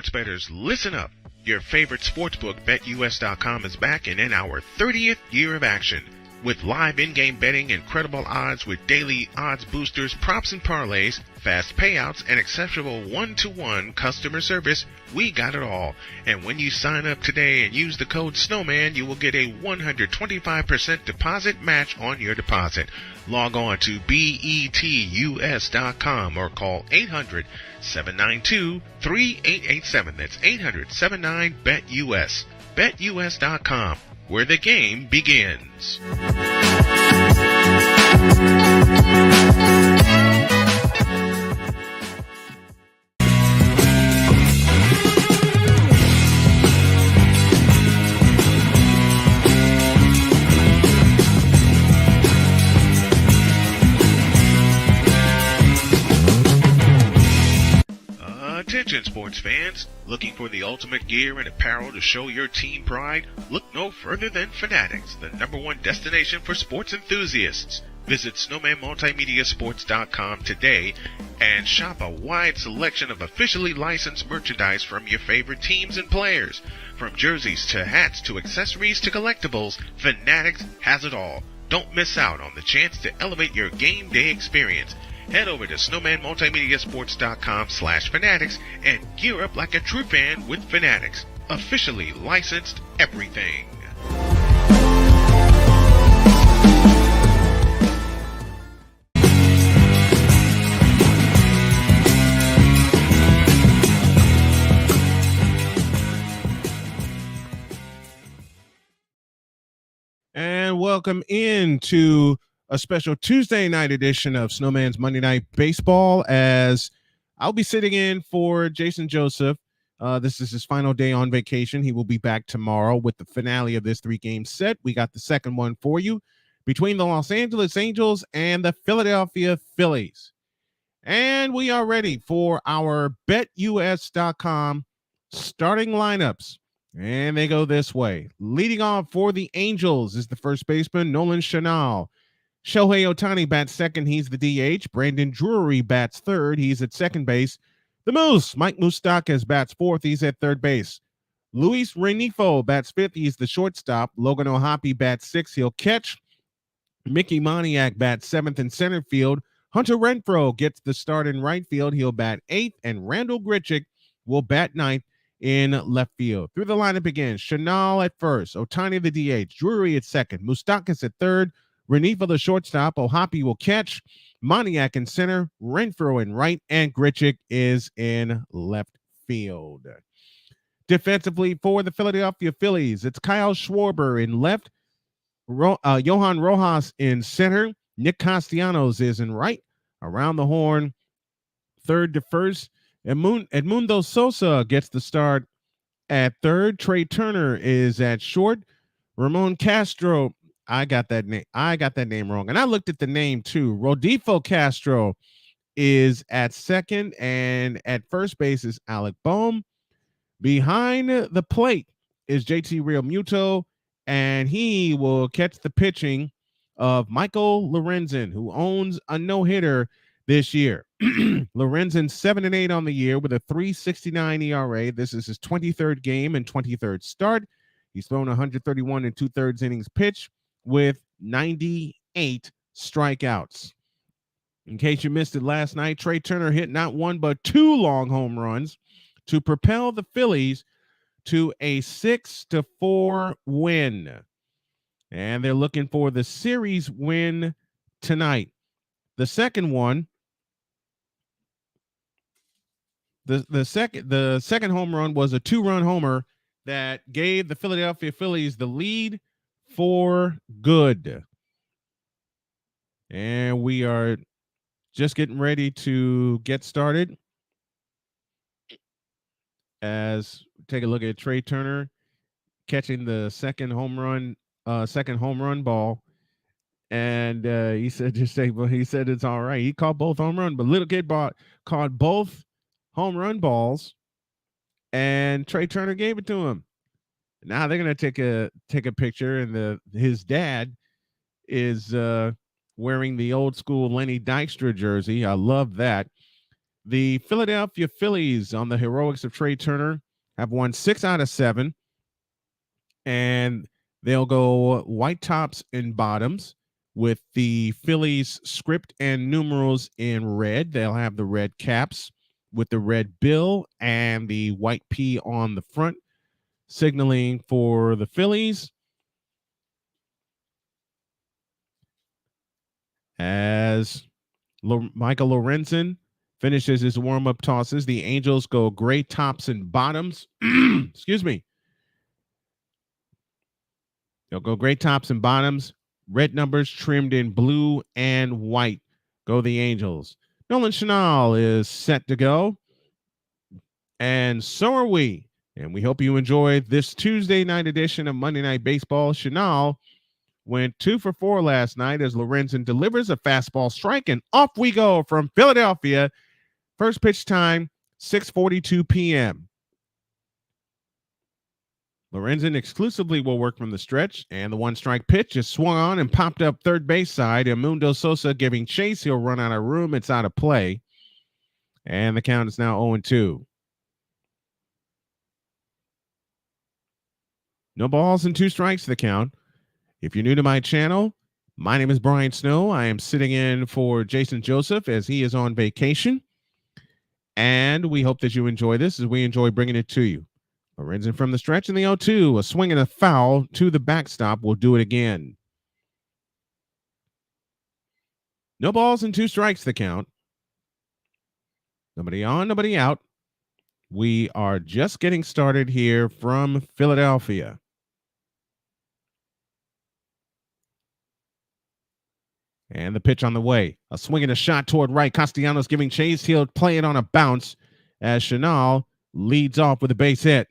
Sports bettors, listen up. Your favorite sportsbook, BetUS.com, is back and in our 30th year of action. With live in-game betting, incredible odds with daily odds boosters, props and parlays, fast payouts, and exceptional one-to-one customer service, we got it all. And when you sign up today and use the code Snowman, you will get a 125% deposit match on your deposit. Log on to betus.com or call 800-792-3887. That's 800-79-BET-US. BetUS.com, where the game begins. Attention sports fans, looking for the ultimate gear and apparel to show your team pride? Look no further than Fanatics, the #1 destination for sports enthusiasts. Visit SnowmanMultimediaSports.com today and shop a wide selection of officially licensed merchandise from your favorite teams and players. From jerseys to hats to accessories to collectibles, Fanatics has it all. Don't miss out on the chance to elevate your game day experience. Head over to SnowmanMultimediaSports.com/Fanatics and gear up like a true fan with Fanatics. Officially licensed everything. And welcome into a special Tuesday night edition of Snowman's Monday Night Baseball, as I'll be sitting in for Jason Joseph. This is his final day on vacation. He will be back tomorrow with the finale of this 3-game set. We got the second one for you between the Los Angeles Angels and the Philadelphia Phillies. And we are ready for our BetUS.com starting lineups. And they go this way. Leading off for the Angels is the first baseman, Nolan Chanel. Shohei Ohtani bats second. He's the DH. Brandon Drury bats third. He's at second base. The Moose, Mike Moustakas, bats fourth. He's at third base. Luis Rengifo bats fifth. He's the shortstop. Logan O'Hoppe bats sixth. He'll catch. Mickey Moniak bats seventh in center field. Hunter Renfroe gets the start in right field. He'll bat eighth. And Randall Grichuk will bat ninth in left field. Through the lineup again, Chanel at first. Ohtani the DH. Drury at second. Moustakas at third. Rengifo the shortstop. O'Hoppe will catch. Moniak in center. Renfroe in right. And Grichuk is in left field. Defensively for the Philadelphia Phillies, it's Kyle Schwarber in left. Johan Rojas in center. Nick Castellanos is in right. Around the horn, third to first. Edmundo Sosa gets the start at third. Trey Turner is at short. Ramon Castro, I got that name wrong. And I looked at the name too. Rodolfo Castro is at second, and at first base is Alec Bohm. Behind the plate is JT Realmuto, and he will catch the pitching of Michael Lorenzen, who owns a no-hitter this year. Lorenzen 7-8 on the year with a 3.69 ERA. This is his 23rd game and 23rd start. He's thrown 131 and 2/3 innings pitched with 98 strikeouts. In case you missed it last night, Trey Turner hit not one but two long home runs to propel the Phillies to a 6-4 win. And they're looking for the series win tonight. The second one, the second home run was a 2-run homer that gave the Philadelphia Phillies the lead for good. And we are just getting ready to get started. As take a look at Trey Turner catching the second home run ball. And he said it's all right. He caught both home runs, but little kid caught both home run balls, and Trey Turner gave it to him. Now they're gonna take a picture, and his dad is wearing the old school Lenny Dykstra jersey. I love that. The Philadelphia Phillies, on the heroics of Trey Turner, have won 6 out of 7, and they'll go white tops and bottoms with the Phillies script and numerals in red. They'll have the red caps with the red bill and the white P on the front, signaling for the Phillies. As Michael Lorenzen finishes his warm-up tosses, the Angels go gray tops and bottoms. Excuse me. They'll go gray tops and bottoms, red numbers trimmed in blue and white. Go the Angels. Nolan Chanel is set to go, and so are we. And we hope you enjoy this Tuesday night edition of Monday Night Baseball. Chanel went 2 for 4 last night as Lorenzen delivers a fastball strike, and off we go from Philadelphia. First pitch time, 6:42 p.m. Lorenzen exclusively will work from the stretch, and the one-strike pitch is swung on and popped up third base side. Edmundo Sosa giving chase. He'll run out of room. It's out of play, and the count is now 0-2. No balls and 2 strikes to the count. If you're new to my channel, my name is Brian Snow. I am sitting in for Jason Joseph as he is on vacation, and we hope that you enjoy this as we enjoy bringing it to you. Lorenzen from the stretch in the 0-2. A swing and a foul to the backstop will do it again. No balls and 2 strikes the count. Nobody on, nobody out. We are just getting started here from Philadelphia. And the pitch on the way. A swing and a shot toward right. Castellanos giving chase. He'll play it on a bounce as Chanel leads off with a base hit.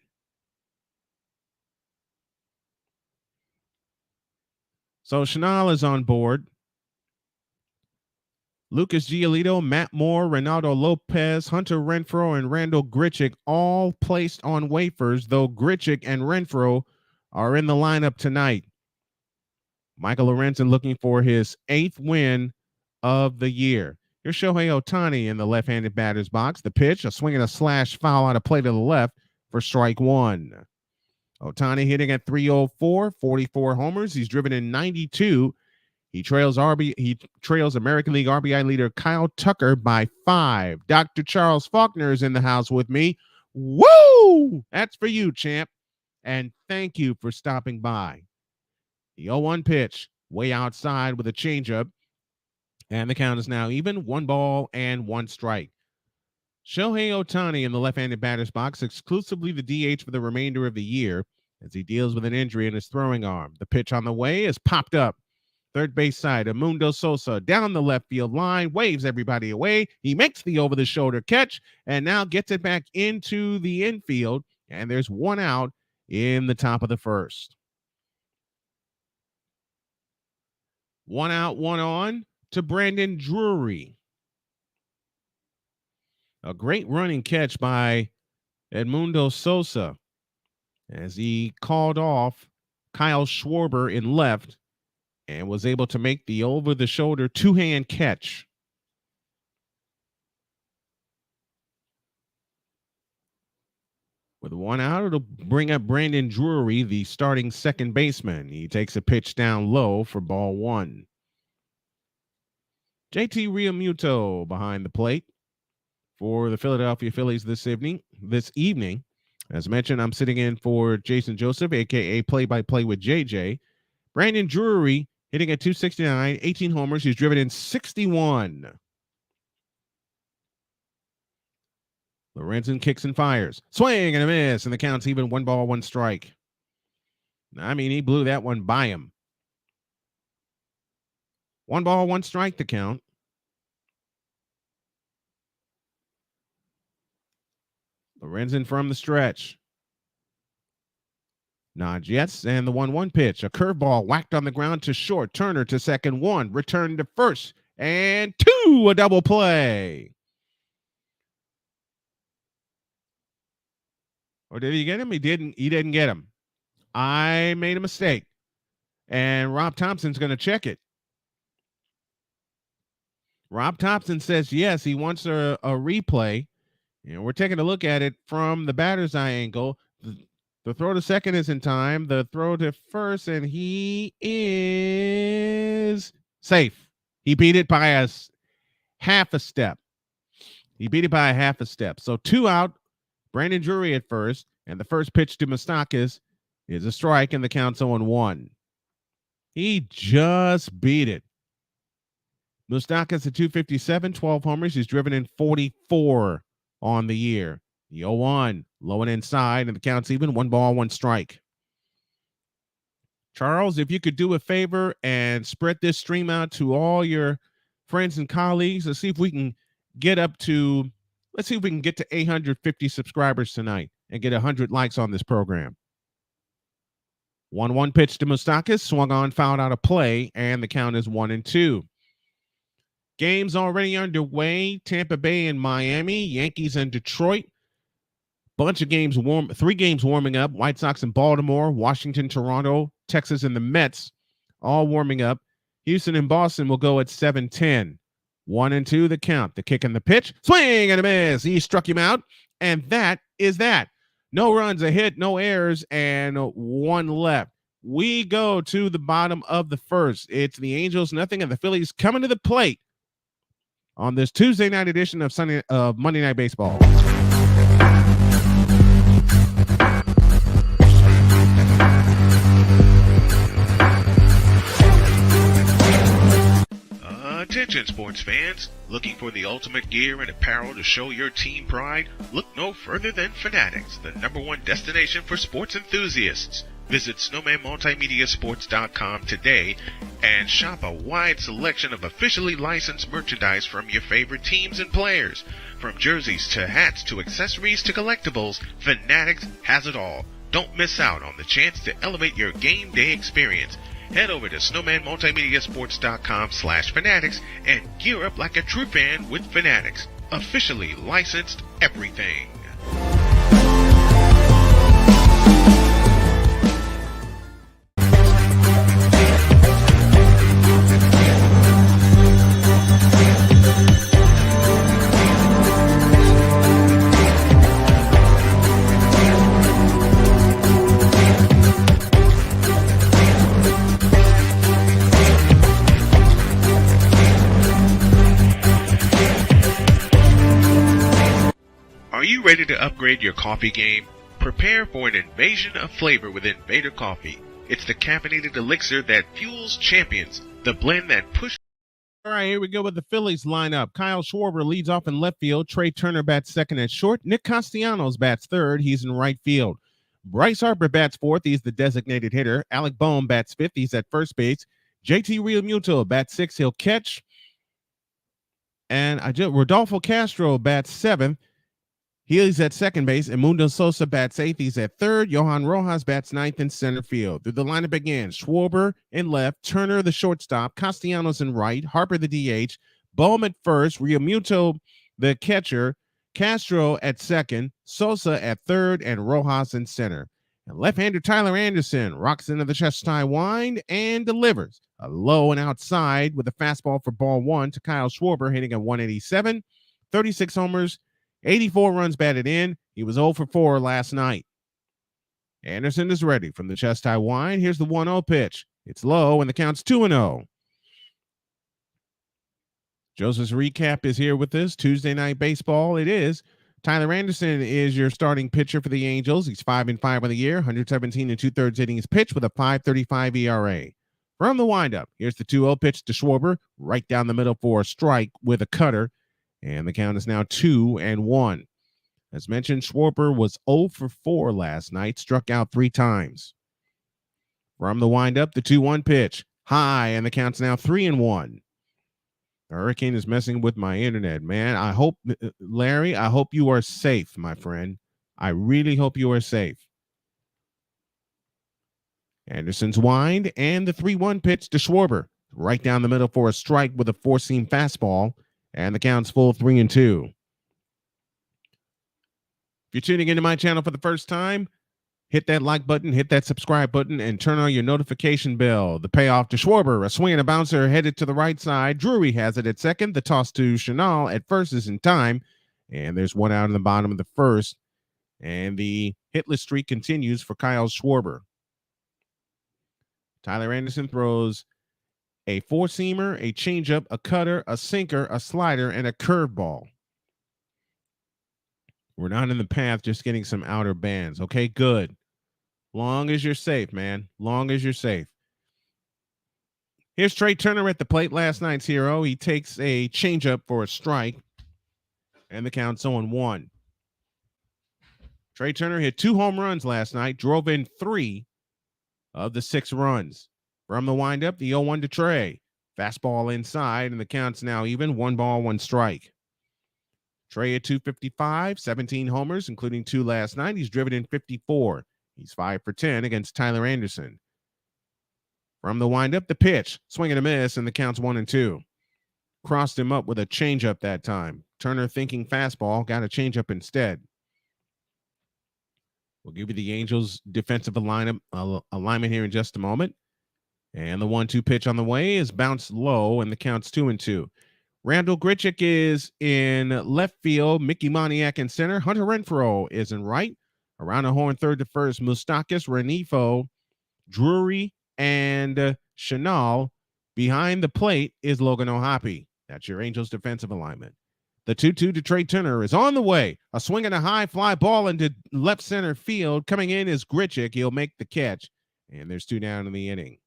So Chanel is on board. Lucas Giolito, Matt Moore, Reynaldo Lopez, Hunter Renfroe, and Randall Grichuk all placed on waivers, though Grichuk and Renfroe are in the lineup tonight. Michael Lorenzen looking for his 8th win of the year. Here's Shohei Ohtani in the left-handed batter's box. The pitch, a swing and a slash foul out of play to the left for strike 1. Ohtani hitting at 304, 44 homers. He's driven in 92. He trails American League RBI leader Kyle Tucker by 5. Dr. Charles Faulkner is in the house with me. Woo! That's for you, champ. And thank you for stopping by. The 0-1 pitch, way outside with a changeup. And the count is now even, 1 ball and 1 strike. Shohei Ohtani in the left-handed batter's box, exclusively the DH for the remainder of the year as he deals with an injury in his throwing arm. The pitch on the way is popped up. Third base side, Edmundo Sosa down the left field line, waves everybody away. He makes the over-the-shoulder catch and now gets it back into the infield, and there's 1 out in the top of the first. 1 out, 1 on to Brandon Drury. A great running catch by Edmundo Sosa as he called off Kyle Schwarber in left and was able to make the over-the-shoulder 2-hand catch. With 1 out, it'll bring up Brandon Drury, the starting second baseman. He takes a pitch down low for ball 1. JT Realmuto behind the plate for the Philadelphia Phillies this evening. As mentioned, I'm sitting in for Jason Joseph, a.k.a. Play-by-Play with JJ. Brandon Drury hitting at 269, 18 homers. He's driven in 61. Lorenzen kicks and fires. Swing and a miss, and the count's even, 1 ball, 1 strike. I mean, he blew that one by him. 1 ball, 1 strike to count. Lorenzen from the stretch. Nods yes, and the 1-1 pitch. A curveball whacked on the ground to short. Turner to second, 1. Return to first, and 2, a double play. Or did he get him? He didn't get him. I made a mistake. And Rob Thompson's going to check it. Rob Thompson says yes, he wants a replay. And we're taking a look at it from the batter's eye angle. The throw to second is in time. The throw to first, and he is safe. He beat it by half a step. So 2 out. Brandon Drury at first, and the first pitch to Moustakas is a strike, and the count's 0-1. He just beat it. Moustakas at 257, 12 homers. He's driven in 44 on the year. The 0-1, low and inside, and the count's even. 1 ball, 1 strike. Charles, if you could do a favor and spread this stream out to all your friends and colleagues, let's see if we can get to 850 subscribers tonight and get 100 likes on this program. 1-1 pitch to Moustakas, swung on, fouled out of play, and the count is 1-2. Games already underway. Tampa Bay and Miami, Yankees and Detroit. Bunch of games 3 games warming up. White Sox and Baltimore, Washington, Toronto, Texas, and the Mets all warming up. Houston and Boston will go at 7:10. 1-2 the count. The kick and the pitch. Swing and a miss. He struck him out, and that is that. No runs, a hit, no errors, and 1 left. We go to the bottom of the first. It's the Angels, nothing, and the Phillies coming to the plate on this Tuesday night edition of Monday Night Baseball. Attention sports fans, looking for the ultimate gear and apparel to show your team pride? Look no further than Fanatics, the #1 destination for sports enthusiasts. Visit SnowmanMultimediaSports.com today and shop a wide selection of officially licensed merchandise from your favorite teams and players. From jerseys to hats to accessories to collectibles, Fanatics has it all. Don't miss out on the chance to elevate your game day experience. Head over to SnowmanMultimediaSports.com/Fanatics and gear up like a true fan with Fanatics. Officially licensed everything. Are you ready to upgrade your coffee game? Prepare for an invasion of flavor with Invader Coffee. It's the caffeinated elixir that fuels champions, the blend that pushes. All right, here we go with the Phillies lineup. Kyle Schwarber leads off in left field. Trey Turner bats second at short. Nick Castellanos bats third. He's in right field. Bryce Harper bats fourth. He's the designated hitter. Alec Boehm bats fifth. He's at first base. JT Realmuto bats sixth. He'll catch. And Rodolfo Castro bats seventh. He's at second base, and Mundo Sosa bats eighth. He's at third. Johan Rojas bats ninth in center field. Through the lineup again, Schwarber in left, Turner the shortstop, Castellanos in right, Harper the DH, Boehm at first, Realmuto the catcher, Castro at second, Sosa at third, and Rojas in center. And left-hander Tyler Anderson rocks into the chest high wind and delivers a low and outside with a fastball for ball 1 to Kyle Schwarber, hitting at 187, 36 homers, 84 runs batted in. He was 0 for 4 last night. Anderson is ready from the chest high wind. Here's the 1-0 pitch. It's low, and the count's 2-0. Joseph's recap is here with us. Tuesday Night Baseball. It is. Tyler Anderson is your starting pitcher for the Angels. He's 5-5 on the year, 117 2/3 innings pitched with a 5.35 ERA. From the windup, here's the 2-0 pitch to Schwarber, right down the middle for a strike with a cutter. And the count is now 2-1. As mentioned, Schwarber was 0 for 4 last night, struck out 3 times. From the windup, the 2-1 pitch, high, and the count's now 3-1. The Hurricane is messing with my internet, man. I hope, Larry, I hope you are safe, my friend. I really hope you are safe. Anderson's wind, and the 3-1 pitch to Schwarber, right down the middle for a strike with a 4-seam fastball. And the count's full 3-2. If you're tuning into my channel for the first time, Hit that like button, hit that subscribe button, and turn on your notification bell. The payoff to Schwarber, a swing and a bouncer headed to the right side. Drury has it at second. The toss to Chanel at first is in time, and there's one out in the bottom of the first. And the hitless streak continues for Kyle Schwarber. Tyler Anderson throws a four-seamer, a changeup, a cutter, a sinker, a slider, and a curveball. We're not in the path, just getting some outer bands. Okay, good. Long as you're safe, man. Long as you're safe. Here's Trey Turner at the plate, last night's hero. He takes a changeup for a strike, and the count's 0-1. Trey Turner hit 2 home runs last night, drove in 3 of the 6 runs. From the windup, the 0-1 to Trey. Fastball inside, and the count's now even. 1 ball, 1 strike. Trey at 255, 17 homers, including 2 last night. He's driven in 54. He's 5 for 10 against Tyler Anderson. From the windup, the pitch. Swing and a miss, and the count's 1-2. Crossed him up with a changeup that time. Turner thinking fastball, got a changeup instead. We'll give you the Angels' defensive alignment here in just a moment. And the 1-2 pitch on the way is bounced low, and the count's 2-2. Randall Grichuk is in left field. Mickey Moniak in center. Hunter Renfroe is in right. Around the horn, third to first. Moustakas, Renifo, Drury, and Chanel. Behind the plate is Logan O'Hoppe. That's your Angels defensive alignment. The 2-2 to Trey Turner is on the way. A swing and a high fly ball into left center field. Coming in is Grichuk. He'll make the catch. And there's 2 down in the inning.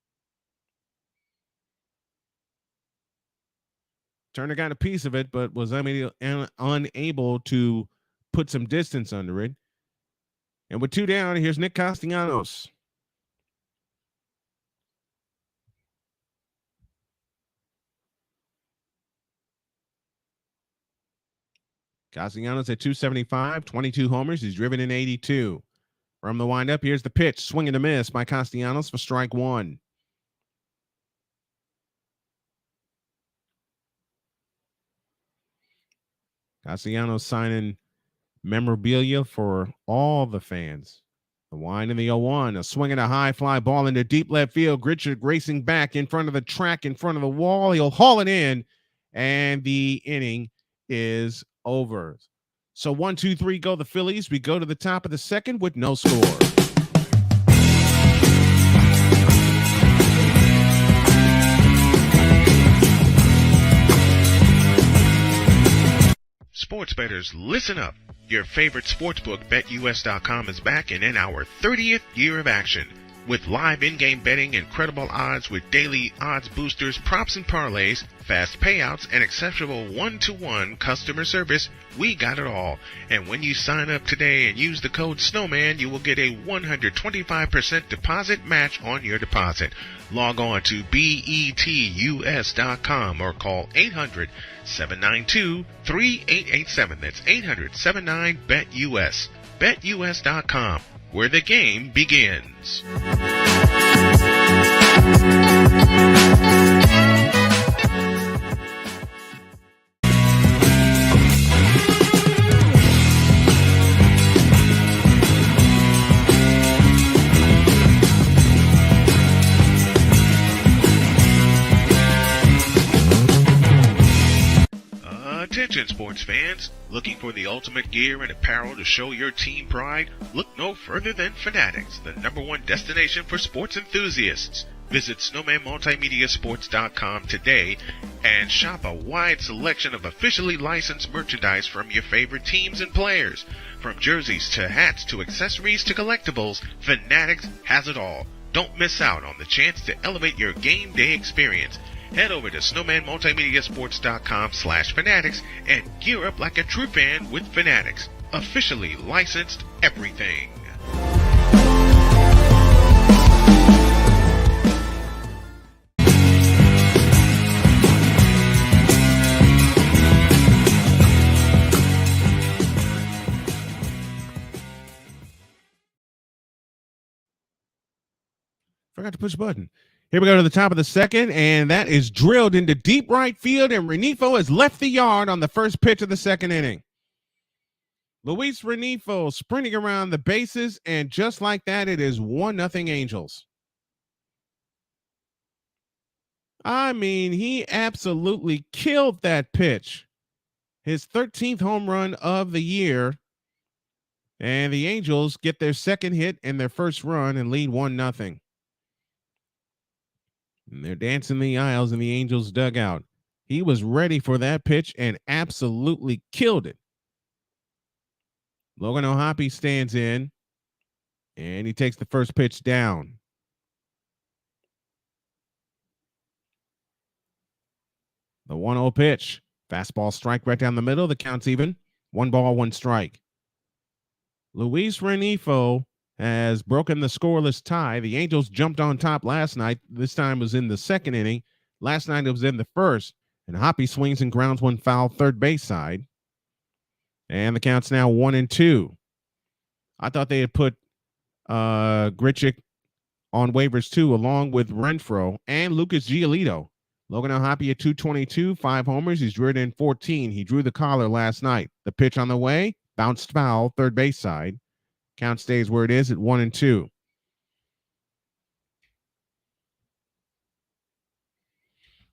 Turner got a piece of it, but was unable to put some distance under it. And with 2 down, here's Nick Castellanos. Castellanos at 275, 22 homers. He's driven in 82. From the windup, here's the pitch. Swing and a miss by Castellanos for strike 1. Castellanos signing memorabilia for all the fans. The wind in the 0-1, a swing and a high fly ball into deep left field. Grichuk racing back in front of the track, in front of the wall. He'll haul it in, and the inning is over. So 1, 2, 3 go the Phillies. We go to the top of the second with no score. Sports bettors, listen up. Your favorite sportsbook, BetUS.com, is back and in our 30th year of action. With live in-game betting, incredible odds with daily odds boosters, props and parlays, fast payouts, and exceptional one-to-one customer service, we got it all. And when you sign up today and use the code Snowman, you will get a 125% deposit match on your deposit. Log on to betus.com or call 800-792-3887. That's 800-79-BET-US. BetUS.com, where the game begins. Attention sports fans, looking for the ultimate gear and apparel to show your team pride? Look no further than Fanatics, the #1 destination for sports enthusiasts. Visit SnowmanMultimediaSports.com today and shop a wide selection of officially licensed merchandise from your favorite teams and players. From jerseys to hats to accessories to collectibles, Fanatics has it all. Don't miss out on the chance to elevate your game day experience. Head over to SnowmanMultimediaSports.com/Fanatics and gear up like a true fan with Fanatics. Officially licensed everything. Forgot to push a button. Here we go to the top of the second, and that is drilled into deep right field, and Renifo has left the yard on the first pitch of the second inning. Luis Renifo sprinting around the bases, and just like that, it is 1-0 Angels. I mean, he absolutely killed that pitch. His 13th home run of the year. And the Angels get their second hit and their first run and lead 1-0. And they're dancing the aisles in the Angels dugout. He was ready for that pitch and absolutely killed it. Logan O'Hoppe stands in, and he takes the first pitch down. The 1-0 pitch. Fastball strike right down the middle. The count's even. 1 ball, 1 strike. Luis Renifo has broken the scoreless tie. The Angels jumped on top last night. This time was in the second inning. Last night it was in the first. And Hoppe swings and grounds one foul third base side. And the count's now 1-2. I thought they had put Grichuk on waivers too, along with Renfroe and Lucas Giolito. Logan O'Hoppe at 222, 5 homers. He's driven in 14. He drew the collar last night. The pitch on the way, bounced foul, third base side. Count stays where it is at 1-2.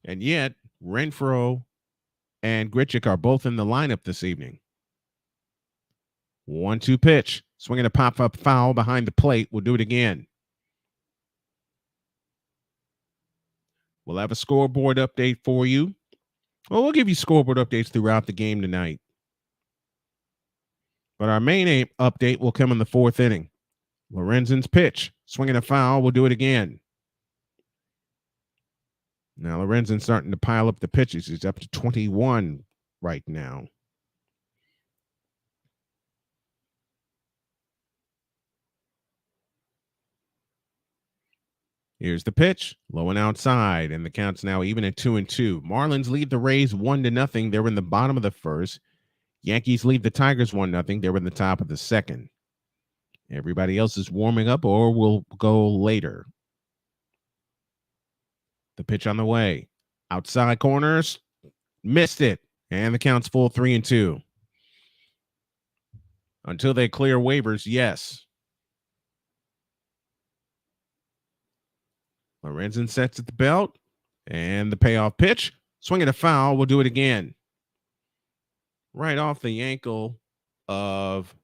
And yet, Renfroe and Grichuk are both in the lineup this evening. 1-2 pitch. Swinging a pop-up foul behind the plate. We'll do it again. We'll have a scoreboard update for you. Well, we'll give you scoreboard updates throughout the game tonight. But our main update will come in the 4th inning. Lorenzen's pitch. Swinging a foul. We'll do it again. Now, Lorenzen's starting to pile up the pitches. He's up to 21 right now. Here's the pitch, low and outside, and the count's now even at 2-2. Marlins lead the Rays 1-0. They're in the bottom of the first. Yankees lead the Tigers 1-0. They're in the top of the second. Everybody else is warming up or will go later. The pitch on the way. Outside corners, missed it, and the count's full 3-2. Until they clear waivers, yes. Lorenzen sets at the belt, and the payoff pitch. Swinging a foul. We'll do it again. Right off the ankle of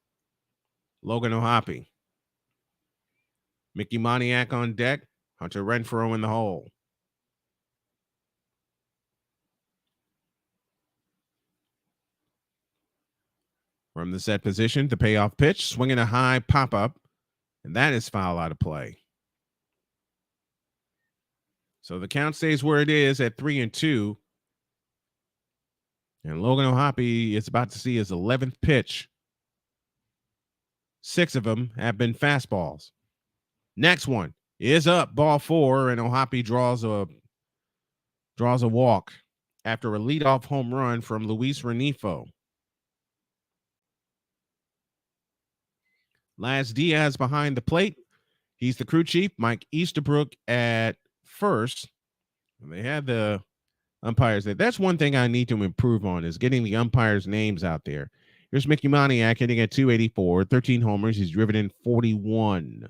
Logan O'Hoppe. Mickey Moniak on deck. Hunter Renfroe in the hole. From the set position, the payoff pitch. Swinging a high pop-up, and that is foul out of play. So the count stays where it is at 3-2. And Logan O'Hoppe is about to see his 11th pitch. 6 of them have been fastballs. Next one is up, ball 4, and O'Hoppe draws a walk after a leadoff home run from Luis Renifo. Laz Diaz behind the plate. He's the crew chief. Mike Easterbrook at first. They had the umpires there. That's one thing I need to improve on is getting the umpires' names out there. Here's Mickey Moniak hitting at 284, 13 homers. He's driven in 41.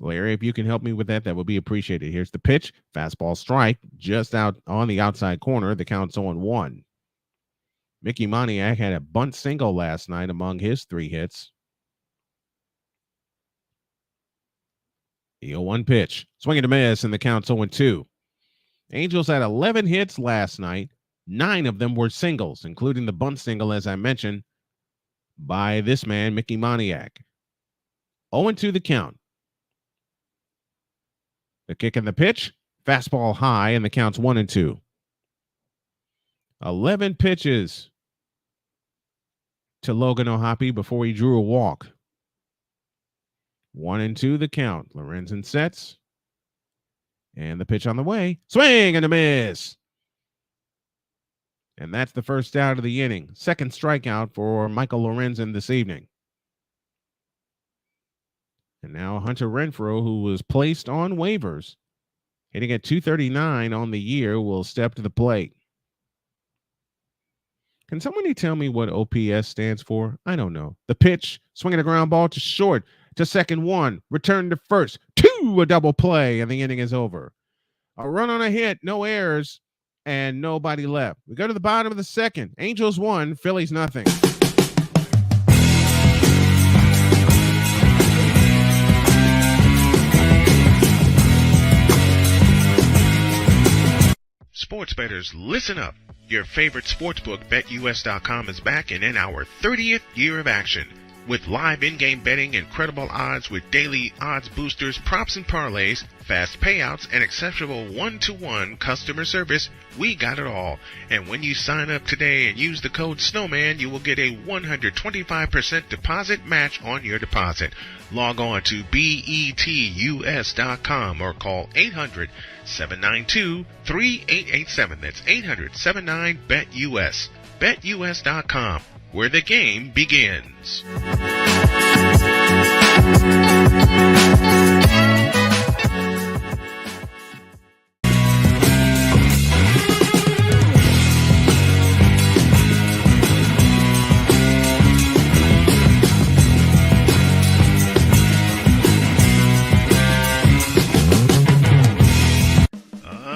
Larry, if you can help me with that, that would be appreciated. Here's the pitch. Fastball strike just out on the outside corner. The count's 0-1. Mickey Moniak had a bunt single last night among his 3 hits. The 0-1 pitch. Swinging to miss, and the count's 0-2. Angels had 11 hits last night. 9 of them were singles, including the bunt single, as I mentioned, by this man, Mickey Moniak. 0-2 the count. The kick and the pitch. Fastball high, and the count's 1-2. 11 pitches to Logan O'Hoppe before he drew a walk. 1-2 the count. Lorenzen sets. And the pitch on the way. Swing and a miss. And that's the first out of the inning. Second strikeout for Michael Lorenzen this evening. And now Hunter Renfroe, who was placed on waivers, hitting at 239 on the year, will step to the plate. Can somebody tell me what OPS stands for? I don't know. The pitch, swinging a ground ball to short, to second one, return to first, two, a double play, and the inning is over. A run on a hit, no errors, and nobody left. We go to the bottom of the second. Angels 1, Phillies nothing. Sports bettors, listen up. Your favorite sportsbook, BetUS.com, is back and in our 30th year of action. With live in-game betting, incredible odds with daily odds boosters, props and parlays, fast payouts, and exceptional one-to-one customer service, we got it all. And when you sign up today and use the code Snowman, you will get a 125% deposit match on your deposit. Log on to betus.com or call 800-792-3887. That's 800-79-BET-US. BetUS.com, where the game begins.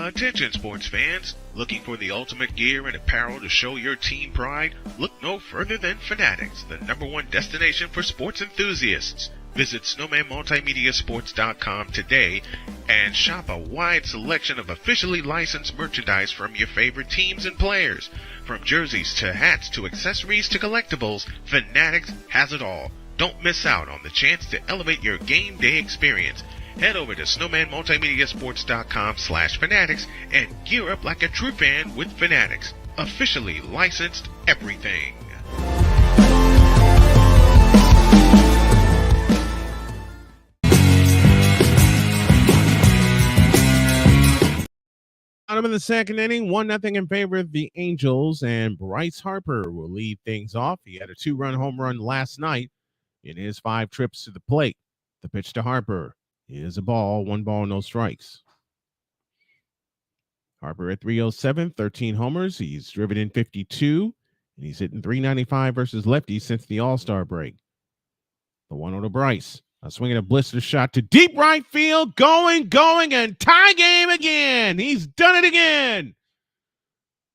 Attention sports fans, looking for the ultimate gear and apparel to show your team pride? Look no further than Fanatics, the #1 destination for sports enthusiasts. Visit SnowmanMultimediaSports.com today and shop a wide selection of officially licensed merchandise from your favorite teams and players. From jerseys to hats to accessories to collectibles, Fanatics has it all. Don't miss out on the chance to elevate your game day experience. Head over to SnowmanMultimediaSports.com/Fanatics and gear up like a true fan with Fanatics. Officially licensed everything. Bottom of the second inning, 1-0 in favor of the Angels, and Bryce Harper will lead things off. He had a 2-run home run last night in his 5 trips to the plate. The pitch to Harper is a ball, 1 ball, no strikes. Harper at 307, 13 homers. He's driven in 52, and he's hitting .395 versus lefties since the All-Star break. The 1-0 to Bryce. A swing and a blister shot to deep right field. Going, and tie game again. He's done it again.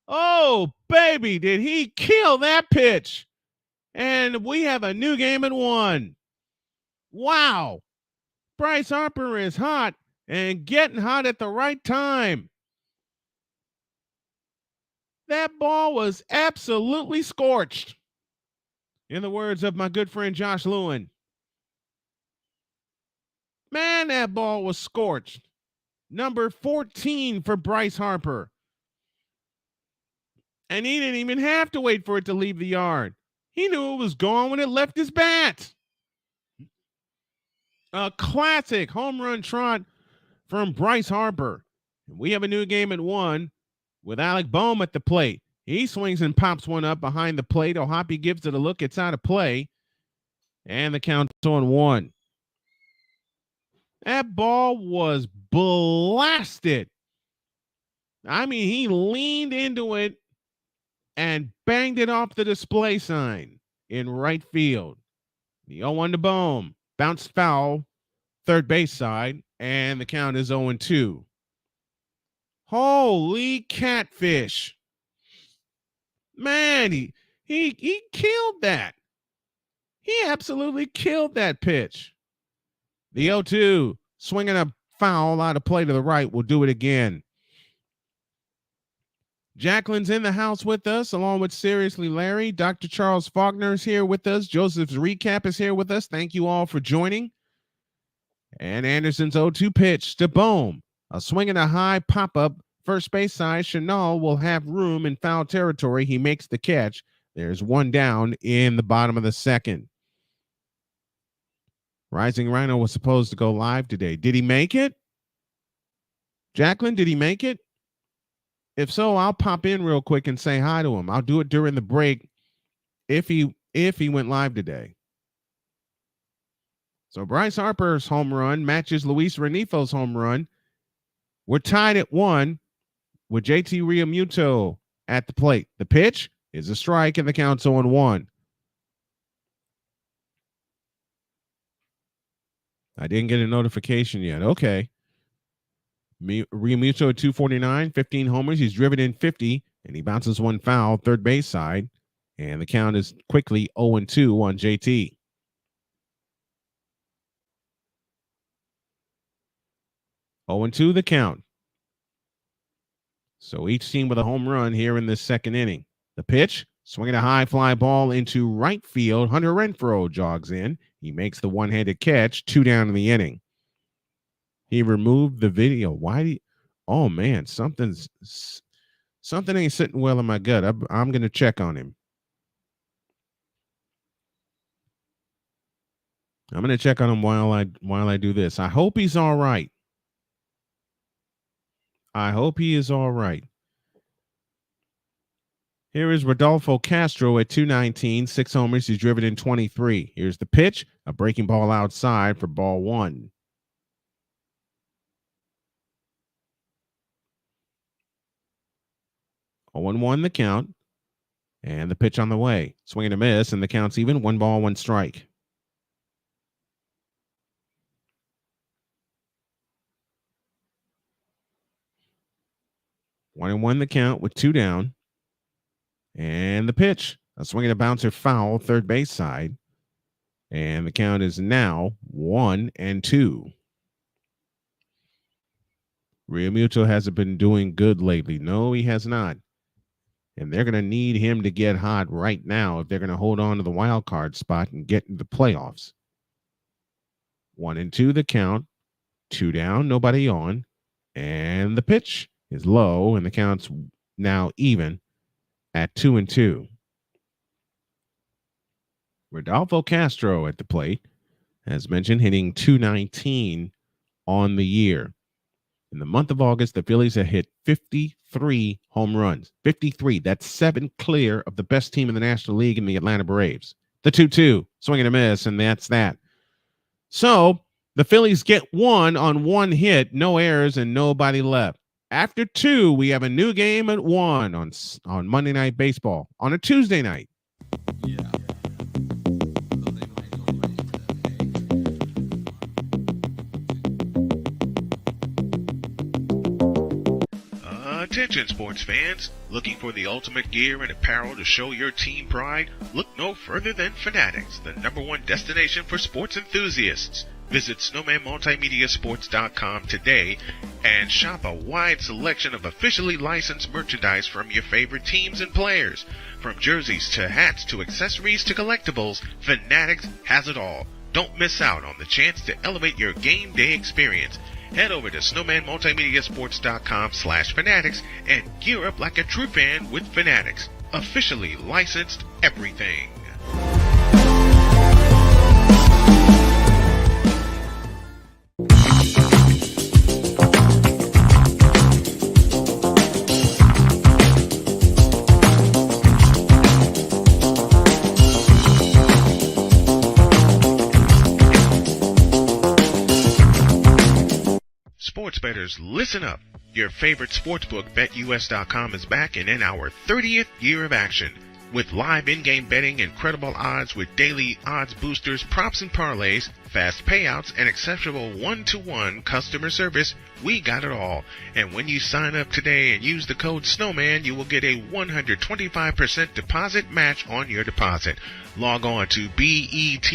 Oh, baby, did he kill that pitch. And we have a new game at 1. Wow. Bryce Harper is hot and getting hot at the right time. That ball was absolutely scorched. In the words of my good friend Josh Lewin. Man, that ball was scorched. Number 14 for Bryce Harper. And he didn't even have to wait for it to leave the yard. He knew it was gone when it left his bat. A classic home run trot from Bryce Harper. We have a new game at 1 with Alec Boehm at the plate. He swings and pops one up behind the plate. O'Hoppe gives it a look. It's out of play. And the count's on 1. That ball was blasted. I mean, he leaned into it and banged it off the display sign in right field. The 0-1 to Boehm. Bounced foul, third base side, and the count is 0-2. Holy catfish. Man, he killed that. He absolutely killed that pitch. The 0-2, swinging a foul out of play to the right, will do it again. Jacqueline's in the house with us, along with Seriously Larry. Dr. Charles Faulkner is here with us. Joseph's Recap is here with us. Thank you all for joining. And Anderson's 0-2 pitch to Boehm. A swing and a high pop-up. First base side, Chenal will have room in foul territory. He makes the catch. There's 1 down in the bottom of the second. Rising Rhino was supposed to go live today. Did he make it? Jacqueline, did he make it? If so, I'll pop in real quick and say hi to him. I'll do it during the break if he went live today. So Bryce Harper's home run matches Luis Renifo's home run. We're tied at 1 with JT Realmuto at the plate. The pitch, is a strike, and the count's 0-1. I didn't get a notification yet. Okay. Realmuto at 249, 15 homers. He's driven in 50, and he bounces one foul, third base side. And the count is quickly 0-2 on JT. Oh and 2 the count. So each team with a home run here in this second inning. The pitch, swinging a high fly ball into right field. Hunter Renfroe jogs in. He makes the one-handed catch, 2 down in the inning. He removed the video. Why do you, oh man, something ain't sitting well in my gut. I'm going to check on him. I'm going to check on him while I do this. I hope he's all right. I hope he is all right. Here is Rodolfo Castro at 219, 6 homers. He's driven in 23. Here's the pitch, a breaking ball outside for ball 1. Oh, 0-1 the count. And the pitch on the way. Swing and a miss, and the count's even. 1 ball, 1 strike. One and 1 the count with 2 down. And the pitch. A swing and a bouncer foul, third base side. And the count is now 1-2. Realmuto hasn't been doing good lately. No, he has not. And they're going to need him to get hot right now if they're going to hold on to the wild card spot and get into the playoffs. 1-2 the count. 2 down, nobody on. And the pitch is low, and the count's now even at 2-2. Rodolfo Castro at the plate, as mentioned, hitting 219 on the year. In the month of August, the Phillies have hit 53 home runs. 53. That's 7 clear of the best team in the National League in the Atlanta Braves. The 2-2, swing and a miss, and that's that. So the Phillies get 1 on 1 hit, no errors, and nobody left. After 2, we have a new game at 1 on Monday Night Baseball on a Tuesday night. Yeah. Attention sports fans, looking for the ultimate gear and apparel to show your team pride? Look no further than Fanatics, the #1 destination for sports enthusiasts. Visit SnowmanMultimediaSports.com today and shop a wide selection of officially licensed merchandise from your favorite teams and players. From jerseys to hats to accessories to collectibles, Fanatics has it all. Don't miss out on the chance to elevate your game day experience. Head over to SnowmanMultimediaSports.com/Fanatics and gear up like a true fan with Fanatics. Officially licensed everything. Sports bettors, listen up. Your favorite sportsbook, BetUS.com, is back and in our 30th year of action. With live in-game betting, incredible odds with daily odds boosters, props and parlays, fast payouts, and exceptional one-to-one customer service, we got it all. And when you sign up today and use the code SNOWMAN, you will get a 125% deposit match on your deposit. Log on to betus.com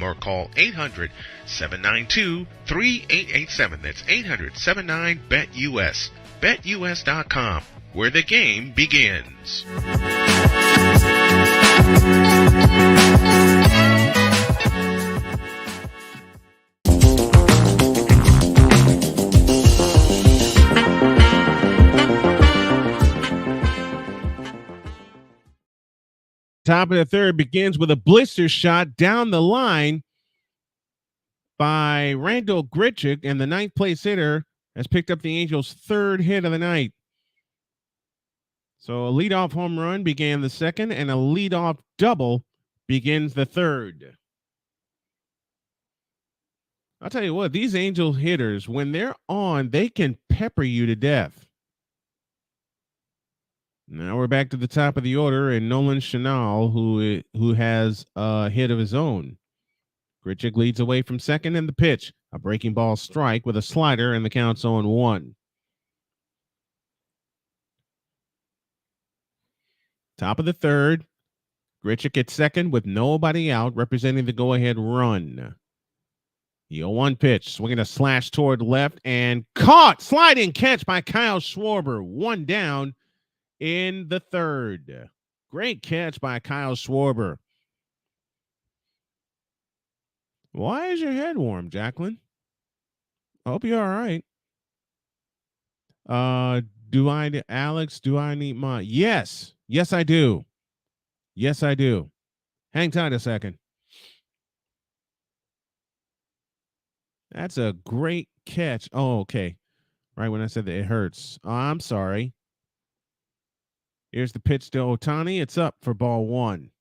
or call 800-792-3887. That's 800-79-BET-US. BetUS.com, where the game begins. Top of the third begins with a blister shot down the line by Randall Grichuk, and the ninth place hitter has picked up the Angels' third hit of the night. So a leadoff home run began the second, and a leadoff double begins the third. I'll tell you what, these Angel hitters, when they're on, they can pepper you to death. Now we're back to the top of the order, and Nolan Chanel, who has a hit of his own. Grichuk leads away from second in the pitch. A breaking ball strike with a slider, and the count's 0-1. Top of the third. Grichuk at second with nobody out, representing the go-ahead run. The 0-1 pitch, swinging a slash toward left and caught. Sliding catch by Kyle Schwarber. One down in the third. Great catch by Kyle Schwarber. Why is your head warm, Jacqueline? I hope you're all right. Do I need my? Yes, I do. Yes, I do. Hang tight a second. That's a great catch. Oh, okay. Right when I said that it hurts. Oh, I'm sorry. Here's the pitch to Ohtani. It's up for ball one.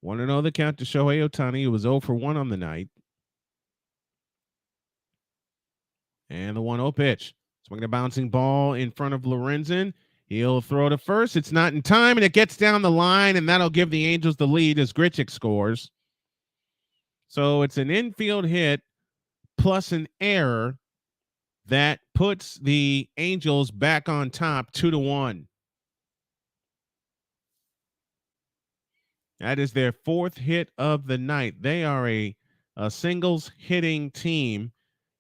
1-0 the count to Shohei Ohtani, who was 0 for 1 on the night. And the 1-0 pitch. Swinging a bouncing ball in front of Lorenzen. He'll throw to first. It's not in time, and it gets down the line, and that'll give the Angels the lead as Grichuk scores. So it's an infield hit plus an error that puts the Angels back on top 2-1. That is their fourth hit of the night. They are a singles hitting team,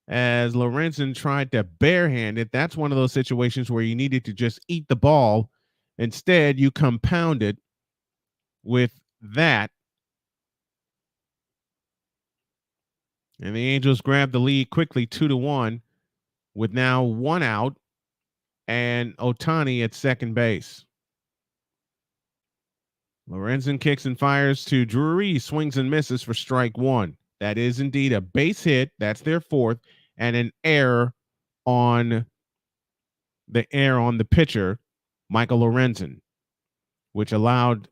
as Lorenzen tried to barehand it. That's one of those situations where you needed to just eat the ball. Instead, you compound it with that. And the Angels grab the lead quickly 2-1 with now 1 out and Ohtani at second base. Lorenzen kicks and fires to Drury. He swings and misses for strike 1. That is indeed a base hit. That's their fourth, and an error on the pitcher, Michael Lorenzen, which allowed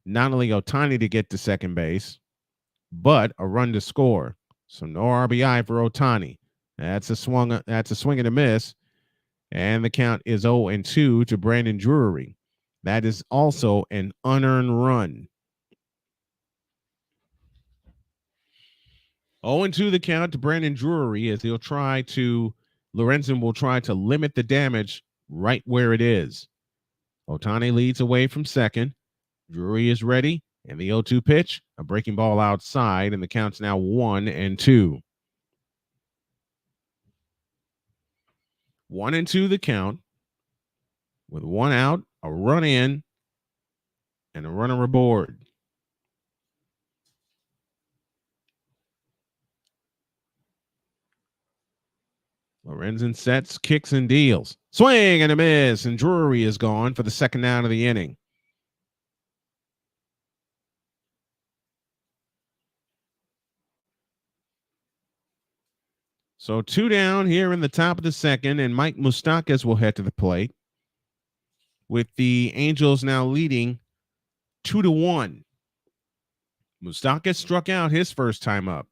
not only Ohtani to get to second base, but a run to score. So no RBI for Ohtani. That's a swing and a miss, and the count is 0-2 to Brandon Drury. That is also an unearned run. 0-2 the count to Brandon Drury, as Lorenzen will try to limit the damage right where it is. Ohtani leads away from second. Drury is ready, and the 0-2 pitch, a breaking ball outside, and the count's now 1-2. 1-2 the count, with 1 out, a run in, and a runner aboard. Lorenzen sets, kicks, and deals. Swing and a miss, and Drury is gone for the second out of the inning. So 2 down here in the top of the second, and Mike Moustakas will head to the plate, with the Angels now leading 2-1. Moustakas struck out his first time up.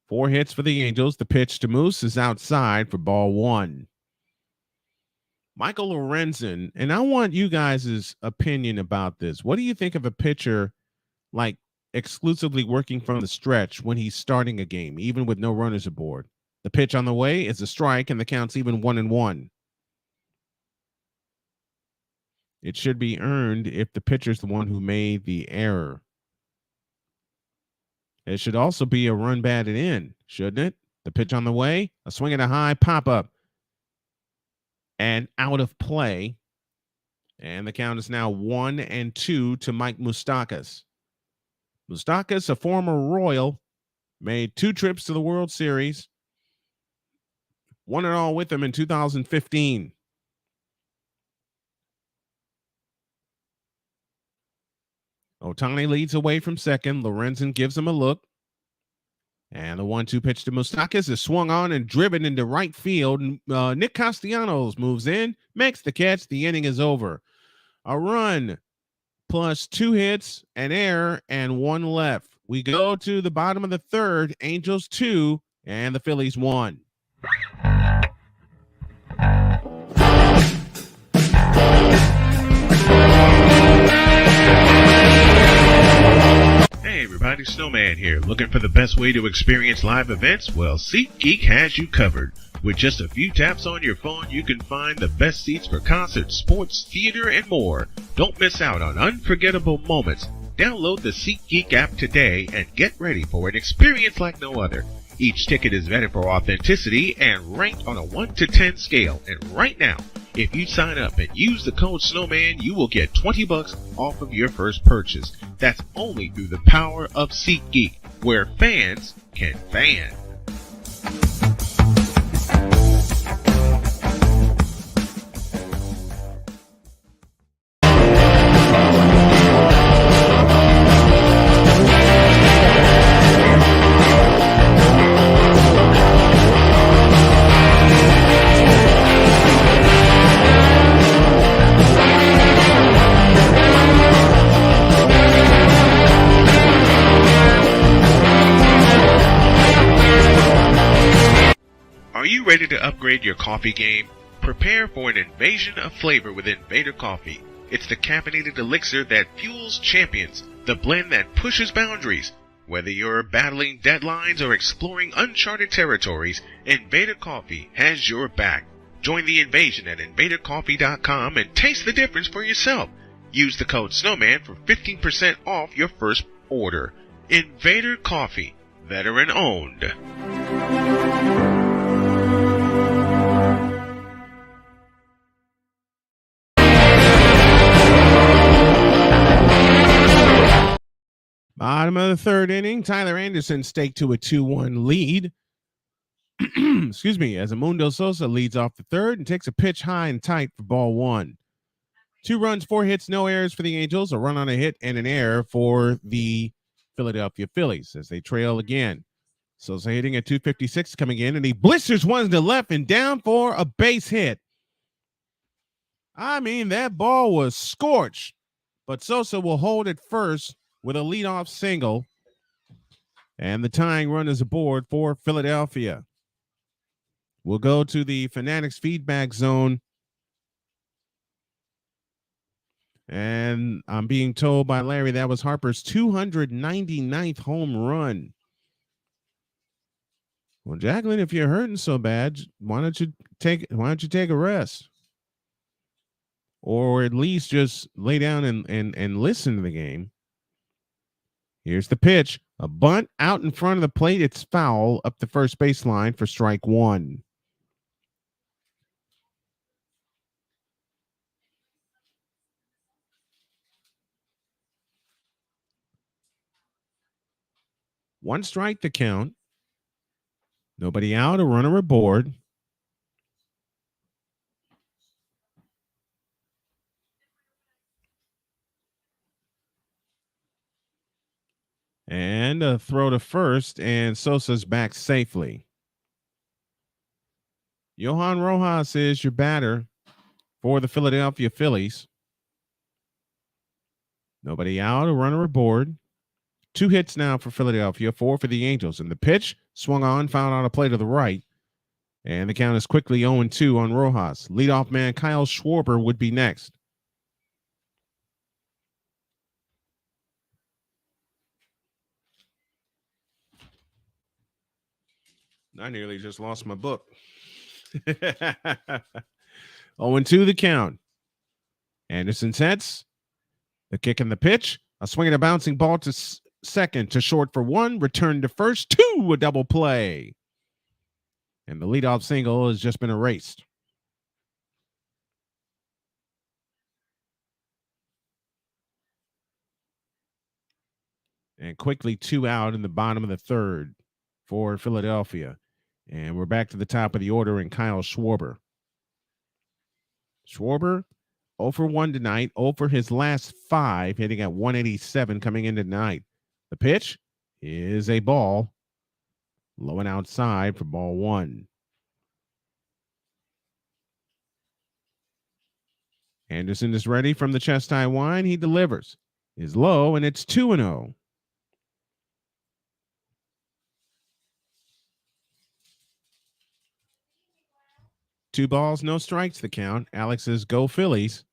4 hits for the Angels. The pitch to Moose is outside for ball 1. Michael Lorenzen, and I want you guys' opinion about this. What do you think of a pitcher like exclusively working from the stretch when he's starting a game, even with no runners aboard? The pitch on the way is a strike, and the count's even 1-1. It should be earned if the pitcher's the one who made the error. It should also be a run batted in, shouldn't it? The pitch on the way, a swing and a high pop-up, and out of play. And the count is now 1-2 to Mike Moustakas. Moustakas, a former Royal, made 2 trips to the World Series, won it all with him in 2015. Ohtani leads away from second. Lorenzen gives him a look. And the 1-2 pitch to Moustakas is swung on and driven into right field. Nick Castellanos moves in, makes the catch. The inning is over. A run plus 2 hits, an error, and 1 left. We go to the bottom of the third. Angels 2 and the Phillies 1. everybody, Snowman here. Looking for the best way to experience live events? Well, SeatGeek has you covered. With just a few taps on your phone, you can find the best seats for concerts, sports, theater, and more. Don't miss out on unforgettable moments. Download the SeatGeek app today and get ready for an experience like no other. Each ticket is vetted for authenticity and ranked on a 1 to 10 scale. And right now, if you sign up and use the code Snowman, you will get $20 off of your first purchase. That's only through the power of SeatGeek, where fans can fan. Are you ready to upgrade your coffee game? Prepare for an invasion of flavor with Invader Coffee. It's the caffeinated elixir that fuels champions, the blend that pushes boundaries. Whether you're battling deadlines or exploring uncharted territories, Invader Coffee has your back. Join the invasion at invadercoffee.com and taste the difference for yourself. Use the code Snowman for 15% off your first order. Invader Coffee, veteran owned. Bottom of the third inning, Tyler Anderson staked to a 2-1 lead. Excuse me, as Amundo Sosa leads off the third and takes a pitch high and tight for ball one. 2 runs, 4 hits, no errors for the Angels, a run on a hit and an error for the Philadelphia Phillies as they trail again. Sosa hitting at 256 coming in, and he blisters one to left and down for a base hit. I mean, that ball was scorched, but Sosa will hold it first with a leadoff single, and the tying run is aboard for Philadelphia. We'll go to the Fanatics feedback zone, and I'm being told by Larry that was Harper's 299th home run. Well, Jacqueline, if you're hurting so bad, why don't you take a rest, or at least just lay down and listen to the game. Here's the pitch. A bunt out in front of the plate. It's foul up the first baseline for strike one. One strike to count. Nobody out, a runner aboard. And a throw to first, and Sosa's back safely. Johan Rojas is your batter for the Philadelphia Phillies. Nobody out, a runner aboard. 2 hits now for Philadelphia, 4 for the Angels. And the pitch swung on, found on a play to the right. And the count is quickly 0-2 on Rojas. Leadoff man Kyle Schwarber would be next. I nearly just lost my book. 0-2 the count. Anderson sets. The kick and the pitch. A swing and a bouncing ball to second, to short for 1. Return to first, 2, a double play. And the leadoff single has just been erased. And quickly 2 out in the bottom of the third for Philadelphia. And we're back to the top of the order in Kyle Schwarber. Schwarber, 0 for 1 tonight, 0 for his last 5, hitting at 187 coming in tonight. The pitch is a ball, low and outside for ball 1. Anderson is ready from the chest high wine. He delivers. Is low, and it's 2-0. Two balls, no strikes the count. Alex says, go Phillies.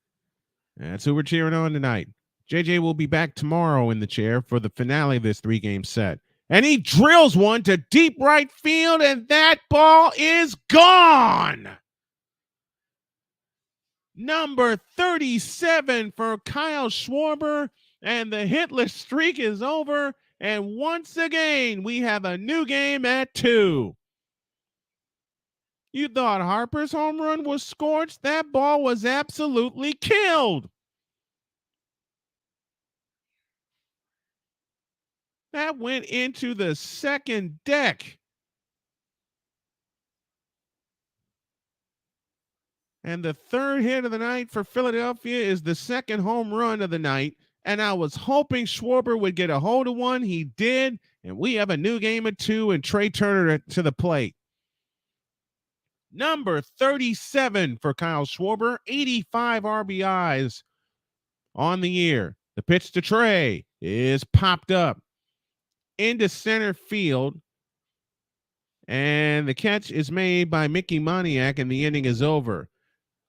That's who we're cheering on tonight. JJ will be back tomorrow in the chair for the finale of this 3-game set. And he drills one to deep right field, and that ball is gone. Number 37 for Kyle Schwarber, and the hitless streak is over. And once again, we have a new game at 2. You thought Harper's home run was scorched? That ball was absolutely killed. That went into the second deck. And the third hit of the night for Philadelphia is the second home run of the night. And I was hoping Schwarber would get a hold of one. He did. And we have a new game at 2 and Trey Turner to the plate. Number 37 for Kyle Schwarber, 85 RBIs on the year. The pitch to Trey is popped up into center field. And the catch is made by Mickey Moniak, and the inning is over.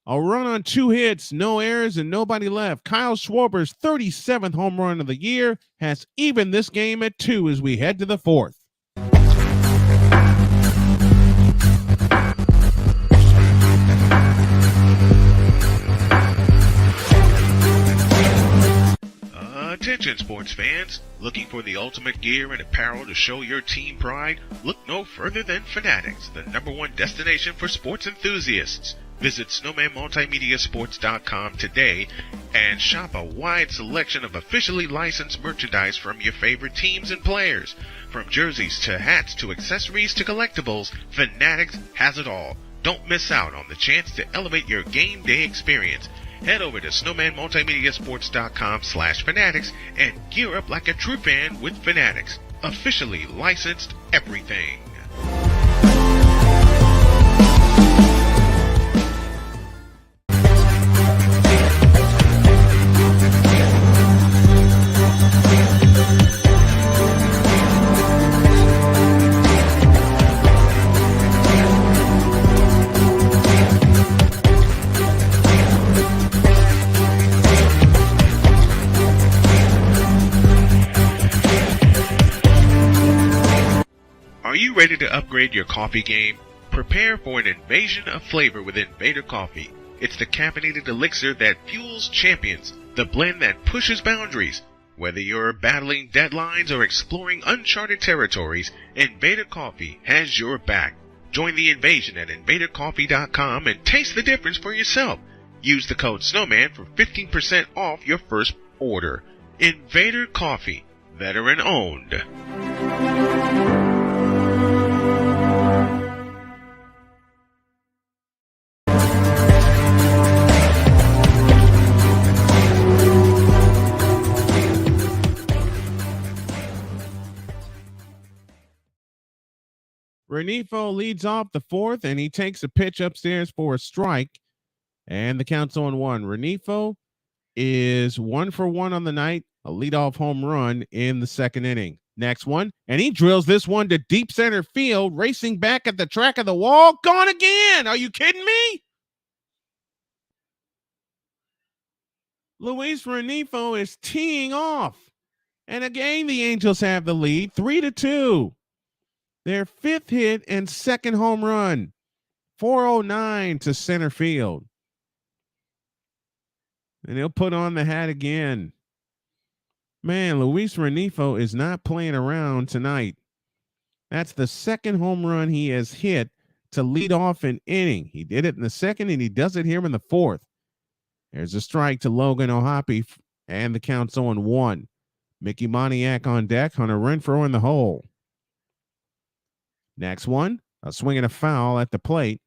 A run on 2 hits, no errors, and nobody left. Kyle Schwarber's 37th home run of the year has evened this game at 2 as we head to the 4th. Attention sports fans, looking for the ultimate gear and apparel to show your team pride? Look no further than Fanatics, the #1 destination for sports enthusiasts. Visit SnowmanMultimediaSports.com today and shop a wide selection of officially licensed merchandise from your favorite teams and players. From jerseys to hats to accessories to collectibles, Fanatics has it all. Don't miss out on the chance to elevate your game day experience. Head over to SnowmanMultimediaSports.com/Fanatics and gear up like a true fan with Fanatics. Officially licensed everything. Are you ready to upgrade your coffee game? Prepare for an invasion of flavor with Invader Coffee. It's the caffeinated elixir that fuels champions, the blend that pushes boundaries. Whether you're battling deadlines or exploring uncharted territories, Invader Coffee has your back. Join the invasion at InvaderCoffee.com and taste the difference for yourself. Use the code SNOWMAN for 15% off your first order. Invader Coffee, veteran owned. Renifo leads off the 4th, and he takes a pitch upstairs for a strike, and the count's on 1. Renifo is 1 for 1 on the night, a leadoff home run in the 2nd inning. Next one, and he drills this one to deep center field, racing back at the track of the wall. Gone again! Are you kidding me? Luis Renifo is teeing off, and again the Angels have the lead, 3-2. Their 5th hit and 2nd home run, 409 to center field. And he'll put on the hat again. Man, Luis Renifo is not playing around tonight. That's the 2nd home run he has hit to lead off an inning. He did it in the 2nd, and he does it here in the 4th. There's a strike to Logan O'Hoppe, and the count's 0-1. Mickey Moniak on deck, Hunter Renfroe in the hole. Next one, a swing and a foul at the plate,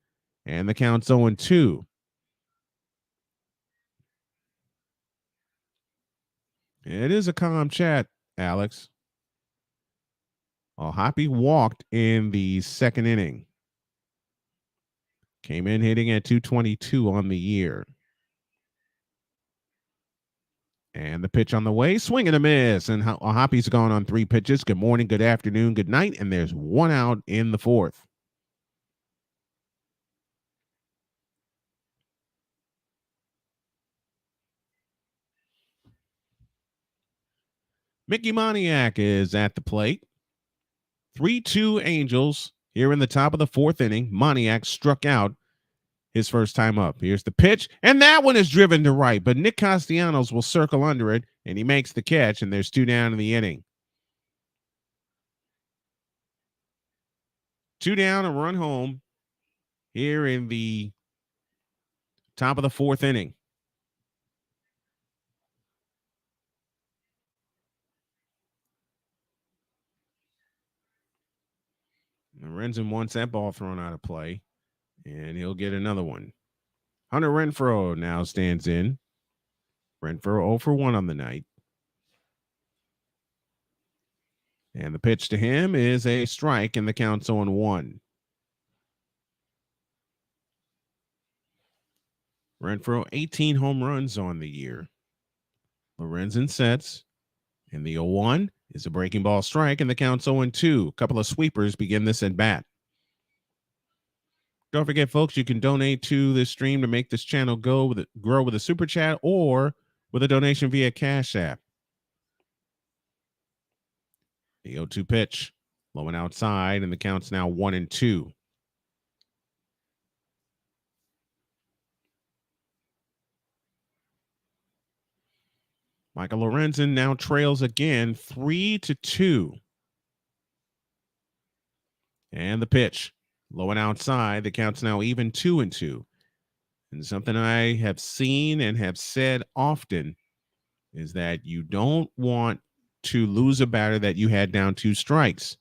and the count's 0-2. It is a calm chat, Alex. O'Hoppe walked in the 2nd inning. Came in hitting at 222 on the year. And the pitch on the way, swing and a miss. And O'Hoppe's gone on 3 pitches. Good morning, good afternoon, good night. And there's 1 out in the 4th. Mickey Moniak is at the plate. 3-2 Angels here in the top of the fourth inning. Moniak struck out his first time up. Here's the pitch, and that one is driven to right, but Nick Castellanos will circle under it, and he makes the catch, and there's 2 down in the inning. 2 down, a run home here in the top of the fourth inning. Lorenzen wants that ball thrown out of play, and he'll get another one. Hunter Renfroe now stands in. Renfroe 0 for 1 on the night. And the pitch to him is a strike, and the count's 0-1. Renfroe, 18 home runs on the year. Lorenzen sets, and the 0-1 is a breaking ball strike, and the count's 0-2. A couple of sweepers begin this at bat. Don't forget, folks, you can donate to this stream to make this channel grow with a super chat or with a donation via Cash App. The 0-2 pitch, low and outside, and the count's now 1-2. Michael Lorenzen now trails again, 3-2. And the pitch, low and outside. The count's now even 2-2. And something I have seen and have said often is that you don't want to lose a batter that you had down 2 strikes.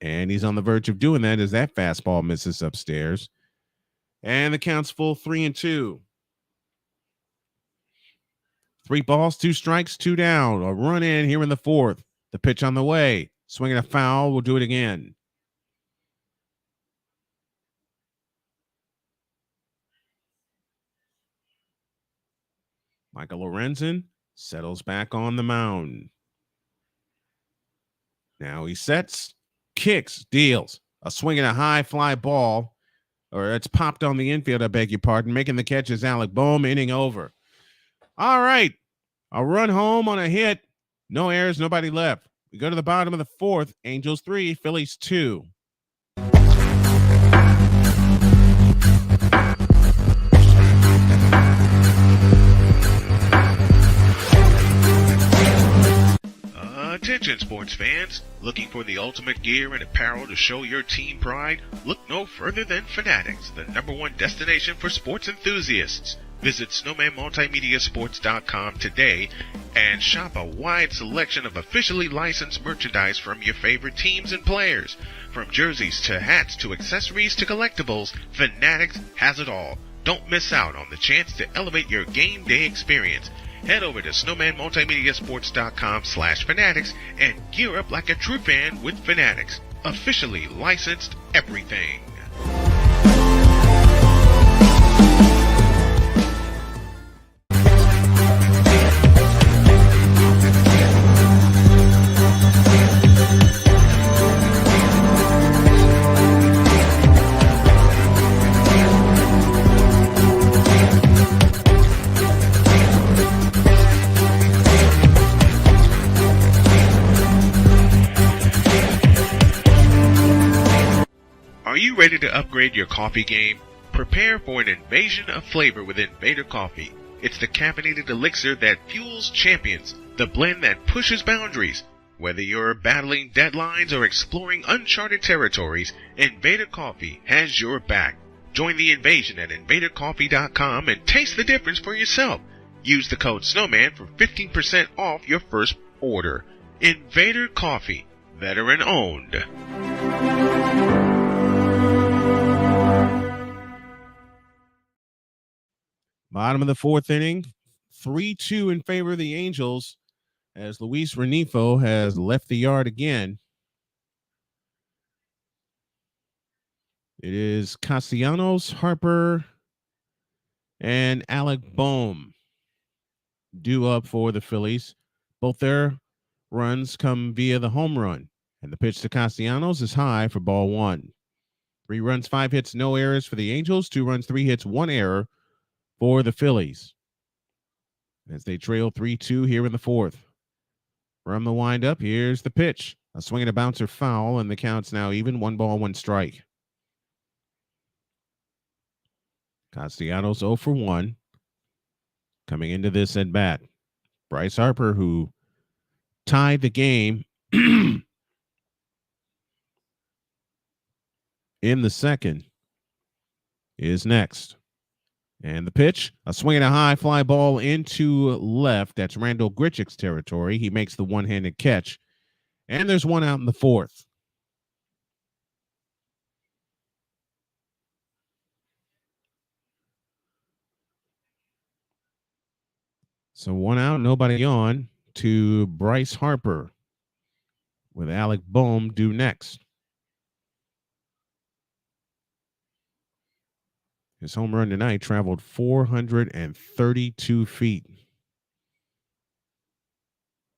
And he's on the verge of doing that as that fastball misses upstairs. And the count's full 3-2. 3 balls, 2 strikes, 2 down. A run in here in the fourth. The pitch on the way. Swinging a foul. We'll do it again. Michael Lorenzen settles back on the mound. Now he sets, kicks, deals. A swing and a high fly ball, or it's popped on the infield, I beg your pardon. Making the catch is Alec Bohm, inning over. All right. A run home on a hit. No errors, nobody left. We go to the bottom of the fourth. Angels 3, Phillies 2. Attention sports fans, looking for the ultimate gear and apparel to show your team pride? Look no further than Fanatics, the #1 destination for sports enthusiasts. Visit SnowmanMultimediaSports.com today and shop a wide selection of officially licensed merchandise from your favorite teams and players. From jerseys to hats to accessories to collectibles, Fanatics has it all. Don't miss out on the chance to elevate your game day experience. Head over to SnowmanMultimediaSports.com/Fanatics and gear up like a true fan with Fanatics. Officially licensed everything. Are you ready to upgrade your coffee game? Prepare for an invasion of flavor with Invader Coffee. It's the caffeinated elixir that fuels champions, the blend that pushes boundaries. Whether you're battling deadlines or exploring uncharted territories, Invader Coffee has your back. Join the invasion at InvaderCoffee.com and taste the difference for yourself. Use the code SNOWMAN for 15% off your first order. Invader Coffee, veteran owned. Bottom of the fourth inning, 3-2 in favor of the Angels as Luis Renifo has left the yard again. It is Castellanos, Harper, and Alec Bohm due up for the Phillies. Both their runs come via the home run, and the pitch to Castellanos is high for ball 1. 3 runs, 5 hits, no errors for the Angels. 2 runs, 3 hits, 1 error for the Phillies as they trail 3-2 here in the fourth. From the windup, here's the pitch. A swing and a bouncer foul, and the count's now even. 1 ball, 1 strike. Castellanos 0 for 1. Coming into this at bat, Bryce Harper, who tied the game in the second, is next. And the pitch, a swing and a high fly ball into left. That's Randall Grichuk's territory. He makes the one-handed catch. And there's one out in the fourth. So 1 out, nobody on to Bryce Harper, with Alec Bohm due next. His home run tonight traveled 432 feet.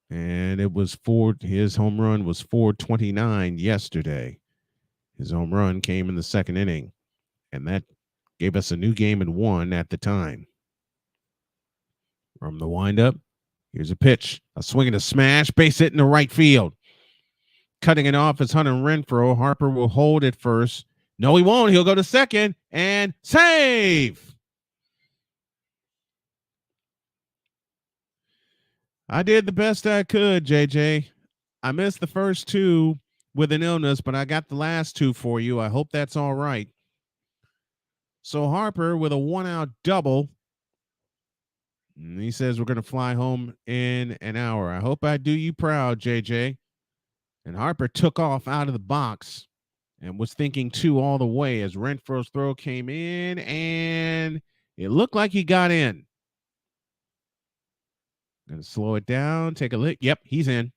And his home run was 429 yesterday. His home run came in the second inning, and that gave us a new game and 1 at the time. From the windup, here's a pitch, a swing and a smash, base hit in the right field. Cutting it off is Hunter Renfroe. Harper will hold at first. No, he won't. He'll go to second and save. I did the best I could, JJ. I missed the first 2 with an illness, but I got the last 2 for you. I hope that's all right. So Harper with a 1-out double. And he says we're going to fly home in an hour. I hope I do you proud, JJ. And Harper took off out of the box and was thinking 2 all the way as Renfroe's throw came in, and it looked like he got in. Going to slow it down, take a look. Yep, he's in.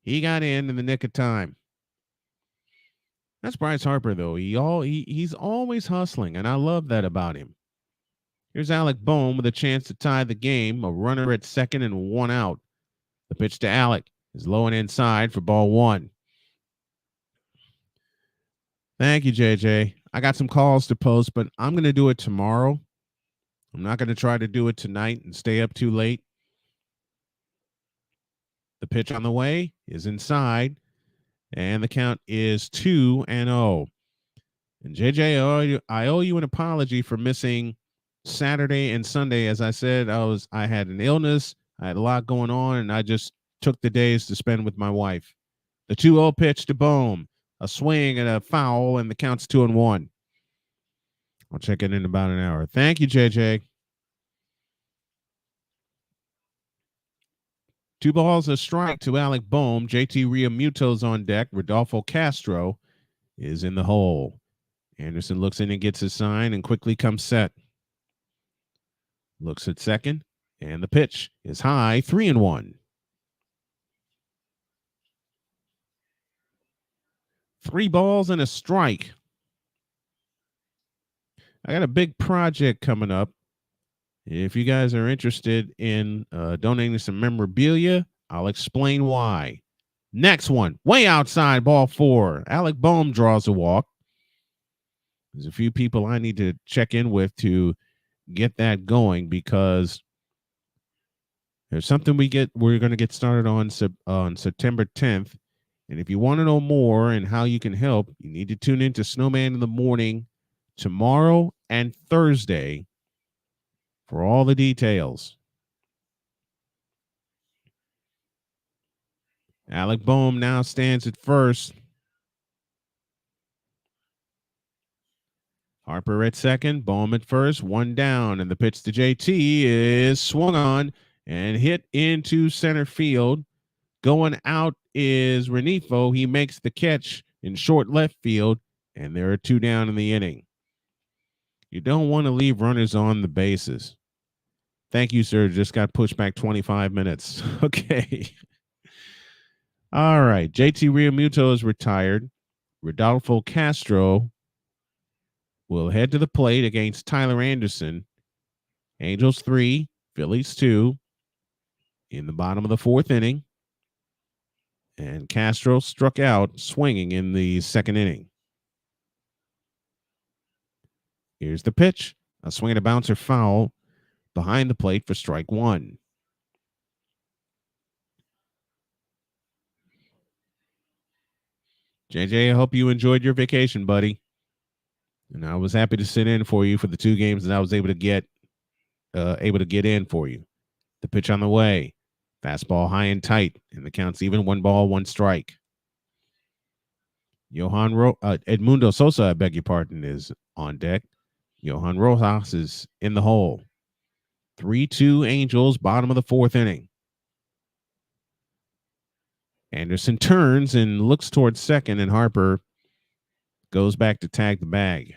He got in the nick of time. That's Bryce Harper, though. He's always hustling, and I love that about him. Here's Alec Bohm with a chance to tie the game. A runner at second and 1 out. The pitch to Alec is low and inside for ball 1. Thank you, JJ. I got some calls to post, but I'm going to do it tomorrow. I'm not going to try to do it tonight and stay up too late. The pitch on the way is inside, and the count is 2-0. And JJ, I owe you an apology for missing Saturday and Sunday. As I said, I had an illness. I had a lot going on, and I just took the days to spend with my wife. The 2-0 pitch to Bohm, a swing and a foul, and the count's 2-1. I'll check it in about an hour. Thank you, JJ. 2 balls, a strike to Alec Bohm. JT Realmuto's on deck. Rodolfo Castro is in the hole. Anderson looks in and gets his sign and quickly comes set. Looks at second, and the pitch is high, 3-1. 3 balls and a strike. I got a big project coming up. If you guys are interested in donating some memorabilia, I'll explain why. Next one, way outside, ball 4. Alec Bohm draws a walk. There's a few people I need to check in with to get that going, because there's something we're going to get started on September 10th. And if you want to know more and how you can help, you need to tune in to Snowman in the Morning tomorrow and Thursday for all the details. Alec Bohm now stands at first. Harper at second, Bohm at first, 1 down, and the pitch to JT is swung on and hit into center field. Going out is Renifo. He makes the catch in short left field, and there are 2 down in the inning. You don't want to leave runners on the bases. Thank you, sir. Just got pushed back 25 minutes. Okay. All right. JT Realmuto is retired. Rodolfo Castro will head to the plate against Tyler Anderson. Angels 3, Phillies 2 in the bottom of the 4th inning. And Castro struck out swinging in the second inning. Here's the pitch. A swing and a bouncer foul behind the plate for strike 1. JJ, I hope you enjoyed your vacation, buddy. And I was happy to sit in for you for the 2 games that I was able to get in for you. The pitch on the way. Fastball high and tight, and the count's even. 1 ball, 1 strike. Edmundo Sosa, I beg your pardon, is on deck. Johan Rojas is in the hole. 3-2 Angels, bottom of the 4th inning. Anderson turns and looks towards second, and Harper goes back to tag the bag.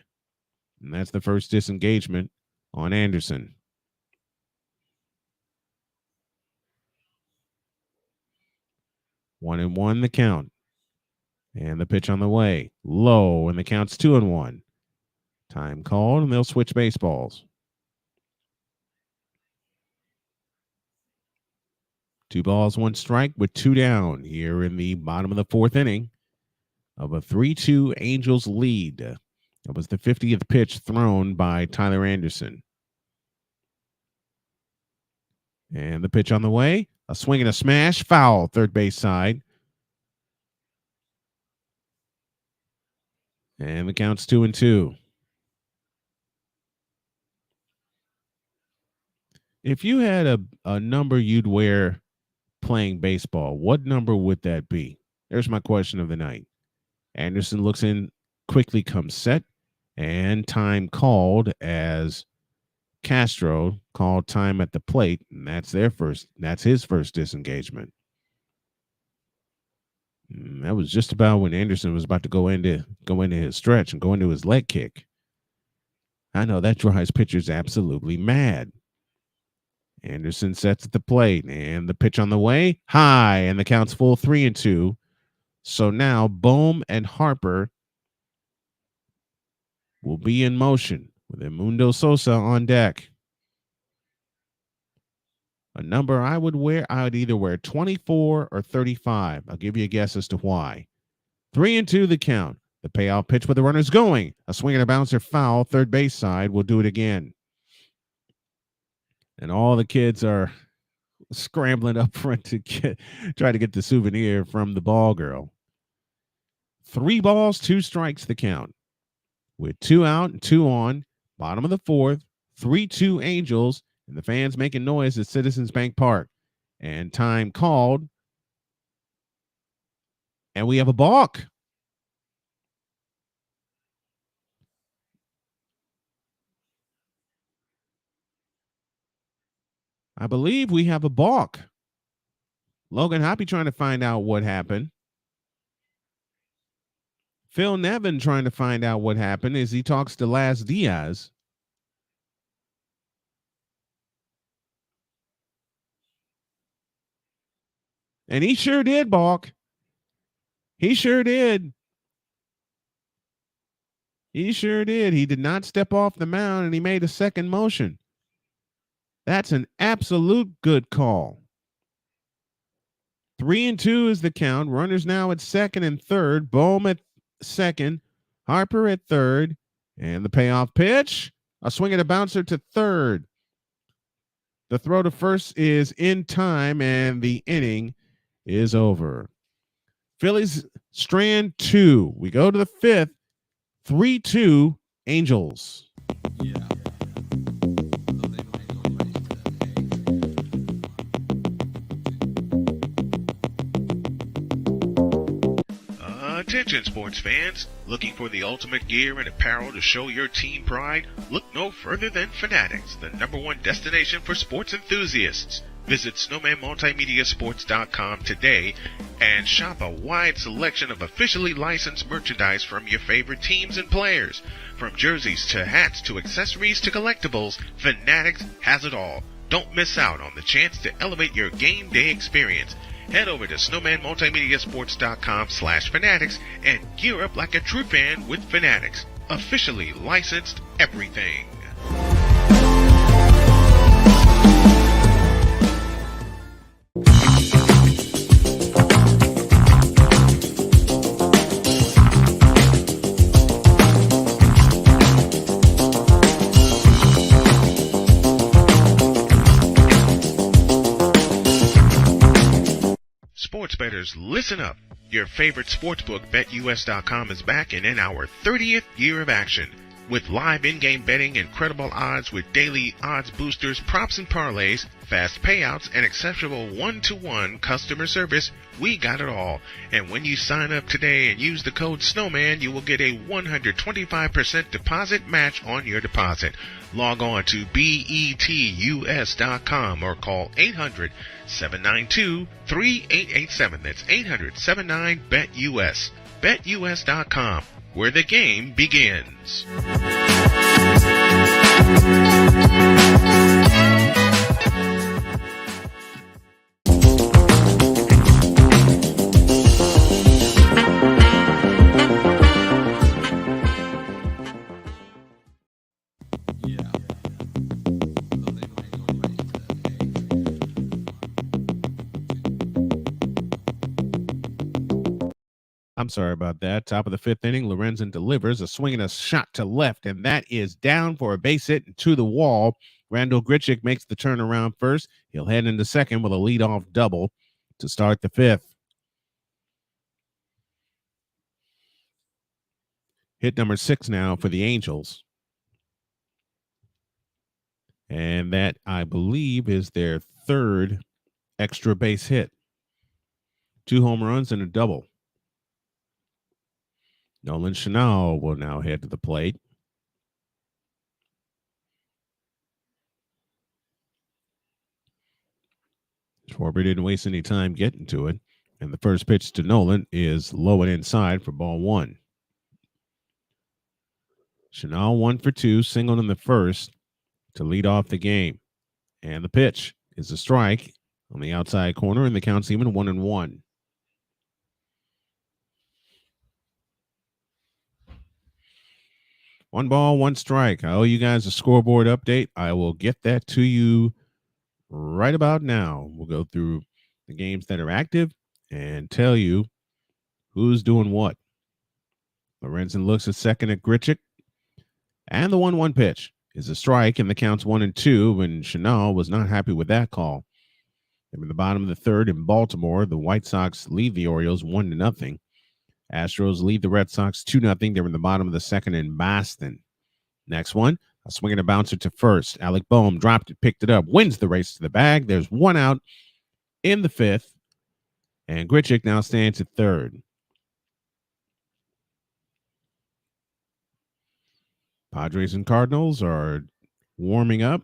And that's the first disengagement on Anderson. One and one, the count. And the pitch on the way. Low, and the count's 2-1. Time called, and they'll switch baseballs. 2 balls, 1 strike with 2 down here in the bottom of the 4th inning of a 3-2 Angels lead. That was the 50th pitch thrown by Tyler Anderson. And the pitch on the way. A swing and a smash. Foul, third base side. And the count's 2-2. If you had a number you'd wear playing baseball, what number would that be? There's my question of the night. Anderson looks in, quickly comes set, and time called as Castro called time at the plate, and that's his first disengagement. And that was just about when Anderson was about to go into his stretch and go into his leg kick. I know that drives pitchers absolutely mad. Anderson sets at the plate, and the pitch on the way, high, and the count's full, 3-2. So now Bohm and Harper will be in motion with Edmundo Sosa on deck. A number I would either wear 24 or 35. I'll give you a guess as to why. 3-2 the count. The payoff pitch with the runners going. A swing and a bouncer foul. Third base side will do it again. And all the kids are scrambling up front to try to get the souvenir from the ball girl. 3 balls, 2 strikes the count. With 2 out and 2 on, bottom of the 4th, 3-2 Angels, and the fans making noise at Citizens Bank Park. And time called. And we have a balk. I believe we have a balk. Logan Hoppy trying to find out what happened. Phil Nevin trying to find out what happened as he talks to Laz Diaz. And he sure did balk. He sure did. He sure did. He did not step off the mound, and he made a second motion. That's an absolute good call. 3-2 is the count. Runners now at second and third. Bohm at second. Harper at third. And the payoff pitch. A swing and a bouncer to third. The throw to first is in time, and the inning is over. Phillies strand 2. We go to the 5th. 3-2 Angels. Yeah. Attention sports fans, looking for the ultimate gear and apparel to show your team pride? Look no further than Fanatics, the #1 destination for sports enthusiasts. Visit SnowmanMultimediaSports.com today and shop a wide selection of officially licensed merchandise from your favorite teams and players. From jerseys to hats to accessories to collectibles, Fanatics has it all. Don't miss out on the chance to elevate your game day experience. Head over to SnowmanMultimediaSports.com/Fanatics and gear up like a true fan with Fanatics. Officially licensed everything. Sports bettors, listen up. Your favorite sportsbook, BetUS.com, is back and in our 30th year of action. With live in-game betting, incredible odds with daily odds boosters, props and parlays, fast payouts, and exceptional one-to-one customer service, we got it all. And when you sign up today and use the code Snowman, you will get a 125% deposit match on your deposit. Log on to betus.com or call 800-792-3887. That's 800-79-BET-US. BetUS.com, where the game begins. I'm sorry about that. Top of the fifth inning, Lorenzen delivers a swing and a shot to left, and that is down for a base hit and to the wall. Randall Grichuk makes the turnaround first. He'll head into second with a leadoff double to start the fifth. Hit number 6 now for the Angels. And that, I believe, is their third extra base hit. 2 home runs and a double. Nolan Chanel will now head to the plate. Schwarber didn't waste any time getting to it. And the first pitch to Nolan is low and inside for ball 1. Chanel 1 for 2, singled in the first to lead off the game. And the pitch is a strike on the outside corner, and the count's even 1-1. One ball, one strike. I owe you guys a scoreboard update. I will get that to you right about now. We'll go through the games that are active and tell you who's doing what. Lorenzen looks at second at Grichuk. And the 1-1 pitch is a strike, and the count's 1-2, and Chanel was not happy with that call. In the bottom of the third in Baltimore, the White Sox lead the Orioles 1-0. Astros lead the Red Sox 2-0. They're in the bottom of the second in Boston. Next one, a swing and a bouncer to first. Alec Boehm dropped it, picked it up, wins the race to the bag. There's one out in the fifth, and Grichuk now stands at third. Padres and Cardinals are warming up.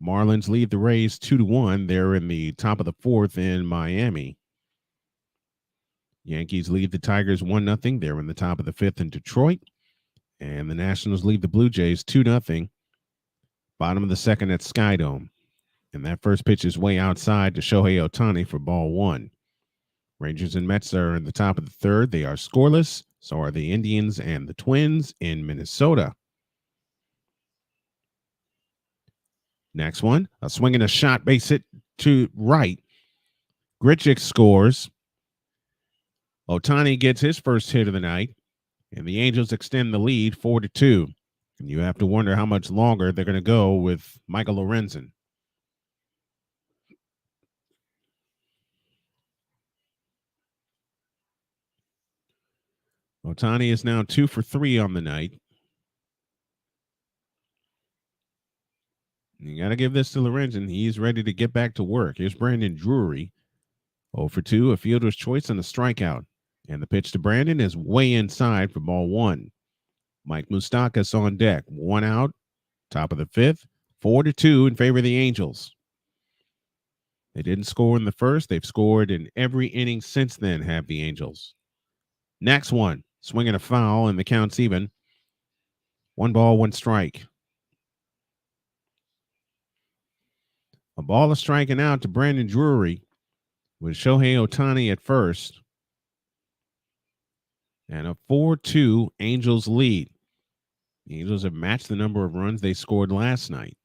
Marlins lead the Rays 2-1. They're in the top of the fourth in Miami. Yankees lead the Tigers 1-0. They're in the top of the fifth in Detroit. And the Nationals lead the Blue Jays 2-0. Bottom of the second at Skydome. And that first pitch is way outside to Shohei Ohtani for ball 1. Rangers and Mets are in the top of the third. They are scoreless. So are the Indians and the Twins in Minnesota. Next one, a swing and a shot, base hit to right. Grichuk scores. Ohtani gets his first hit of the night, and the Angels extend the lead 4-2. And you have to wonder how much longer they're going to go with Michael Lorenzen. Ohtani is now 2 for 3 on the night. You got to give this to Lorenzen. He's ready to get back to work. Here's Brandon Drury. 0 for 2, a fielder's choice and a strikeout. And the pitch to Brandon is way inside for ball 1. Mike Moustakas on deck. 1 out, top of the fifth, 4-2 in favor of the Angels. They didn't score in the first. They've scored in every inning since then, have the Angels. Next one, swinging a foul, and the count's even. 1 ball, 1 strike. A ball is striking out to Brandon Drury with Shohei Ohtani at first. And a 4-2 Angels lead. The Angels have matched the number of runs they scored last night.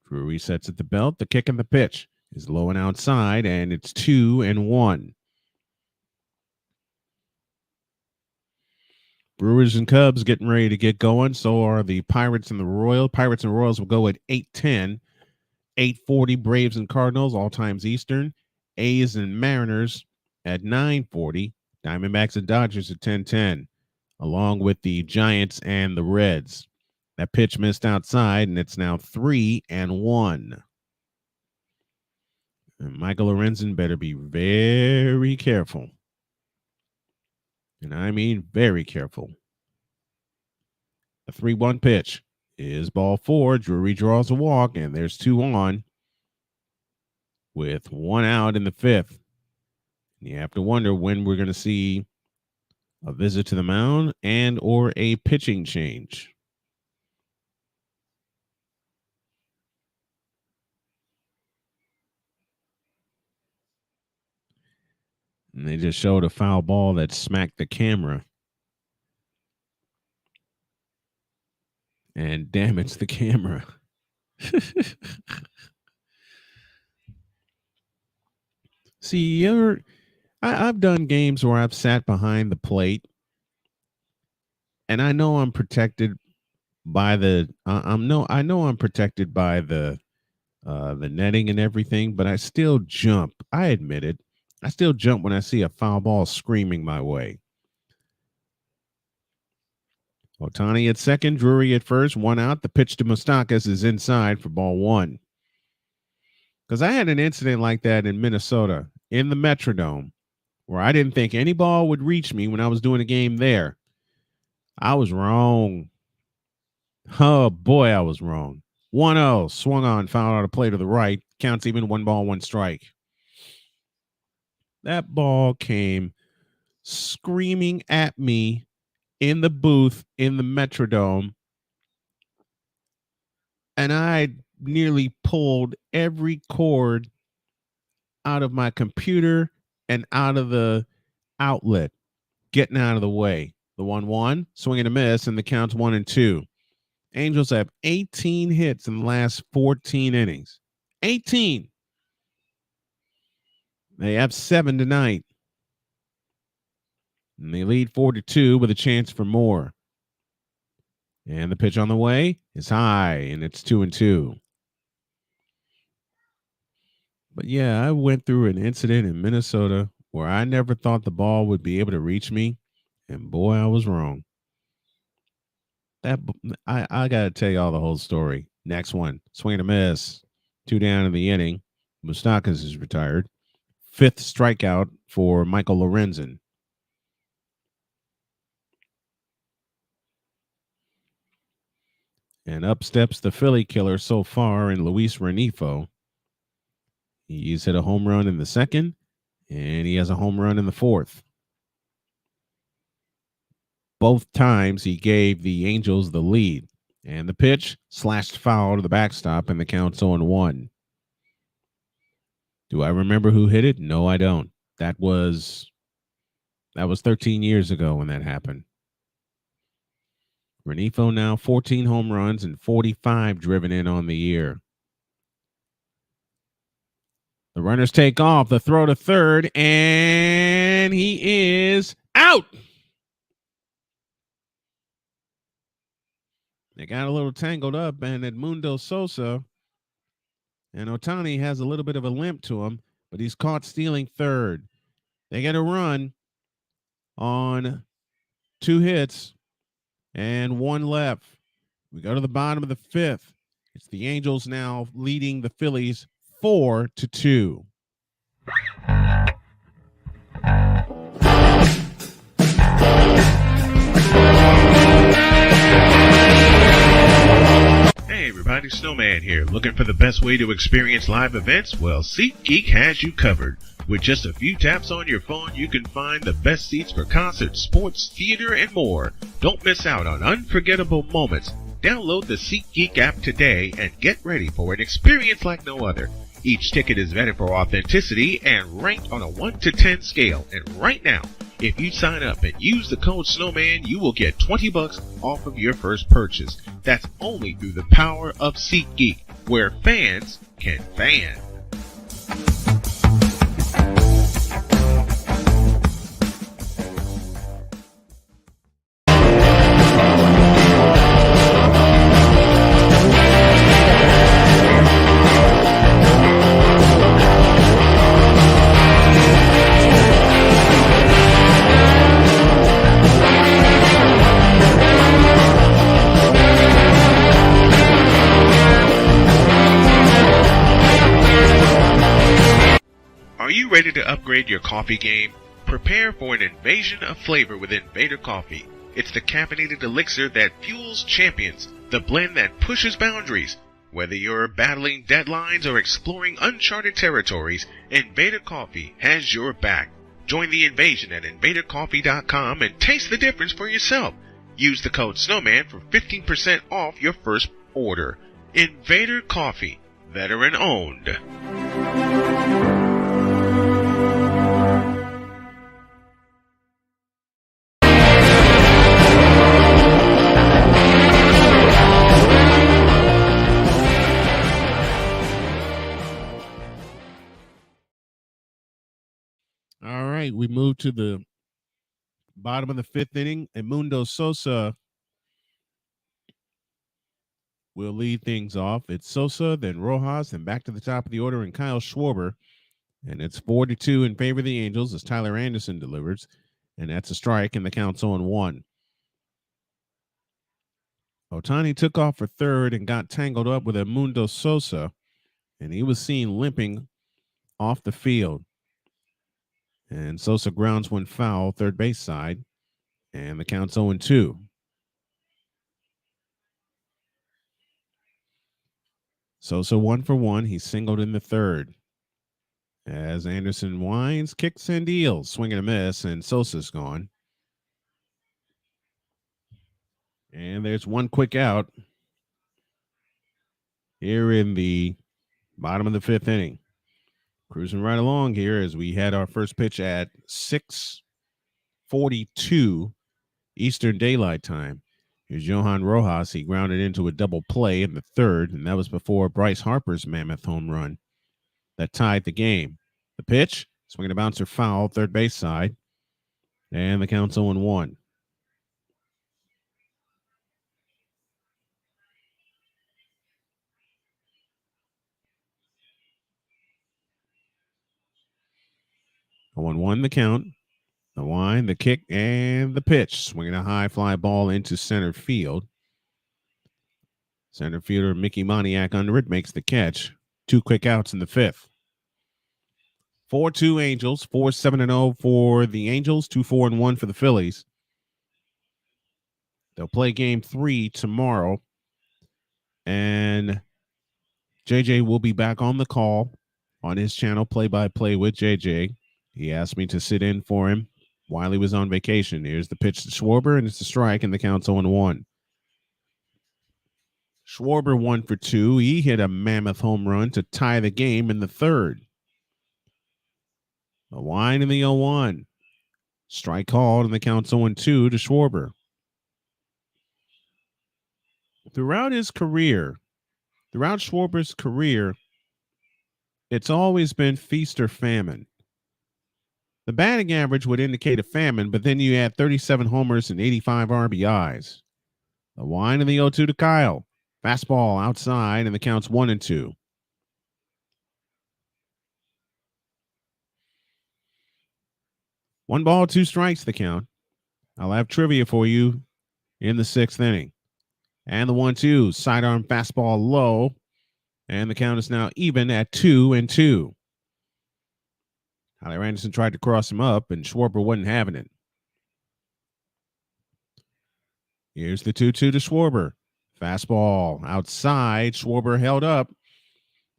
Drury sets at the belt. The kick and the pitch is low and outside, and it's 2-1. Brewers and Cubs getting ready to get going. So are the Pirates and the Royals. Pirates and Royals will go at 8:10. 8:40 Braves and Cardinals, all times Eastern. A's and Mariners at 9:40. Diamondbacks and Dodgers at 10:10, along with the Giants and the Reds. That pitch missed outside, and it's now 3-1. And Michael Lorenzen better be very careful. And I mean very careful. The 3-1 pitch is ball 4. Drury draws a walk, and there's 2 on with 1 out in the 5th. And you have to wonder when we're going to see a visit to the mound and or a pitching change. And they just showed a foul ball that smacked the camera and damaged the camera. See, I've done games where I've sat behind the plate, and I know I'm protected by the. I know I'm protected by the netting and everything, but I still jump. I admit it. I still jump when I see a foul ball screaming my way. Ohtani at second, Drury at first, 1 out. The pitch to Moustakas is inside for ball 1. Because I had an incident like that in Minnesota, in the Metrodome, where I didn't think any ball would reach me when I was doing a game there. I was wrong. Oh, boy, I was wrong. 1-0, swung on, foul out of play to the right. Counts even 1 ball, 1 strike. That ball came screaming at me in the booth in the Metrodome, and I nearly pulled every cord out of my computer and out of the outlet, getting out of the way. The 1-1, swing and a miss, and the count's 1-2. Angels have 18 hits in the last 14 innings. 18. They have 7 tonight. And they lead 4-2 with a chance for more. And the pitch on the way is high, and it's 2-2. But yeah, I went through an incident in Minnesota where I never thought the ball would be able to reach me, and boy, I was wrong. I got to tell you all the whole story. Next one, swing and a miss. 2 down in the inning. Moustakas is retired. 5th strikeout for Michael Lorenzen. And up steps the Philly killer so far in Luis Renifo. He's hit a home run in the 2nd, and he has a home run in the 4th. Both times he gave the Angels the lead. And the pitch slashed foul to the backstop, and the count's 0-1. Do I remember who hit it? No, I don't. That was 13 years ago when that happened. Renifo now 14 home runs and 45 driven in on the year. The runners take off. The throw to third, and he is out. They got a little tangled up, and Edmundo Sosa and Ohtani has a little bit of a limp to him, but he's caught stealing third. They get a run on 2 hits and 1 left. We go to the bottom of the 5th. It's the Angels now leading the Phillies 4-2. Hey everybody, Snowman here. Looking for the best way to experience live events? Well, SeatGeek has you covered. With just a few taps on your phone, you can find the best seats for concerts, sports, theater, and more. Don't miss out on unforgettable moments. Download the SeatGeek app today and get ready for an experience like no other. Each ticket is vetted for authenticity and ranked on a 1 to 10 scale. And right now, if you sign up and use the code Snowman, you will get $20 off of your first purchase. That's only through the power of SeatGeek, where fans can fan. ready to upgrade your coffee game? Prepare for an invasion of flavor with Invader Coffee. It's the caffeinated elixir that fuels champions, the blend that pushes boundaries. Whether you're battling deadlines or exploring uncharted territories, Invader Coffee has your back. Join the invasion at invadercoffee.com and taste the difference for yourself. Use the code SNOWMAN for 15% off your first order. Invader Coffee, veteran owned. All right, we move to the bottom of the fifth inning. Edmundo Sosa will lead things off. It's Sosa, then Rojas, then back to the top of the order, and Kyle Schwarber. And it's 4-2 in favor of the Angels as Tyler Anderson delivers. And that's a strike, and the count's 0-1. Ohtani took off for third and got tangled up with Edmundo Sosa, and he was seen limping off the field. And Sosa grounds one foul, third base side, and the count's 0-2. Sosa 1 for 1. He singled in the third. As Anderson winds, kicks, and deals. Swing and a miss, and Sosa's gone. And there's one quick out here in the bottom of the fifth inning. Cruising right along here as we had our first pitch at 6:42 Eastern Daylight Time. Here's Johan Rojas. He grounded into a double play in the third, and that was before Bryce Harper's mammoth home run that tied the game. The pitch, swinging a bouncer foul, third base side, and the count's 0-1. The count. The wind, the kick, and the pitch. Swinging a high fly ball into center field. Center fielder Mickey Moniak under it makes the catch. Two quick outs in the fifth. 4-2 Angels, 4-7-0 for the Angels, 2-4-1 for the Phillies. They'll play game 3 tomorrow. And JJ will be back on the call on his channel, Play-by-Play with JJ. He asked me to sit in for him while he was on vacation. Here's the pitch to Schwarber, and it's a strike, and the count's 0-1. Schwarber 1 for 2. He hit a mammoth home run to tie the game in the third. A wind in the 0-1. Strike called, and the count's 0-2 to Schwarber. Throughout Schwarber's career, it's always been feast or famine. The batting average would indicate a famine, but then you add 37 homers and 85 RBIs. A wind in the 0-2 to Kyle. Fastball outside, and the count's 1-2. One ball, two strikes, the count. I'll have trivia for you in the sixth inning. And the 1-2, sidearm fastball low, and the count is now even at 2-2. Tyler Anderson tried to cross him up, and Schwarber wasn't having it. Here's the 2-2 to Schwarber. Fastball outside. Schwarber held up,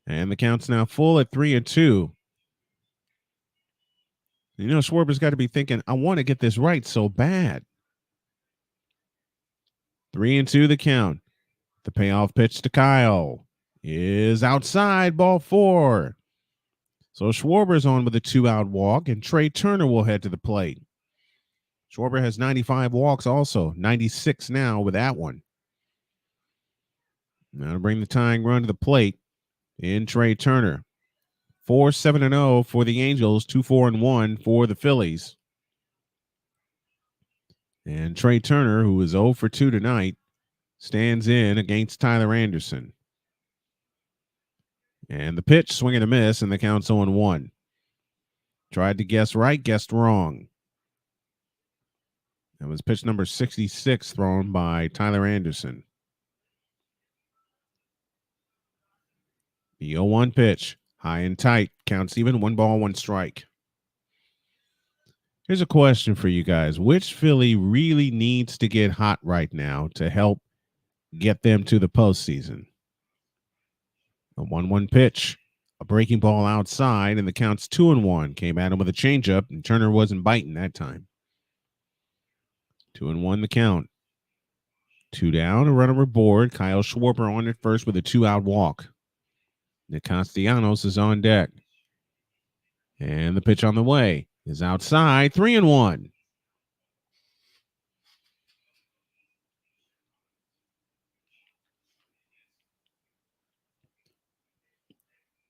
and the count's now full at 3-2. You know, Schwarber's got to be thinking, I want to get this right so bad. 3-2 the count. The payoff pitch to Kyle is outside, ball 4. So Schwarber's on with a 2-out walk, and Trey Turner will head to the plate. Schwarber has 95 walks also, 96 now with that one. Now to bring the tying run to the plate in Trey Turner. 4-7-0 for the Angels, 2-4-1 for the Phillies. And Trey Turner, who is 0 for 2 tonight, stands in against Tyler Anderson. And the pitch, swing and a miss, and the count's 0-1. Tried to guess right, guessed wrong. That was pitch number 66 thrown by Tyler Anderson. The 0-1 pitch, High and tight. Counts even. 1 ball, 1 strike. Here's a question for you guys. Which Philly really needs to get hot right now to help get them to the postseason? A 1-1 pitch. A breaking ball outside, and the count's 2-1. Came at him with a changeup, and Turner wasn't biting that time. 2-1 the count. 2 down, a runner aboard. Kyle Schwarber on at first with a 2-out walk. Nick Castellanos is on deck. And the pitch on the way is outside. 3-1.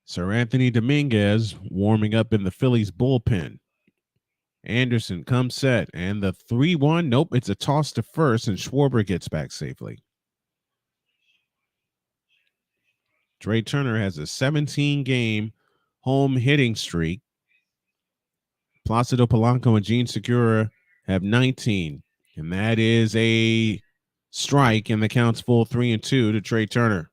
Sir Anthony Dominguez warming up in the Phillies bullpen. Anderson comes set, and the 3-1. Nope, it's a toss to first, and Schwarber gets back safely. Trey Turner has a 17-game home hitting streak. Placido Polanco and Gene Segura have 19, and that is a strike, and the count's full 3-2 to Trey Turner.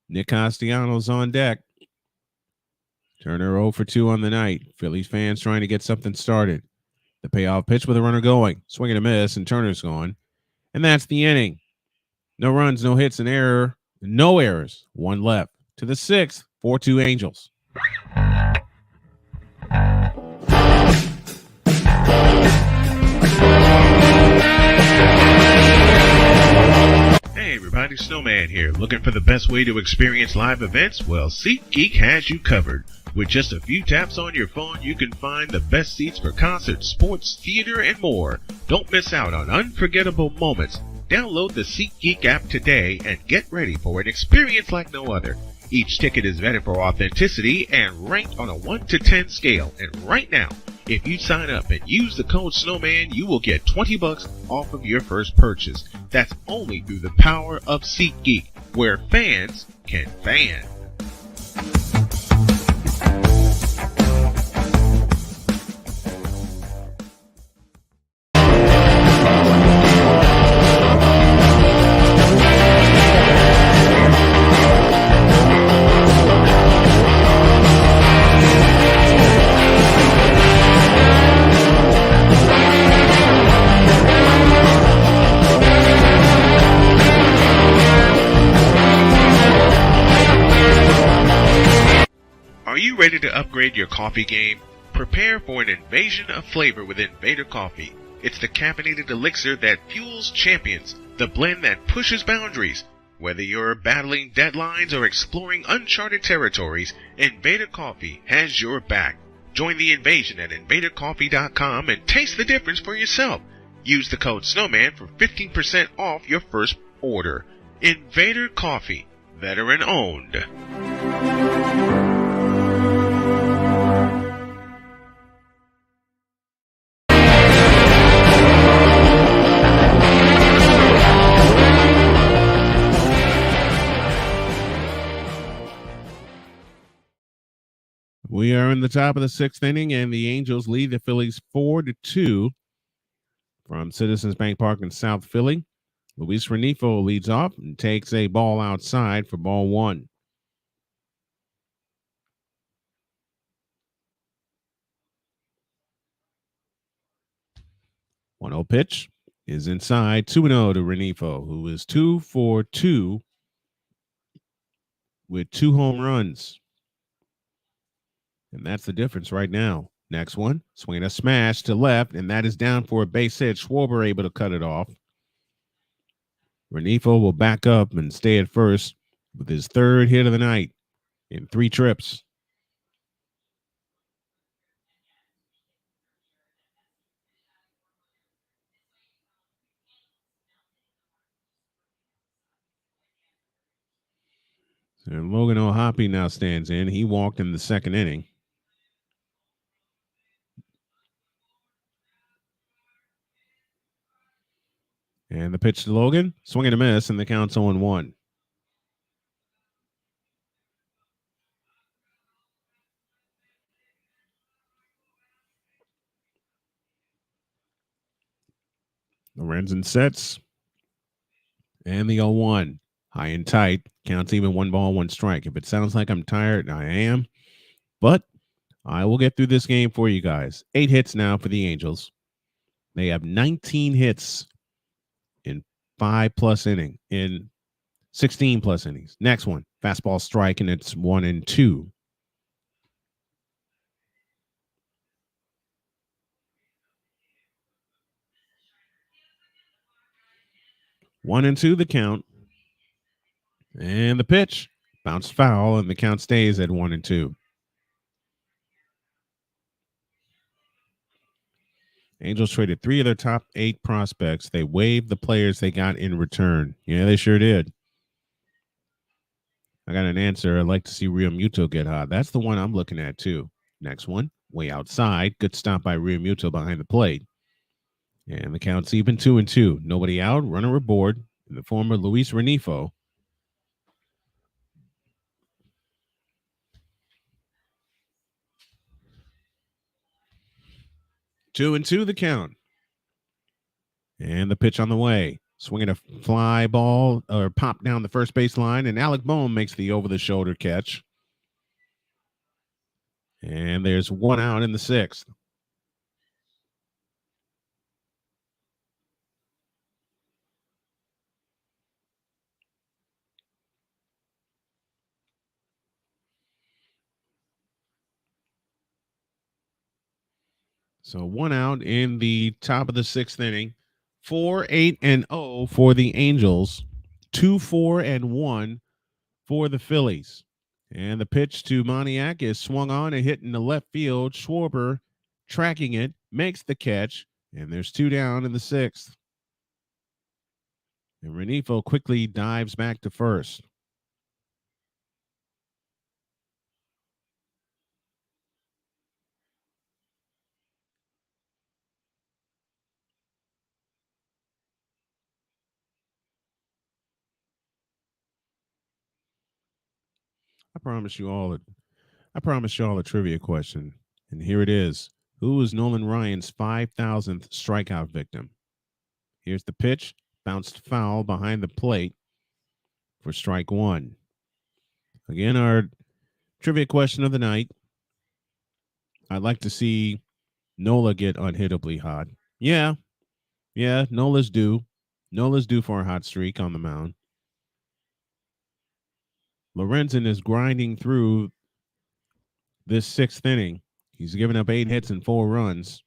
Nick Castellanos on deck. Turner 0 for 2 on the night. Phillies fans trying to get something started. The payoff pitch with a runner going. Swing and a miss, and Turner's gone. And that's the inning. No runs, no hits, an error. No errors. 1 left. To the 6th, 4-2 Angels. Hey everybody, Snowman here. Looking for the best way to experience live events? Well, SeatGeek has you covered. With just a few taps on your phone, you can find the best seats for concerts, sports, theater, and more. Don't miss out on unforgettable moments. Download the SeatGeek app today and get ready for an experience like no other. Each ticket is vetted for authenticity and ranked on a 1 to 10 scale. And right now, if you sign up and use the code Snowman, you will get $20 off of your first purchase. That's only through the power of SeatGeek, where fans can fan. Are you ready to upgrade your coffee game? Prepare for an invasion of flavor with Invader Coffee. It's the caffeinated elixir that fuels champions, the blend that pushes boundaries. Whether you're battling deadlines or exploring uncharted territories, Invader Coffee has your back. Join the invasion at invadercoffee.com and taste the difference for yourself. Use the code Snowman for 15% off your first order. Invader Coffee, veteran owned. We are in the top of the 6th inning, and the Angels lead the Phillies 4-2 from Citizens Bank Park in South Philly. Luis Renifo leads off and takes a ball outside for ball 1. One 0 pitch is inside. 2-0 to Renifo, who is 2 for 2 with 2 home runs. And that's the difference right now. Next one, swing a smash to left, and that is down for a base hit. Schwarber able to cut it off. Renifo will back up and stay at first with his 3rd hit of the night in 3 trips. And Logan O'Hoppe now stands in. He walked in the 2nd inning. And the pitch to Logan, swing and a miss, and the count's 0-1. Lorenzen sets, and the 0-1. High and tight. Counts even 1-1 strike. If it sounds like I'm tired, I am. But I will get through this game for you guys. 8 hits now for the Angels. They have 19 hits in 5+ innings, in 16+ innings. Next one, fastball strike, and it's 1-2. One and two, the count. And the pitch bounced foul, and the count stays at 1-2. Angels traded 3 of their top 8 prospects. They waived the players they got in return. Yeah, they sure did. I got an answer. I'd like to see Real Muto get hot. That's the one I'm looking at, too. Next one, way outside. Good stop by Real Muto behind the plate. And the count's even 2-2. Nobody out, runner aboard. The former Luis Renifo. Two and two, the count. And the pitch on the way. Swinging a fly ball or pop down the first base line, and Alec Bohm makes the over-the-shoulder catch. And there's one out in the 6th. So 1 out in the top of the 6th inning. 4-8-0 for the Angels. 2-4-1 for the Phillies. And the pitch to Moniak is swung on and hit in the left field. Schwarber tracking it, makes the catch, and there's 2 down in the 6th. And Renifo quickly dives back to first. I promised you all a trivia question, and here it is. Who is Nolan Ryan's 5,000th strikeout victim? Here's the pitch, bounced foul behind the plate for strike 1. Again, our trivia question of the night. I'd like to see Nola get unhittably hot. Yeah, Nola's due. Nola's due for a hot streak on the mound. Lorenzen is grinding through this 6th inning. He's given up 8 hits and 4 runs.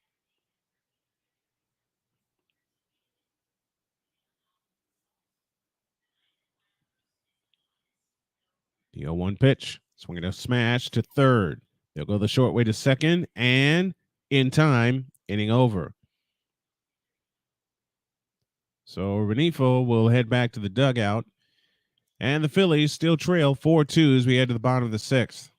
The 0-1 pitch. Swinging a smash to third. They'll go the short way to second, and in time, inning over. So Renifo will head back to the dugout, and the Phillies still trail 4-2 as we head to the bottom of the 6th.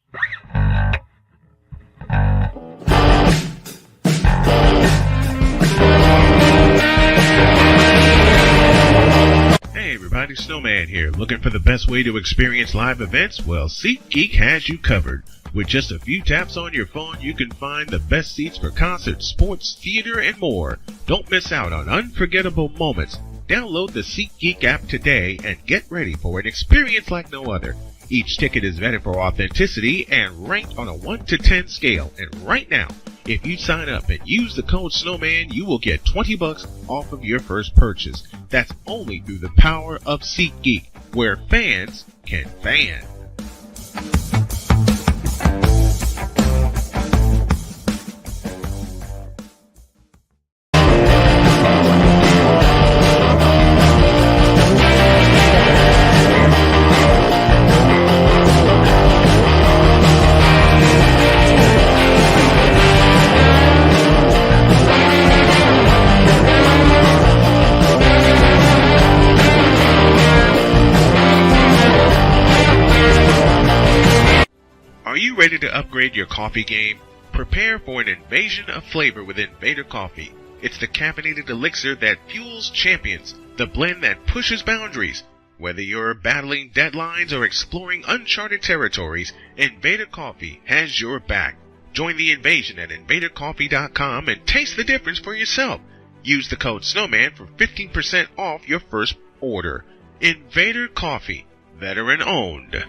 Hey everybody, Snowman here. Looking for the best way to experience live events? Well, SeatGeek has you covered. With just a few taps on your phone, you can find the best seats for concerts, sports, theater, and more. Don't miss out on unforgettable moments. Download the SeatGeek app today and get ready for an experience like no other. Each ticket is vetted for authenticity and ranked on a 1 to 10 scale. And right now, if you sign up and use the code Snowman, you will get $20 off of your first purchase. That's only through the power of SeatGeek, where fans can fan. Ready to upgrade your coffee game? Prepare for an invasion of flavor with Invader Coffee. It's the caffeinated elixir that fuels champions, the blend that pushes boundaries. Whether you're battling deadlines or exploring uncharted territories, Invader Coffee has your back. Join the invasion at invadercoffee.com and taste the difference for yourself. Use the code Snowman for 15% off your first order. Invader Coffee, veteran owned.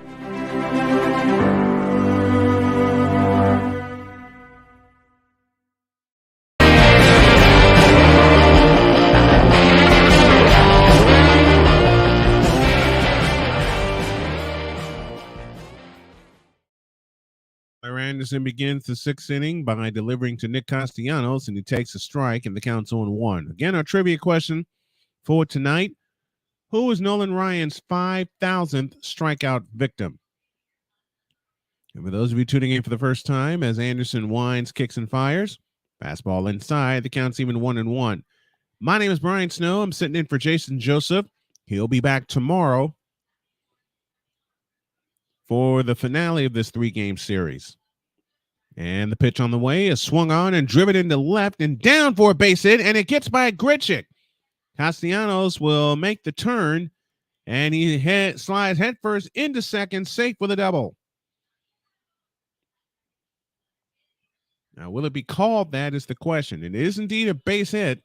Anderson begins the sixth inning by delivering to Nick Castellanos, and he takes a strike, and the count's 0-1. Again, our trivia question for tonight: who is Nolan Ryan's 5,000th strikeout victim? And for those of you tuning in for the first time, as Anderson winds, kicks, and fires, fastball inside, the count's even 1-1. My name is Brian Snow. I'm sitting in for Jason Joseph. He'll be back tomorrow for the finale of this three-game series. And the pitch on the way is swung on and driven into left and down for a base hit, and it gets by Grichuk. Castellanos will make the turn, and he slides headfirst into second, safe with a double. Now, will it be called that is the question. It is indeed a base hit.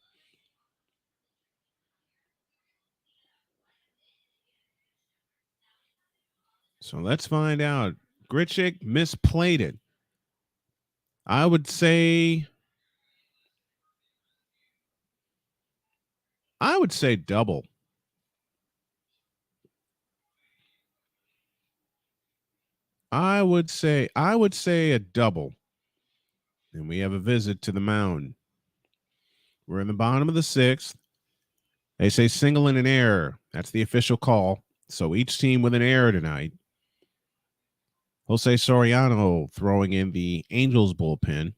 So let's find out. Grichuk misplayed it. I would say double. I would say a double. And we have a visit to the mound. We're in the bottom of the sixth. They say single and an error. That's the official call. So each team with an error tonight. Jose Soriano throwing in the Angels bullpen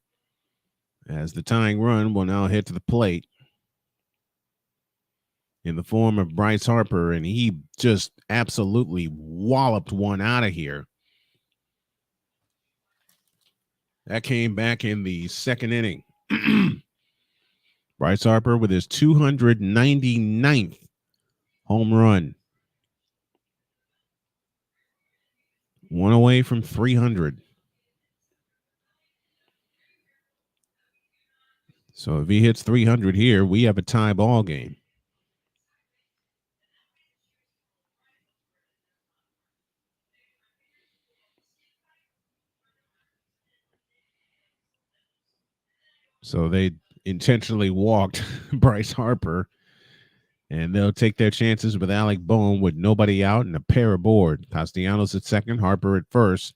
as the tying run will now hit to the plate in the form of Bryce Harper, and he just absolutely walloped one out of here. That came back in the second inning. Bryce Harper with his 299th home run. One away from 300. So if he hits 300 here, we have a tie ball game. So they intentionally walked Bryce Harper, and they'll take their chances with Alec Bohm with nobody out and a pair aboard. Castellanos at second, Harper at first.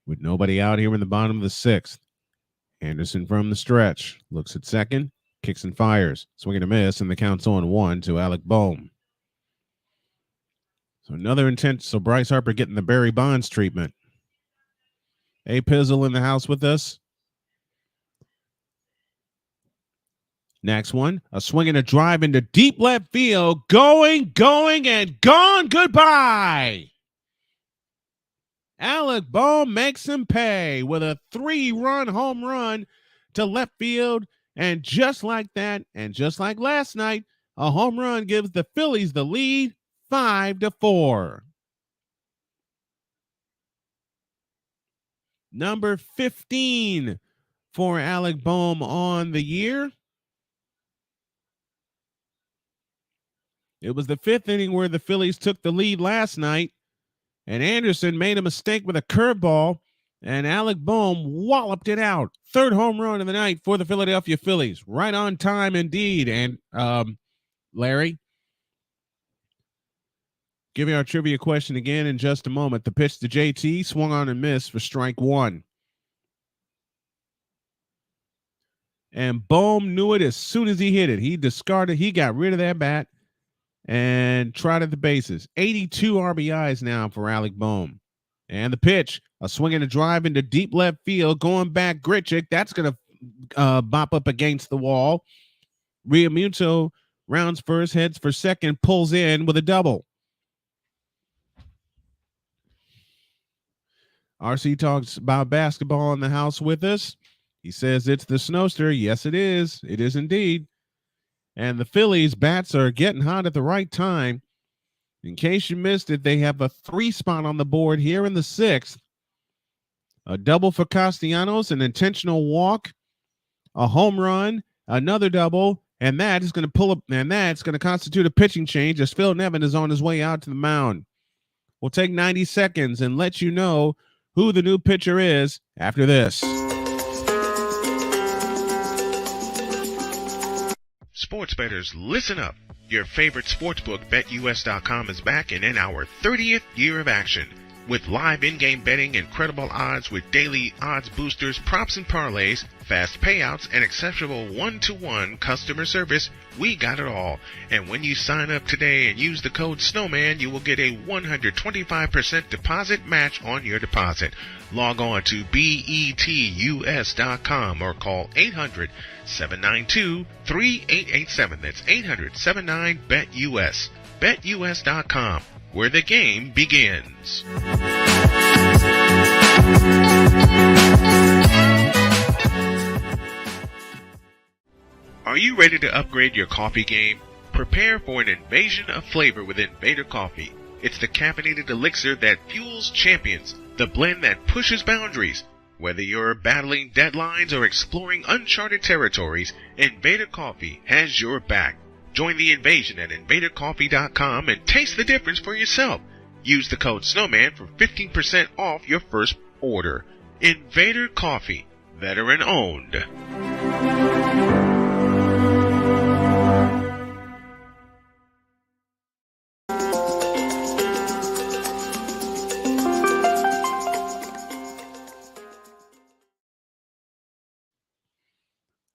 With nobody out here in the bottom of the sixth. Anderson from the stretch. Looks at second, kicks and fires. Swing and a miss, and the count's 0-1 to Alec Bohm. So another intent. So Bryce Harper getting the Barry Bonds treatment. A Pizzle in the house with us. Next one, a swing and a drive into deep left field. Going, and gone. Goodbye. Alec Bohm makes him pay with a 3-run home run to left field. And just like that, and just like last night, a home run gives the Phillies the lead 5-4. Number 15 for Alec Bohm on the year. It was the fifth inning where the Phillies took the lead last night, and Anderson made a mistake with a curveball, and Alec Bohm walloped it out. Third home run of the night for the Philadelphia Phillies. Right on time indeed. And Larry, give you our trivia question again in just a moment. The pitch to JT, swung on and missed for strike one. And Bohm knew it as soon as he hit it. He got rid of that bat and trotted the bases. 82 RBIs now for Alec Bohm. And the pitch, a swing and a drive into deep left field, going back Grichuk. That's going to bop up against the wall. Realmuto rounds first, heads for second, pulls in with a double. RC talks about basketball in the house with us. He says it's the Snowster. Yes, it is. It is indeed. And the Phillies bats are getting hot at the right time. In case you missed it, they have a 3 spot on the board here in the 6th. A double for Castellanos, an intentional walk, a home run, another double, And that is going to pull up, and that's going to constitute a pitching change as Phil Nevin is on his way out to the mound. We'll take 90 seconds and let you know who the new pitcher is after this. Sports bettors, listen up. Your favorite sportsbook, BetUS.com, is back and in our 30th year of action. With live in-game betting, incredible odds with daily odds boosters, props and parlays, fast payouts, and exceptional one-to-one customer service, we got it all. And when you sign up today and use the code SNOWMAN, you will get a 125% deposit match on your deposit. Log on to betus.com or call 800-792-3887. That's 800-79-BET-US. BetUS.com, where the game begins. Are you ready to upgrade your coffee game? Prepare for an invasion of flavor with Invader Coffee. It's the caffeinated elixir that fuels champions, the blend that pushes boundaries. Whether you're battling deadlines or exploring uncharted territories, Invader Coffee has your back. Join the invasion at invadercoffee.com and taste the difference for yourself. Use the code SNOWMAN for 15% off your first order. Invader Coffee, veteran owned.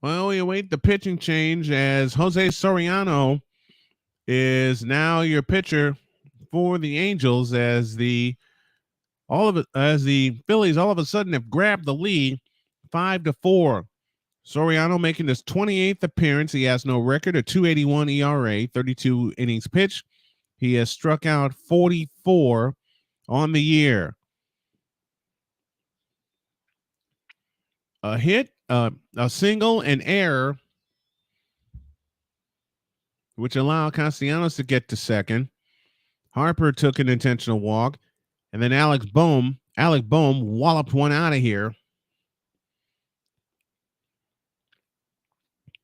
Well, we await the pitching change as Jose Soriano is now your pitcher for the Angels as the Phillies all of a sudden have grabbed the lead 5-4. Soriano making his 28th appearance. He has no record, a 2.81 ERA, 32 innings pitched. He has struck out 44 on the year. A hit, a single, an error, which allowed Castellanos to get to second. Harper took an intentional walk, and then Alec Bohm walloped one out of here.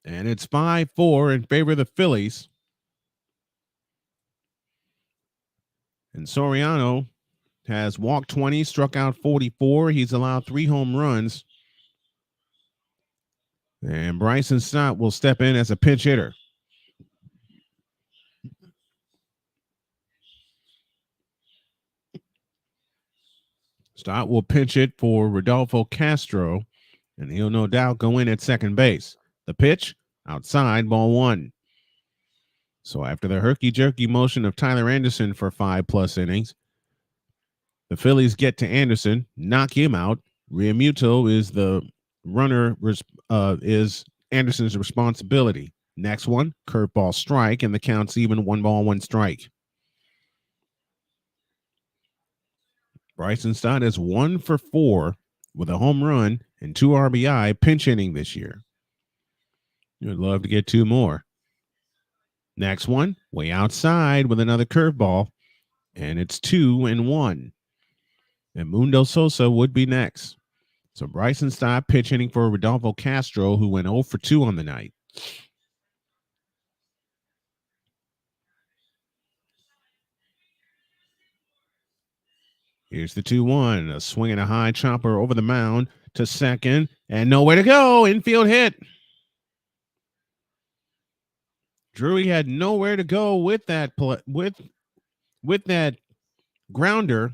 And it's 5-4 in favor of the Phillies. And Soriano has walked 20, struck out 44. He's allowed 3 home runs. And Bryson Stott will step in as a pinch hitter. Stott will pinch it for Rodolfo Castro, and he'll no doubt go in at second base. The pitch, outside, ball 1. So after the herky-jerky motion of Tyler Anderson for 5+ innings, the Phillies get to Anderson, knock him out. Realmuto is the runner, is Anderson's responsibility. Next one, curveball strike, and the count's even, 1-1 strike. Bryson Stott is 1 for 4 with a home run and 2 RBI pinch hitting this year. You'd love to get 2 more. Next one, way outside with another curveball, and it's 2-1. And Mundo Sosa would be next. So Bryson Stott pitch hitting for Rodolfo Castro, who went 0 for 2 on the night. Here's the 2-1, a swing and a high chopper over the mound to second, and nowhere to go. Infield hit. Drury had nowhere to go with that with that grounder.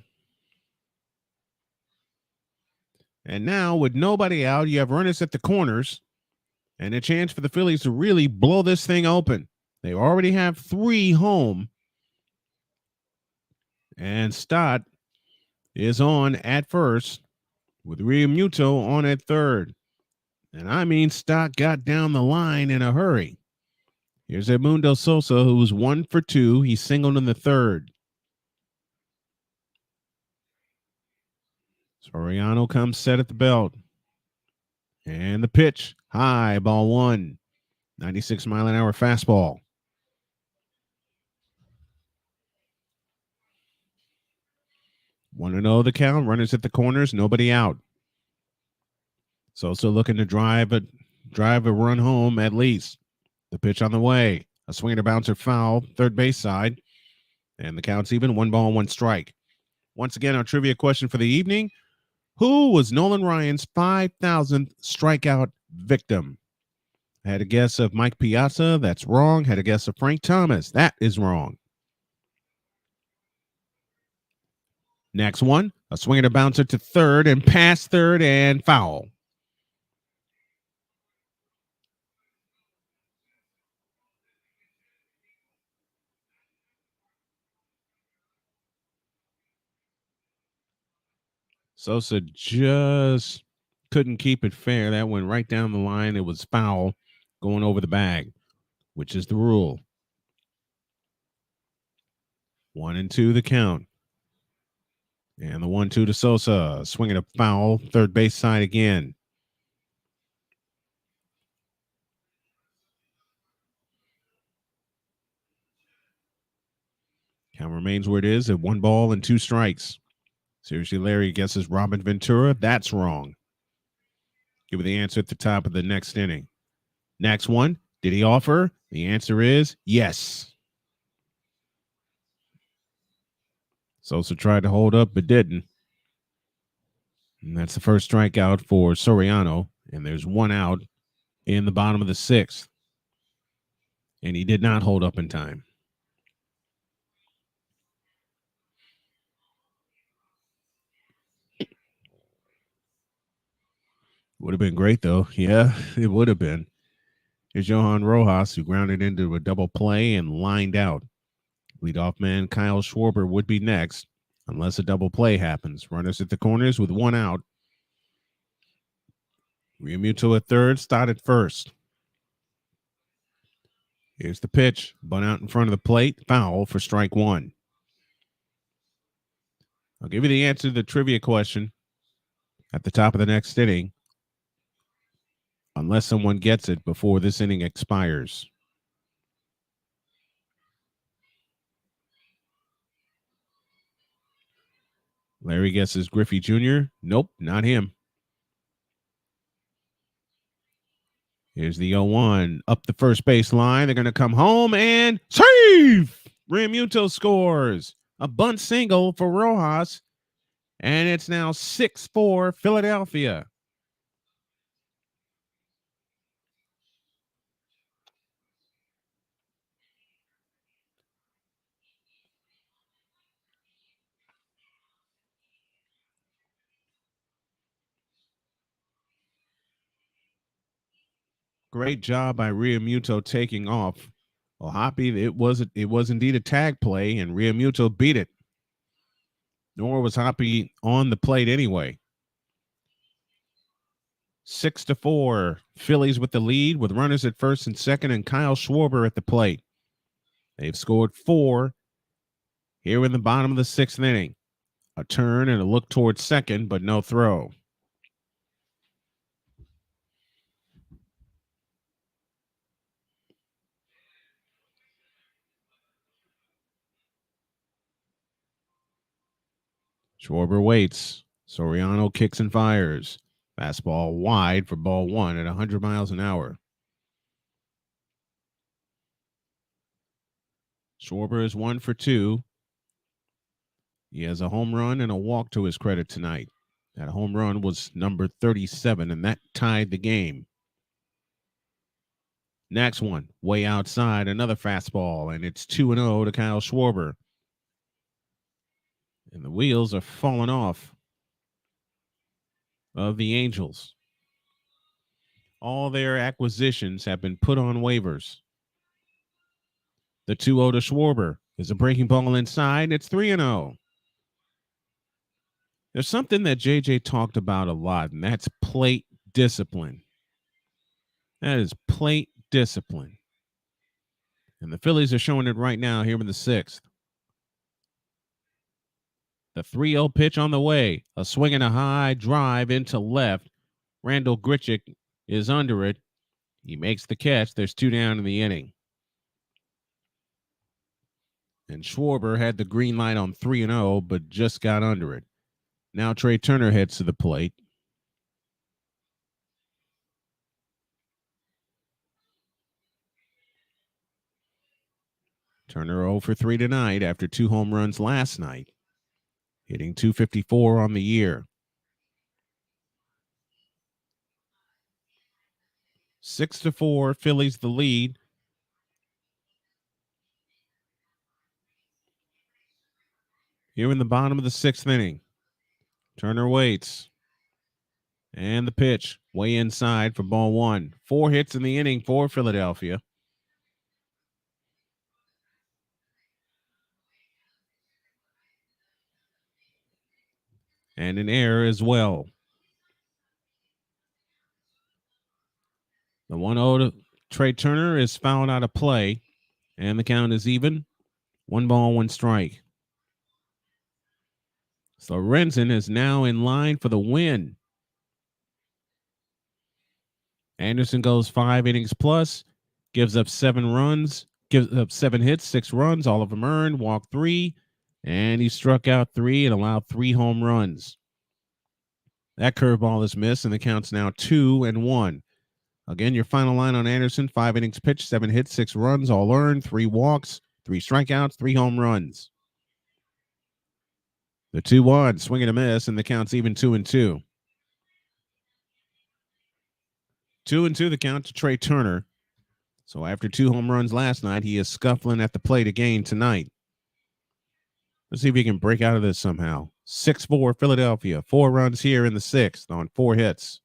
And now with nobody out, you have runners at the corners and a chance for the Phillies to really blow this thing open. They already have 3 home. And Stott is on at first with Realmuto on at third. And I mean, Stott got down the line in a hurry. Here's Edmundo Sosa, who's 1 for 2. He singled in the third. Soriano comes set at the belt. And the pitch, high, ball 1. 96-mile-an-hour fastball. Want to know the count? Runners at the corners, nobody out. Sosa looking to drive a run home at least. The pitch on the way. A swing and a bouncer foul, third base side. And the count's even, 1 ball, 1 strike. Once again, our trivia question for the evening. Who was Nolan Ryan's 5,000th strikeout victim? I had a guess of Mike Piazza. That's wrong. Had a guess of Frank Thomas. That is wrong. Next one, a swing and a bouncer to third and past third and foul. Sosa just couldn't keep it fair. That went right down the line. It was foul going over the bag, which is the rule. 1-2 the count. And the 1-2 to Sosa. Swinging a foul, third base side again. Count remains where it is at 1 ball and 2 strikes. Seriously, Larry guesses Robin Ventura. That's wrong. Give me the answer at the top of the next inning. Next one, did he offer? The answer is yes. Sosa tried to hold up, but didn't. And that's the first strikeout for Soriano. And there's 1 out in the bottom of the 6th. And he did not hold up in time. Would have been great, though. Yeah, it would have been. Here's Johan Rojas, who grounded into a double play and lined out. Leadoff man Kyle Schwarber would be next, unless a double play happens. Runners at the corners with 1 out. Realmuto at third, Stott at first. Here's the pitch. Bunt out in front of the plate. Foul for strike 1. I'll give you the answer to the trivia question at the top of the next inning, unless someone gets it before this inning expires. Larry guesses Griffey Jr. Nope, not him. Here's the 0-1 up the first base line. They're going to come home and save! Realmuto scores a bunt single for Rojas, and it's now 6-4 Philadelphia. Great job by Realmuto taking off. Well, Hoppy, it was indeed a tag play, and Realmuto beat it. Nor was Hoppy on the plate anyway. 6-4. Phillies with the lead with runners at first and second, and Kyle Schwarber at the plate. They've scored 4 here in the bottom of the 6th inning. A turn and a look towards second, but no throw. Schwarber waits. Soriano kicks and fires. Fastball wide for ball 1 at 100 miles an hour. Schwarber is 1 for 2. He has a home run and a walk to his credit tonight. That home run was number 37, and that tied the game. Next one, way outside, another fastball, and it's 2-0 to Kyle Schwarber. And the wheels are falling off of the Angels. All their acquisitions have been put on waivers. The 2-0 to Schwarber is a breaking ball inside. It's 3-0. There's something that JJ talked about a lot, and that's plate discipline. That is plate discipline. And the Phillies are showing it right now here in the 6th. The 3-0 pitch on the way. A swing and a high drive into left. Randall Grichuk is under it. He makes the catch. There's 2 down in the inning. And Schwarber had the green light on 3-0, but just got under it. Now Trey Turner heads to the plate. Turner 0 for 3 tonight after 2 home runs last night, hitting .254 on the year. 6-4, Phillies the lead. Here in the bottom of the 6th inning. Turner waits. And the pitch, way inside for ball 1. 4 hits in the inning for Philadelphia. And an error as well. The 1-0 to Trey Turner is fouled out of play, and the count is even. 1 ball, 1 strike. So Renzen is now in line for the win. Anderson goes 5 innings plus, gives up 7 runs, gives up 7 hits, 6 runs, all of them earned, walked 3, and he struck out 3 and allowed 3 home runs. That curveball is missed, and the count's now 2-1. Again, your final line on Anderson: 5 innings pitched, 7 hits, 6 runs, all earned, 3 walks, 3 strikeouts, 3 home runs. The 2-1, swing and a miss, and the count's even 2-2. 2-2 the count to Trey Turner. So after 2 home runs last night, he is scuffling at the plate again tonight. Let's see if he can break out of this somehow. 6-4 Philadelphia. 4 runs here in the 6th on 4 hits.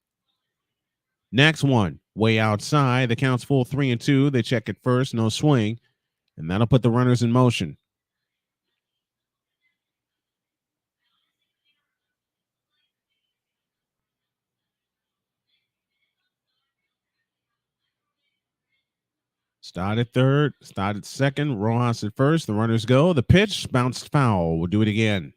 Next one, way outside. The count's full 3-2. They check it first, no swing. And that'll put the runners in motion. Start at third, start at second, Rojas at first. The runners go. The pitch bounced foul. We'll do it again.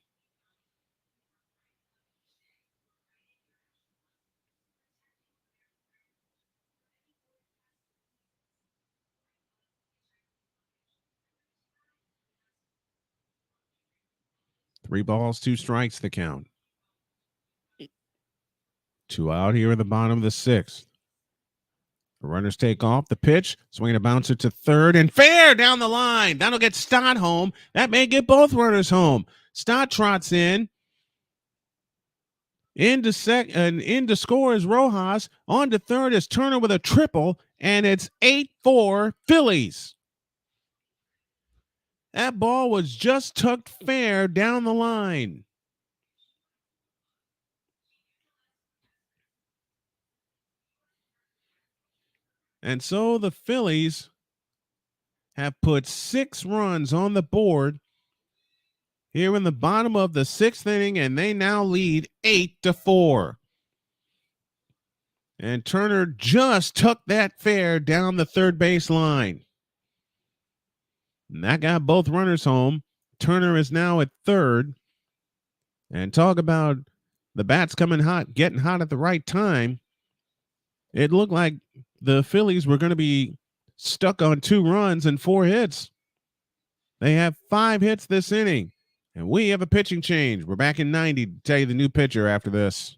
Three balls, 2 strikes, the count. 2 out here in the bottom of the 6th. The runners take off. The pitch, swinging a bouncer to third, and fair down the line. That'll get Stott home. That may get both runners home. Stott trots in. In to score is Rojas. On to third is Turner with a triple, and it's 8-4 Phillies. That ball was just tucked fair down the line. And so the Phillies have put 6 runs on the board here in the bottom of the 6th inning, and they now lead 8-4. And Turner just tucked that fair down the third base line. And that got both runners home. Turner is now at third. And talk about the bats coming hot, getting hot at the right time. It looked like the Phillies were going to be stuck on 2 runs and 4 hits. They have 5 hits this inning, and we have a pitching change. We're back in 90 to tell you the new pitcher after this.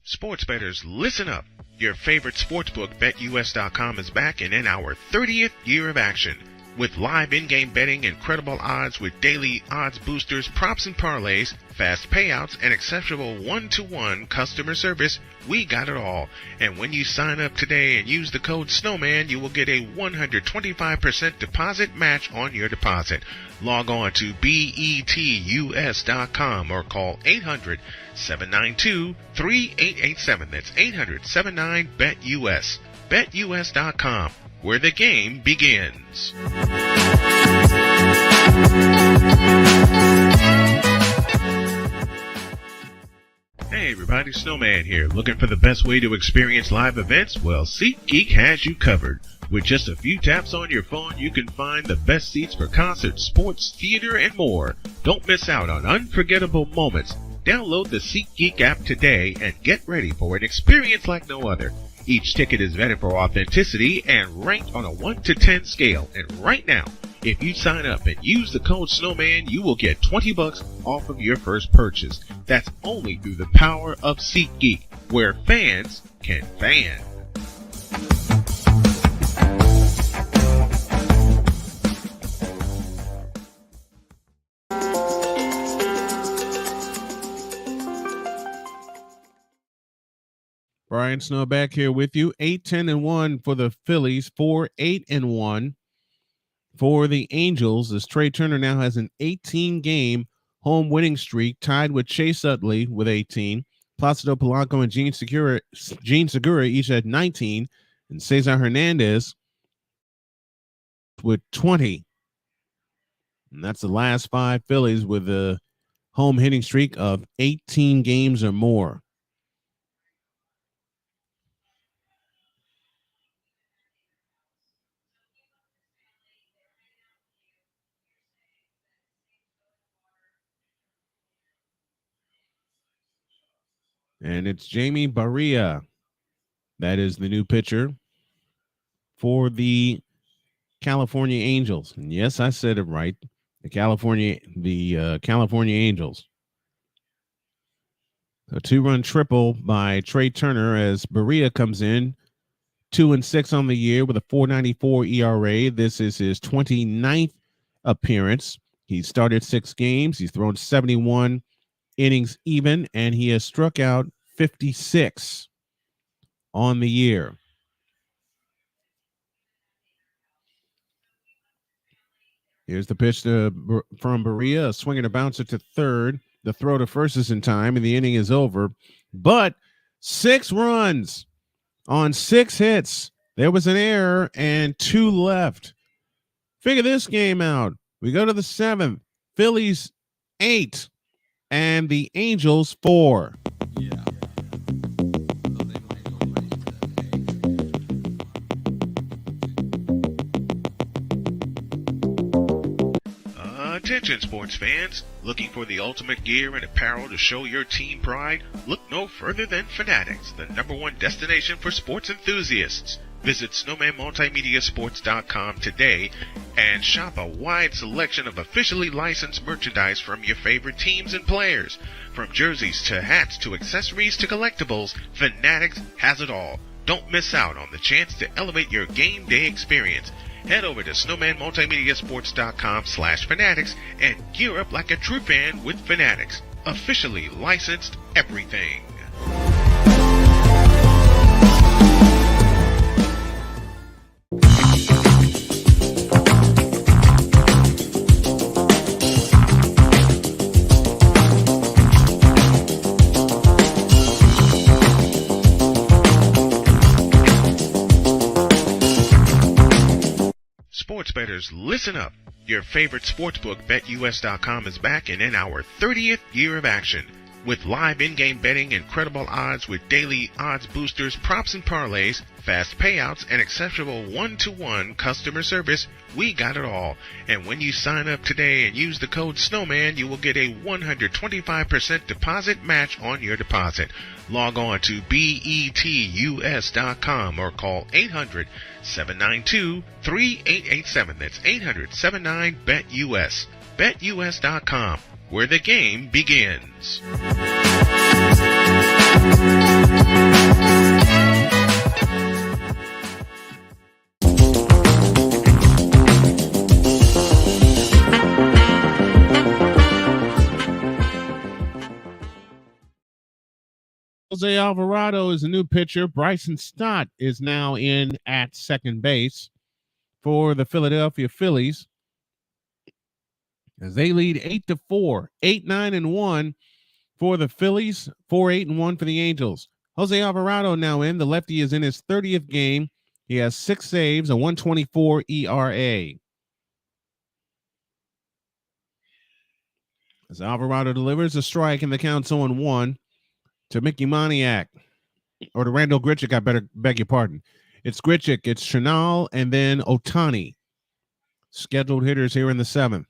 Sports bettors, listen up. Your favorite sportsbook, BetUS.com, is back and in our 30th year of action. With live in-game betting, incredible odds with daily odds boosters, props and parlays, fast payouts, and exceptional one-to-one customer service, we got it all. And when you sign up today and use the code Snowman, you will get a 125% deposit match on your deposit. Log on to betus.com or call 800-792-3887. That's 800-79-BET-US. BetUS.com, where the game begins. Hey everybody, Snowman here. Looking for the best way to experience live events? Well, SeatGeek has you covered. With just a few taps on your phone, you can find the best seats for concerts, sports, theater, and more. Don't miss out on unforgettable moments. Download the SeatGeek app today and get ready for an experience like no other. Each ticket is vetted for authenticity and ranked on a 1 to 10 scale. And right now, if you sign up and use the code Snowman, you will get $20 off of your first purchase. That's only through the power of SeatGeek, where fans can fan. Brian Snow back here with you. 8-10-1 for the Phillies, 4-8-1 for the Angels, as Trey Turner now has an 18-game home winning streak, tied with Chase Utley with 18. Placido Polanco and Gene Segura each had 19, and Cesar Hernandez with 20. And that's the last five Phillies with a home hitting streak of 18 games or more. And it's Jamie Barria. That is the new pitcher for the California Angels. And yes, I said it right. The California Angels. A 2-run triple by Trey Turner as Barria comes in 2-6 on the year with a 4.94 ERA. This is his 29th appearance. He started 6 games. He's thrown 71 innings even, and he has struck out 56 on the year. Here's the pitch from Barria, a swing and a bouncer to third. The throw to first is in time, and the inning is over. But 6 runs on 6 hits. There was an error and 2 left. Figure this game out. We go to the 7th. Phillies 8 and the Angels 4. Yeah. Attention sports fans, looking for the ultimate gear and apparel to show your team pride? Look no further than Fanatics, the #1 destination for sports enthusiasts. Visit SnowmanMultimediaSports.com today and shop a wide selection of officially licensed merchandise from your favorite teams and players. From jerseys to hats to accessories to collectibles, Fanatics has it all. Don't miss out on the chance to elevate your game day experience. Head over to SnowmanMultimediaSports.com/Fanatics and gear up like a true fan with Fanatics. Officially licensed everything. Sports bettors, listen up. Your favorite sportsbook, BetUS.com, is back and in our 30th year of action. With live in-game betting, incredible odds with daily odds boosters, props and parlays, fast payouts, and exceptional one-to-one customer service, we got it all. And when you sign up today and use the code SNOWMAN, you will get a 125% deposit match on your deposit. Log on to betus.com or call 800-792-3887. That's 800-79-BET-US. BetUS.com, where the game begins. Jose Alvarado is a new pitcher. Bryson Stott is now in at second base for the Philadelphia Phillies, as they lead 8-4, 8-9-1 for the Phillies, 4-8-1 for the Angels. Jose Alvarado now in. The lefty is in his 30th game. He has 6 saves, a 1.24 ERA. As Alvarado delivers a strike and the count's 0-1 to Mickey Moniak, or to Randall Grichuk, I better beg your pardon. It's Grichuk, it's Chanel, and then Ohtani. Scheduled hitters here in the 7th.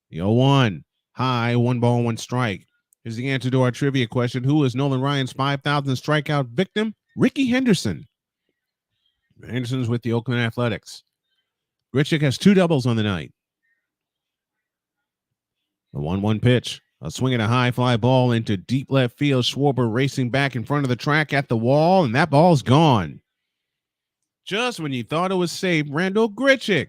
The 0-1, high, 1 ball, 1 strike. Here's the answer to our trivia question. Who is Nolan Ryan's 5,000th strikeout victim? Ricky Henderson. Henderson's with the Oakland Athletics. Grichuk has 2 doubles on the night. The 1-1 pitch. A swing at a high fly ball into deep left field. Schwarber racing back in front of the track at the wall, and that ball's gone. Just when you thought it was safe, Randall Grichuk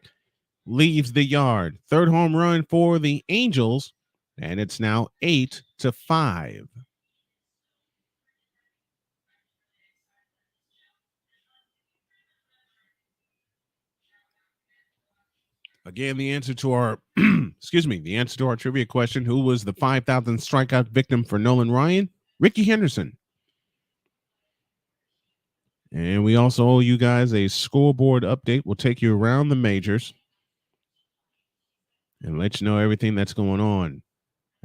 leaves the yard. 3rd home run for the Angels, and it's now 8-5. Again, the answer to our the answer to our trivia question: who was the 5,000th strikeout victim for Nolan Ryan? Ricky Henderson. And we also owe you guys a scoreboard update. We'll take you around the majors and let you know everything that's going on.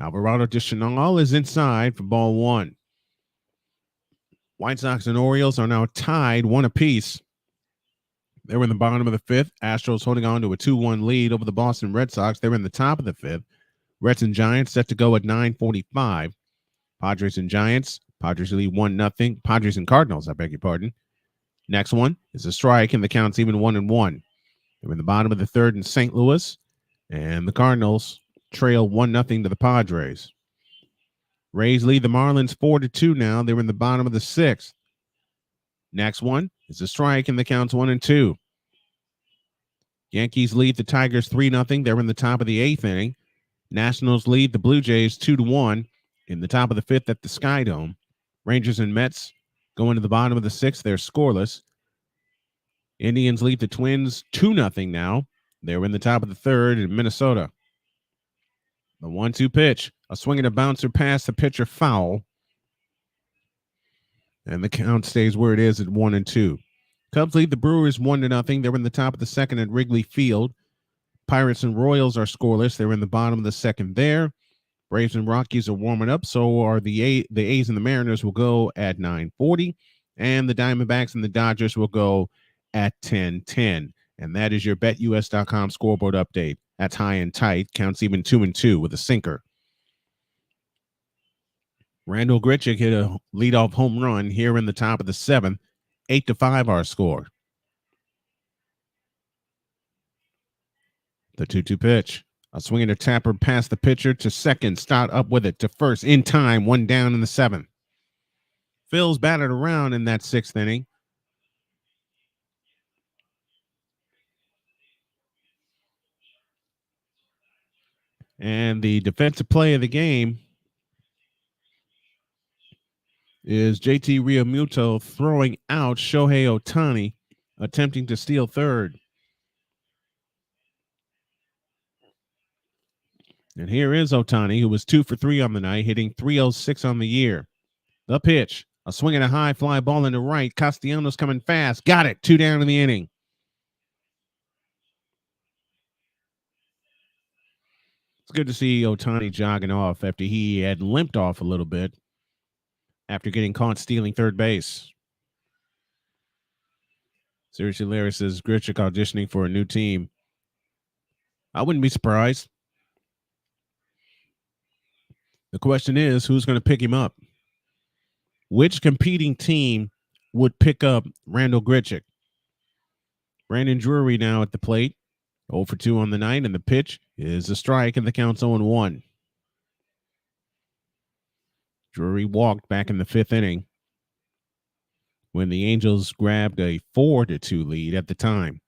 Alvarado de Chenal is inside for ball one. White Sox and Orioles are now tied 1 apiece. They're in the bottom of the fifth. Astros holding on to a 2-1 lead over the Boston Red Sox. They're in the top of the fifth. Reds and Giants set to go at 9:45. Padres and Giants. Padres lead 1-0. Padres and Cardinals, I beg your pardon. Next one is a strike, and the count's even 1-1. They're in the bottom of the third in St. Louis, and the Cardinals trail 1-0 to the Padres. Rays lead the Marlins 4-2 now. They're in the bottom of the sixth. Next one is a strike, and the count's 1-2. Yankees lead the Tigers 3-0. They're in the top of the eighth inning. Nationals lead the Blue Jays 2-1 in the top of the fifth at the Sky Dome. Rangers and Mets go into the bottom of the sixth. They're scoreless. Indians lead the Twins 2-0 now. They're in the top of the third in Minnesota. The 1-2 pitch. A swing and a bouncer past the pitcher, foul. And the count stays where it is at 1-2. Cubs lead the Brewers 1-0. They're in the top of the second at Wrigley Field. Pirates and Royals are scoreless. They're in the bottom of the second there. Braves and Rockies are warming up. So are the A's and the Mariners will go at 9:40. And the Diamondbacks and the Dodgers will go at 10:10. And that is your BetUS.com scoreboard update. That's high and tight. Counts even 2-2 with a sinker. Randall Grichuk hit a leadoff home run here in the top of the seventh. 8-5 our score. The 2-2 pitch. A swing and a tapper past the pitcher to second. Stott up with it to first in time. 1 down in the seventh. Phil's batted around in that sixth inning. And the defensive play of the game is JT Realmuto throwing out Shohei Ohtani, attempting to steal third. And here is Ohtani, who was 2 for 3 on the night, hitting .306 on the year. The pitch, a swing and a high fly ball into right. Castellanos coming fast. Got it. 2 down in the inning. It's good to see Ohtani jogging off after he had limped off a little bit after getting caught stealing third base. Seriously, Larry says Grichuk auditioning for a new team. I wouldn't be surprised. The question is, who's going to pick him up? Which competing team would pick up Randall Grichuk? Brandon Drury now at the plate. 0 for 2 on the night, and the pitch is a strike, and the count's 0-1. Drury walked back in the fifth inning when the Angels grabbed a 4-2 lead at the time.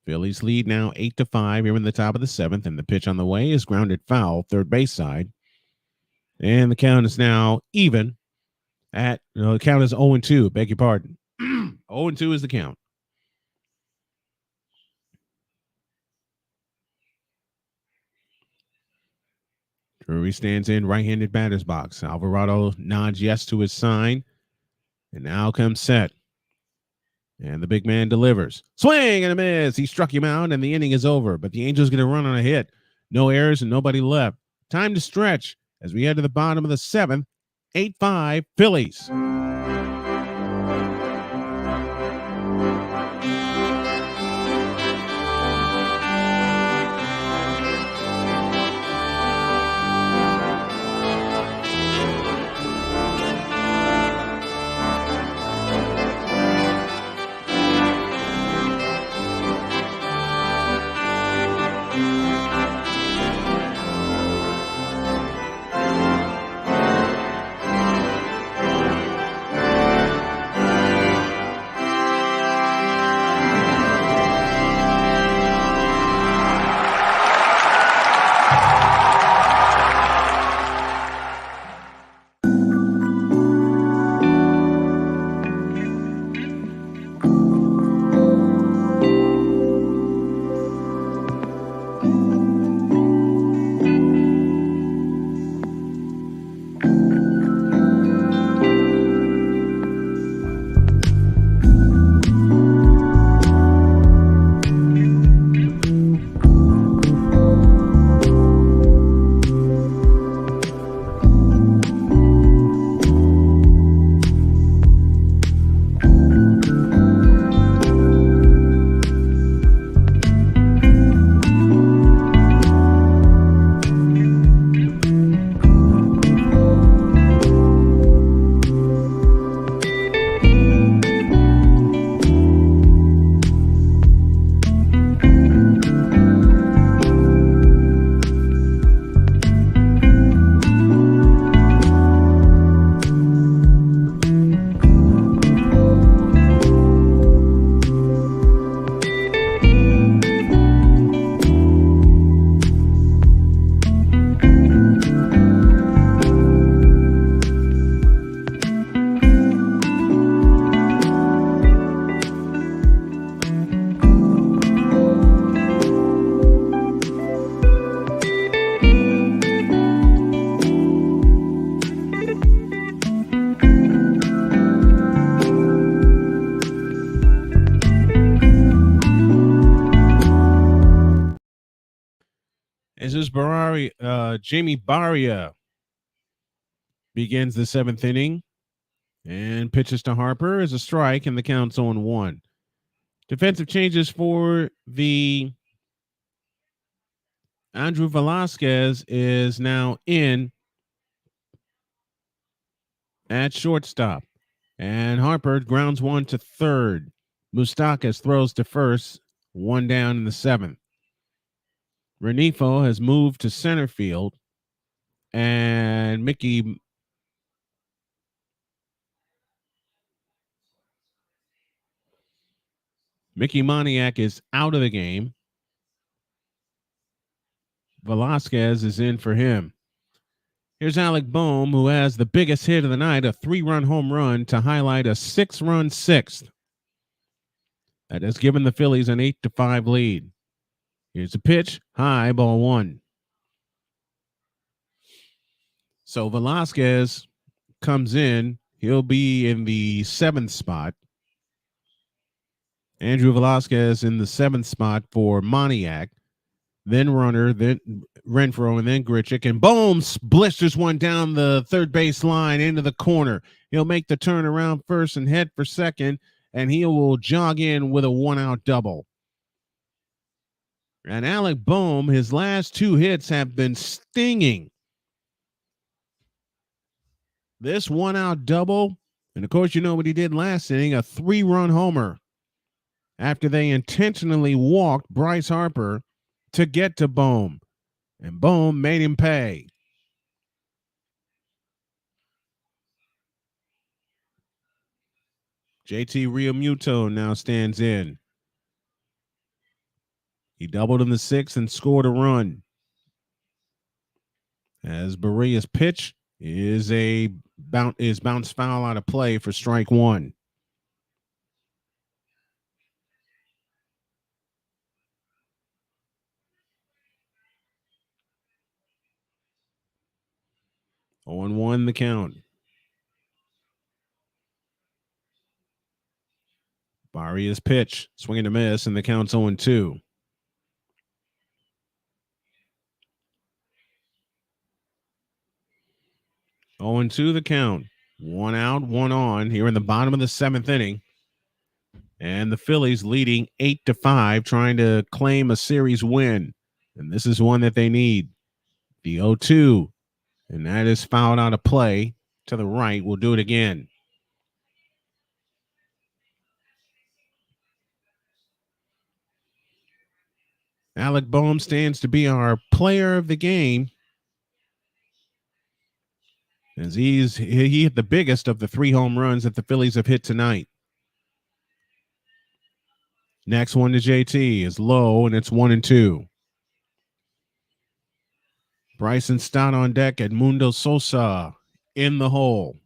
Phillies lead now 8-5 here in the top of the seventh, and the pitch on the way is grounded foul, third base side. And the count is now even at, the count is 0-2, beg your pardon. 0-2 is the count. Drury stands in right-handed batter's box. Alvarado nods yes to his sign. And now comes Set. And the big man delivers. Swing and a miss. He struck him out, and the inning is over. But the Angels going to run on a hit. No errors and nobody left. Time to stretch as we head to the bottom of the seventh. 8-5 Phillies. Jesus Jamie Barria begins the seventh inning and pitches to Harper as a strike, and the count's 0-1. Defensive changes for the Andrew Velasquez is now in at shortstop, and Harper grounds one to third. Moustakas throws to first, one down in the seventh. Renifo has moved to center field, and Mickey Moniak is out of the game. Velasquez is in for him. Here's Alec Boehm, who has the biggest hit of the night, a 3-run home run to highlight a 6-run sixth. That has given the Phillies an 8-5 lead. Here's a pitch, high, ball one. So Velasquez comes in. He'll be in the seventh spot. Andrew Velasquez in the seventh spot for Moniak. Then Runner, then Renfroe, and then Grichuk. And boom, blisters one down the third base line into the corner. He'll make the turn around first and head for second, and he will jog in with a one-out double. And Alec Boehm, his last two hits have been stinging. This one-out double, and of course, you know what he did last inning, a 3-run homer after they intentionally walked Bryce Harper to get to Boehm. And Boehm made him pay. JT Realmuto now stands in. He doubled in the sixth and scored a run. As Barria's pitch is bounce foul out of play for strike one. On 1 the count. Barria's pitch, swinging to miss, and the count's 0-2. 0-2 the count. One out, one on here in the bottom of the seventh inning. And the Phillies leading 8-5, trying to claim a series win. And this is one that they need. The 0-2. And that is fouled out of play to the right. We'll do it again. Alec Boehm stands to be our player of the game, as he hit the biggest of the 3 home runs that the Phillies have hit tonight. Next one to JT is low, and it's 1-2. Bryson Stott on deck, Edmundo Sosa in the hole.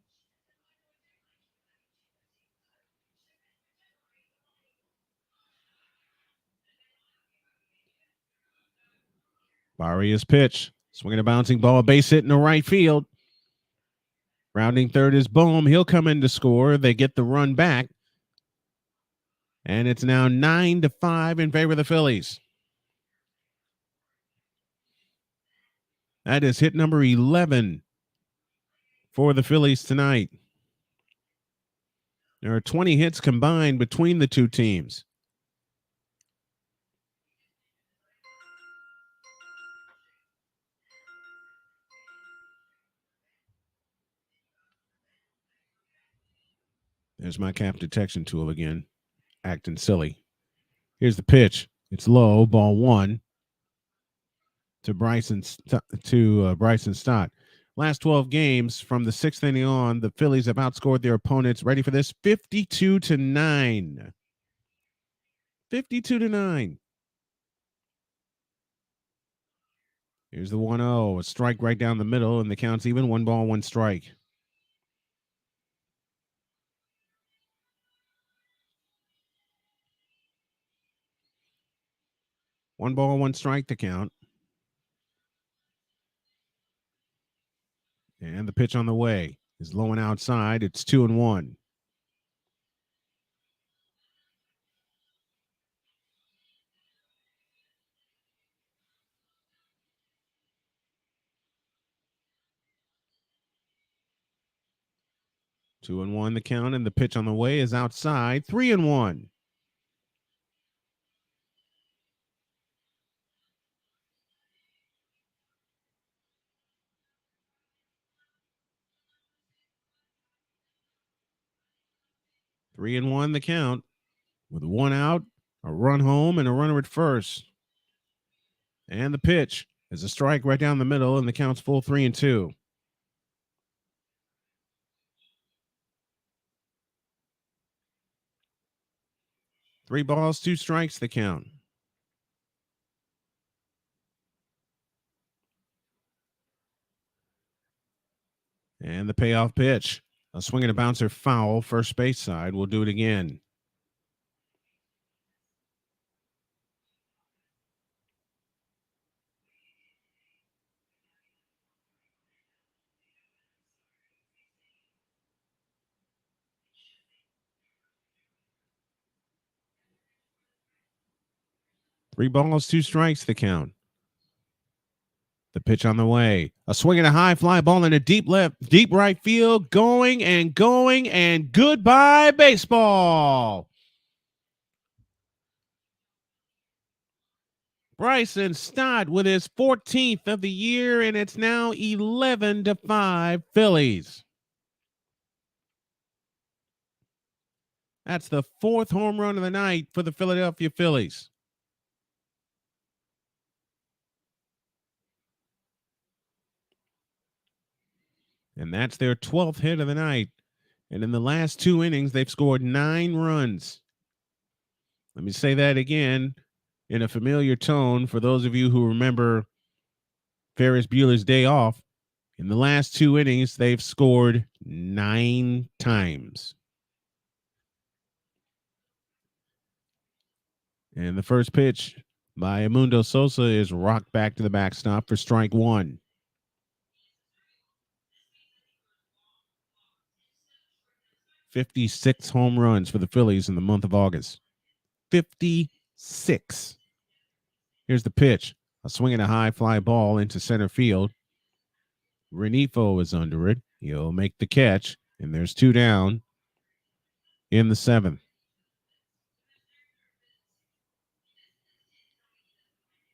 Barria's pitch, swinging a bouncing ball, base hit in the right field. Rounding third is Boehm. He'll come in to score. They get the run back. And it's now 9-5 in favor of the Phillies. That is hit number 11 for the Phillies tonight. There are 20 hits combined between the two teams. There's my cap detection tool again, acting silly. Here's the pitch. It's low, ball one to Bryson Stott. Last 12 games from the sixth inning on, the Phillies have outscored their opponents. Ready for this? 52-9. 52-9. Here's the 1-0, a strike right down the middle, and the count's even. 1 ball, 1 strike. One ball, 1 strike to count. And the pitch on the way is low and outside. It's 2-1. 2-1 the count, and the pitch on the way is outside. 3-1. Three and one the count, with one out, a run home, and a runner at first. And the pitch is a strike right down the middle, and the count's full 3-2. Three balls, two strikes the count. And the payoff pitch. A swing and a bouncer foul, first base side. We'll do it again. Three balls, two strikes the count. The pitch on the way. A swing and a high fly ball in a deep right field. Going, and goodbye, baseball. Bryson Stott with his 14th of the year, and it's now 11-5 Phillies. That's the fourth home run of the night for the Philadelphia Phillies. And that's their 12th hit of the night. And in the last two innings, they've scored 9 runs. Let me say that again in a familiar tone for those of you who remember Ferris Bueller's Day Off. In the last two innings, they've scored 9 times. And the first pitch by Edmundo Sosa is rocked back to the backstop for strike one. "56 home runs for the Phillies in the month of August. 56. Here's the pitch. A swing and a high fly ball into center field. Renifo is under it. He'll make the catch, and there's 2 down in the 7th.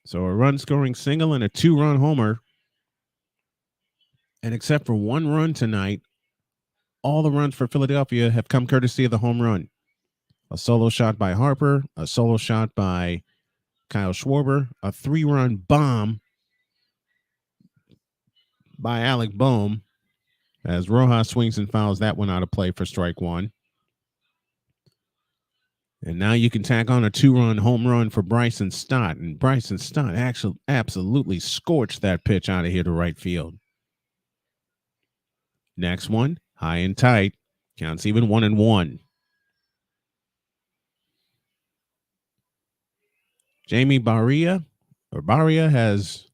So a run-scoring single and a 2-run homer. And except for 1 run tonight, all the runs for Philadelphia have come courtesy of the home run. A solo shot by Harper, a solo shot by Kyle Schwarber, a 3-run bomb by Alec Boehm as Rojas swings and fouls that one out of play for strike one. And now you can tack on a 2-run home run for Bryson Stott. And Bryson Stott actually absolutely scorched that pitch out of here to right field. Next one, high and tight. Counts even 1-1. Jamie Barria has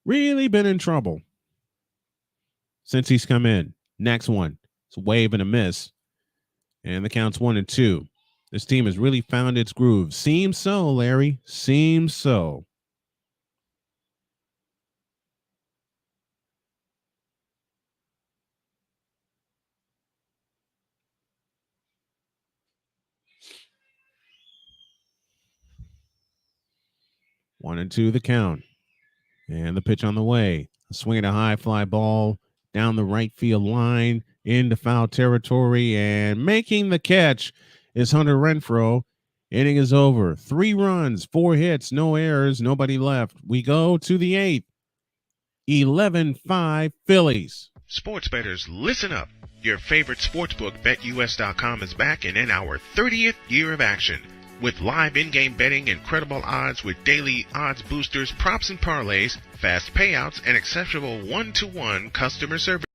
really been in trouble since he's come in. Next one, it's a wave and a miss. And the count's 1-2. This team has really found its groove. Seems so, Larry. Seems so. One and two the count. And the pitch on the way. A swing and a high fly ball down the right field line into foul territory, and making the catch is Hunter Renfroe. Inning is over. 3 runs, 4 hits, no errors, nobody left. We go to the 8th. 11-5 Phillies. Sports bettors, listen up. Your favorite sportsbook, BetUS.com, is back and in our 30th year of action. With live in-game betting, incredible odds with daily odds boosters, props and parlays, fast payouts, and exceptional 1-to-1 customer service.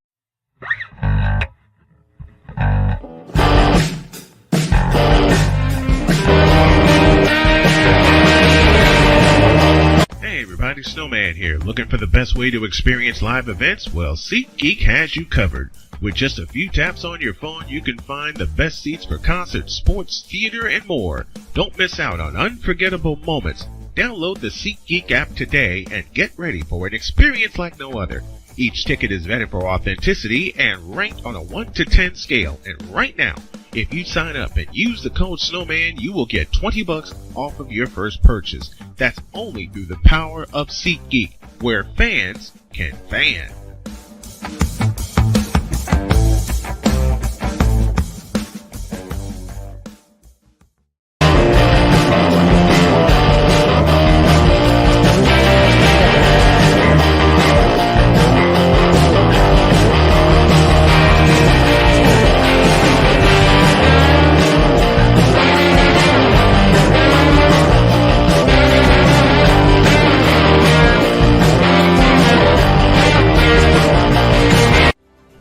Hey everybody, Snowman here. Looking for the best way to experience live events? Well, SeatGeek has you covered. With just a few taps on your phone, you can find the best seats for concerts, sports, theater, and more. Don't miss out on unforgettable moments. Download the SeatGeek app today and get ready for an experience like no other. Each ticket is vetted for authenticity and ranked on a 1 to 10 scale. And right now, if you sign up and use the code Snowman, you will get $20 off of your first purchase. That's only through the power of SeatGeek, where fans can fan.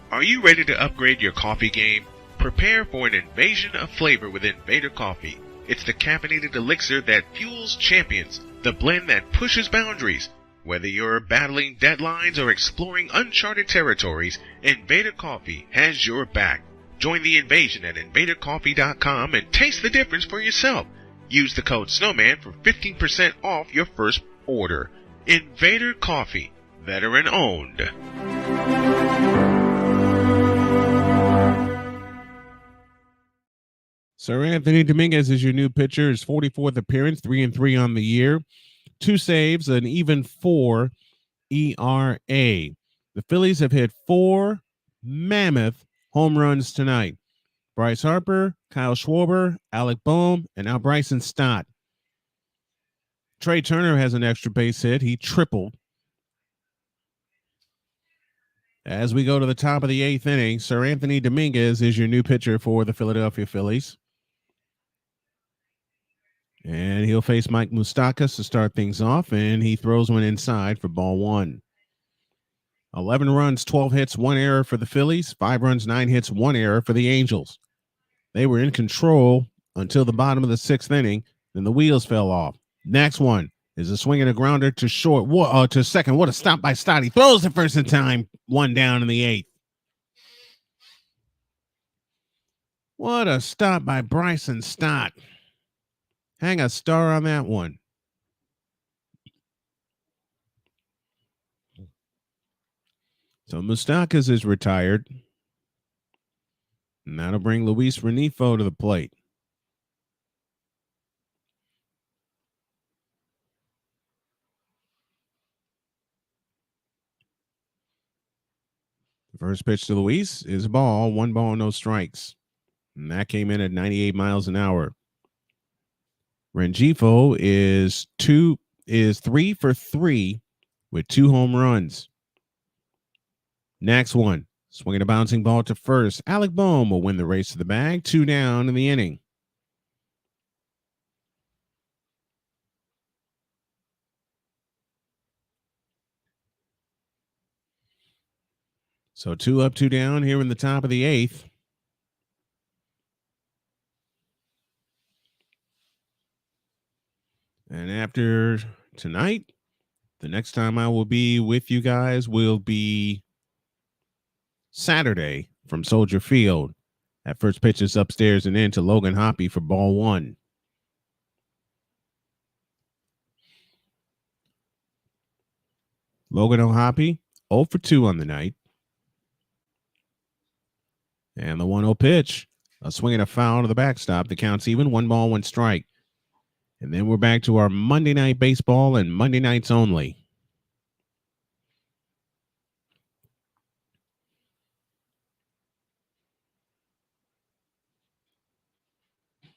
Are you ready to upgrade your coffee game? Prepare for an invasion of flavor with Invader Coffee. It's the caffeinated elixir that fuels champions, the blend that pushes boundaries. Whether you're battling deadlines or exploring uncharted territories, Invader Coffee has your back. Join the invasion at invadercoffee.com and taste the difference for yourself. Use the code Snowman for 15% off your first order. Invader Coffee, veteran owned. Sir Anthony Dominguez is your new pitcher. His 44th appearance, 3-3 on the year, 2 saves, an even 4 ERA. The Phillies have hit 4 mammoth home runs tonight. Bryce Harper, Kyle Schwarber, Alec Boehm, and now Bryson Stott. Trey Turner has an extra base hit. He tripled. As we go to the top of the 8th inning, Sir Anthony Dominguez is your new pitcher for the Philadelphia Phillies. And he'll face Mike Moustakas to start things off, and he throws one inside for ball 1. 11 runs, 12 hits, 1 error for the Phillies. 5 runs, 9 hits, 1 error for the Angels. They were in control until the bottom of the 6th inning. Then the wheels fell off. Next one is a swing and a grounder to short, to second. What a stop by Stott. He throws the first in time. 1 down in the 8th. What a stop by Bryson Stott. Hang a star on that one. So Moustakas is retired. And that'll bring Luis Renifo to the plate. The first pitch to Luis is a ball, 1 ball, no strikes. And that came in at 98 miles an hour. Rengifo is 3 for 3 with 2 home runs. Next one, swinging a bouncing ball to first. Alec Boehm will win the race to the bag, 2 down in the inning. So 2 up, 2 down here in the top of the 8th. And after tonight, the next time I will be with you guys will be Saturday from Soldier Field. That first pitch is upstairs and into Logan Hoppy for ball 1. Logan O'Hoppy, 0 for 2 on the night. And the 1-0 pitch, a swing and a foul to the backstop. The count's even, 1 ball, 1 strike. And then we're back to our Monday Night Baseball and Monday nights only.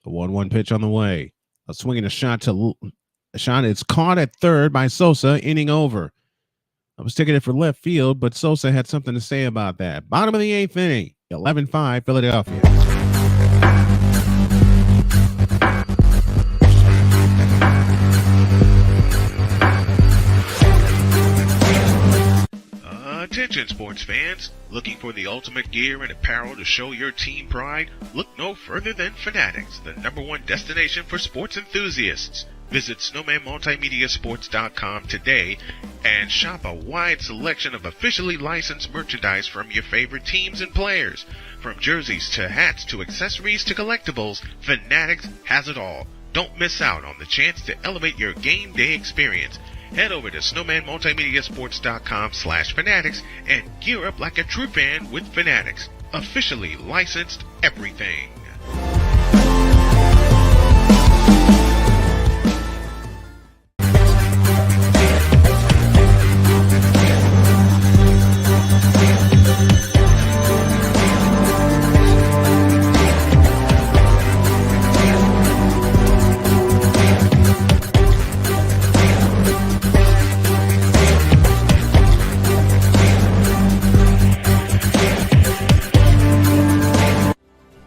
The 1-1 pitch on the way. A swing and a shot. It's caught at third by Sosa, inning over. I was taking it for left field, but Sosa had something to say about that. Bottom of the 8th inning, 11-5 Philadelphia. Attention sports fans, looking for the ultimate gear and apparel to show your team pride? Look no further than Fanatics, the #1 destination for sports enthusiasts. Visit SnowmanMultimediaSports.com today and shop a wide selection of officially licensed merchandise from your favorite teams and players. From jerseys to hats to accessories to collectibles, Fanatics has it all. Don't miss out on the chance to elevate your game day experience. Head over to snowmanmultimediasports.com/fanatics and gear up like a true fan with Fanatics, officially licensed everything.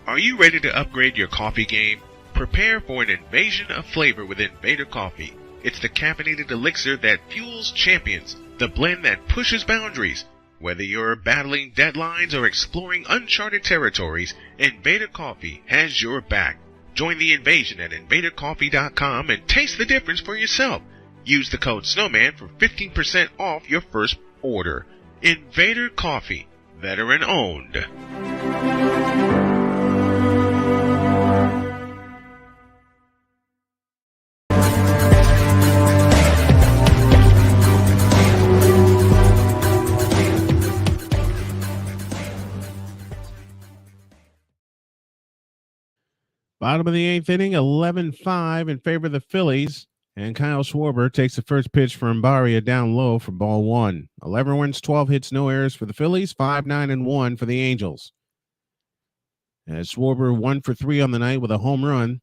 Are you ready to upgrade your coffee game? Prepare for an invasion of flavor with Invader Coffee. It's the caffeinated elixir that fuels champions, the blend that pushes boundaries. Whether you're battling deadlines or exploring uncharted territories, Invader Coffee has your back. Join the invasion at invadercoffee.com and taste the difference for yourself. Use the code SNOWMAN for 15% off your first order. Invader Coffee, veteran owned. Bottom of the eighth inning, 11-5 in favor of the Phillies. And Kyle Schwarber takes the first pitch from Baria down low for ball one. 11 wins, 12 hits, no errors for the Phillies, 5-9-1 for the Angels. As Schwarber 1 for 3 on the night with a home run.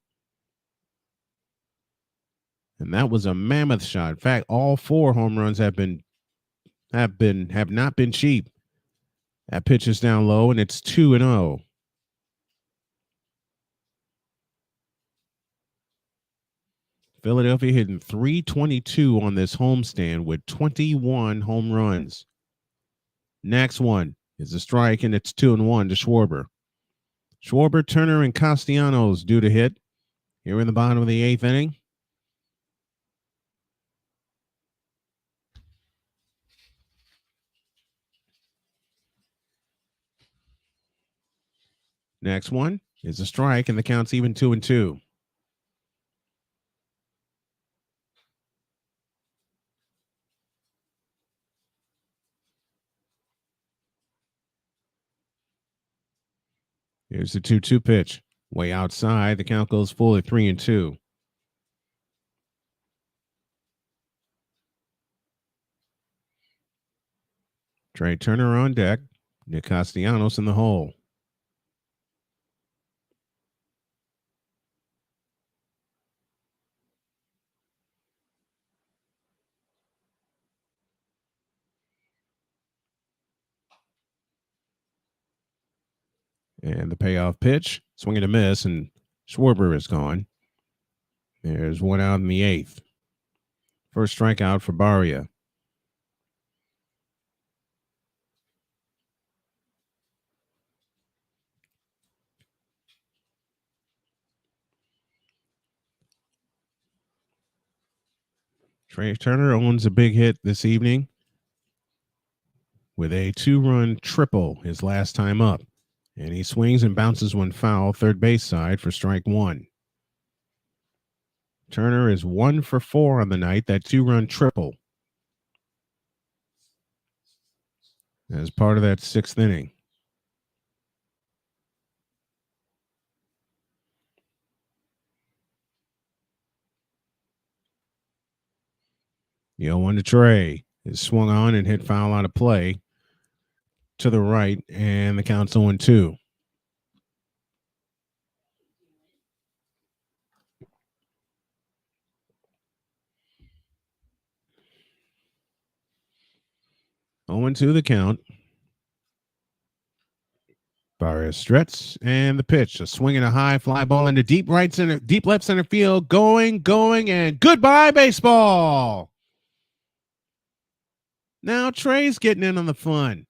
And that was a mammoth shot. In fact, all 4 home runs have not been cheap. That pitch is down low, and it's 2-0. Philadelphia hitting .322 on this homestand with 21 home runs. Next one is a strike, and it's 2-1 to Schwarber. Schwarber, Turner, and Castellanos due to hit here in the bottom of the eighth inning. Next one is a strike, and the count's even 2-2. Here's the 2-2 pitch. Way outside. The count goes full at 3-2. Trey Turner on deck. Nick Castellanos in the hole. And the payoff pitch, swing and a miss, and Schwarber is gone. There's one out in the eighth. First strikeout for Baria. Trey Turner owns a big hit this evening with a 2-run triple his last time up. And he swings and bounces one foul, third base side for strike one. Turner is 1 for 4 on the night, that 2-run triple. As part of that sixth inning. The 0-1 to Trey is swung on and hit foul out of play to the right, and the count's 0-2. To the count. Barrios stretch and the pitch. A swing and a high fly ball into deep left center field. Going, and goodbye, baseball. Now Trey's getting in on the fun.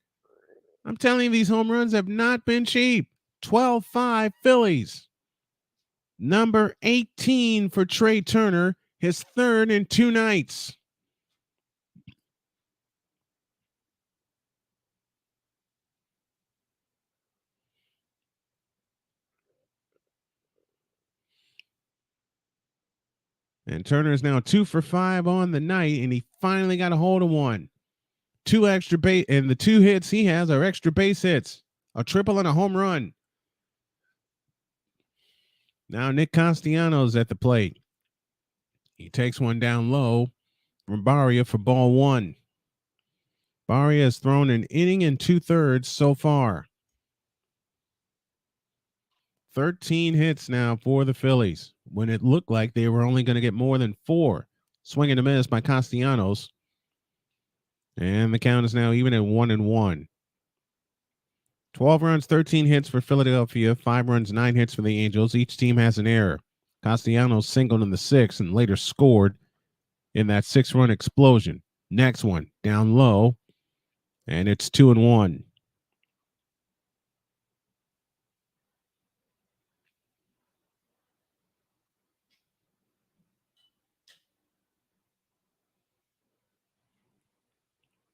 I'm telling you, these home runs have not been cheap. 12-5 Phillies. Number 18 for Trey Turner, his third in 2 nights. And Turner is now 2 for 5 on the night, and he finally got a hold of one. 2 extra base, and the 2 hits he has are extra base hits, a triple and a home run. Now Nick Castellanos at the plate. He takes one down low from Barria for ball 1. Barria has thrown an inning and 2/3 so far. 13 hits now for the Phillies when it looked like they were only going to get more than 4. Swing and a miss by Castellanos. And the count is now even at 1-1. 12 runs, 13 hits for Philadelphia, 5 runs, 9 hits for the Angels. Each team has an error. Castellanos singled in the 6th and later scored in that 6-run explosion. Next one, down low, and it's 2-1.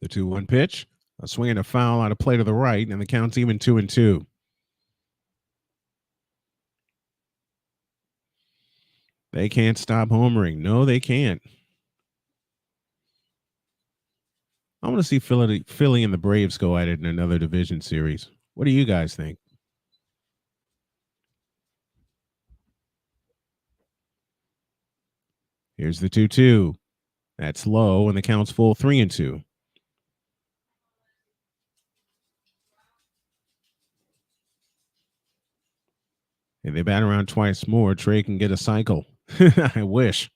The 2-1 pitch, a swing and a foul out of play to the right, and the count's even 2-2. They can't stop homering. No, they can't. I want to see Philly and the Braves go at it in another division series. What do you guys think? Here's the 2-2. That's low, and the count's full 3-2. If they bat around twice more, Trey can get a cycle. I wish.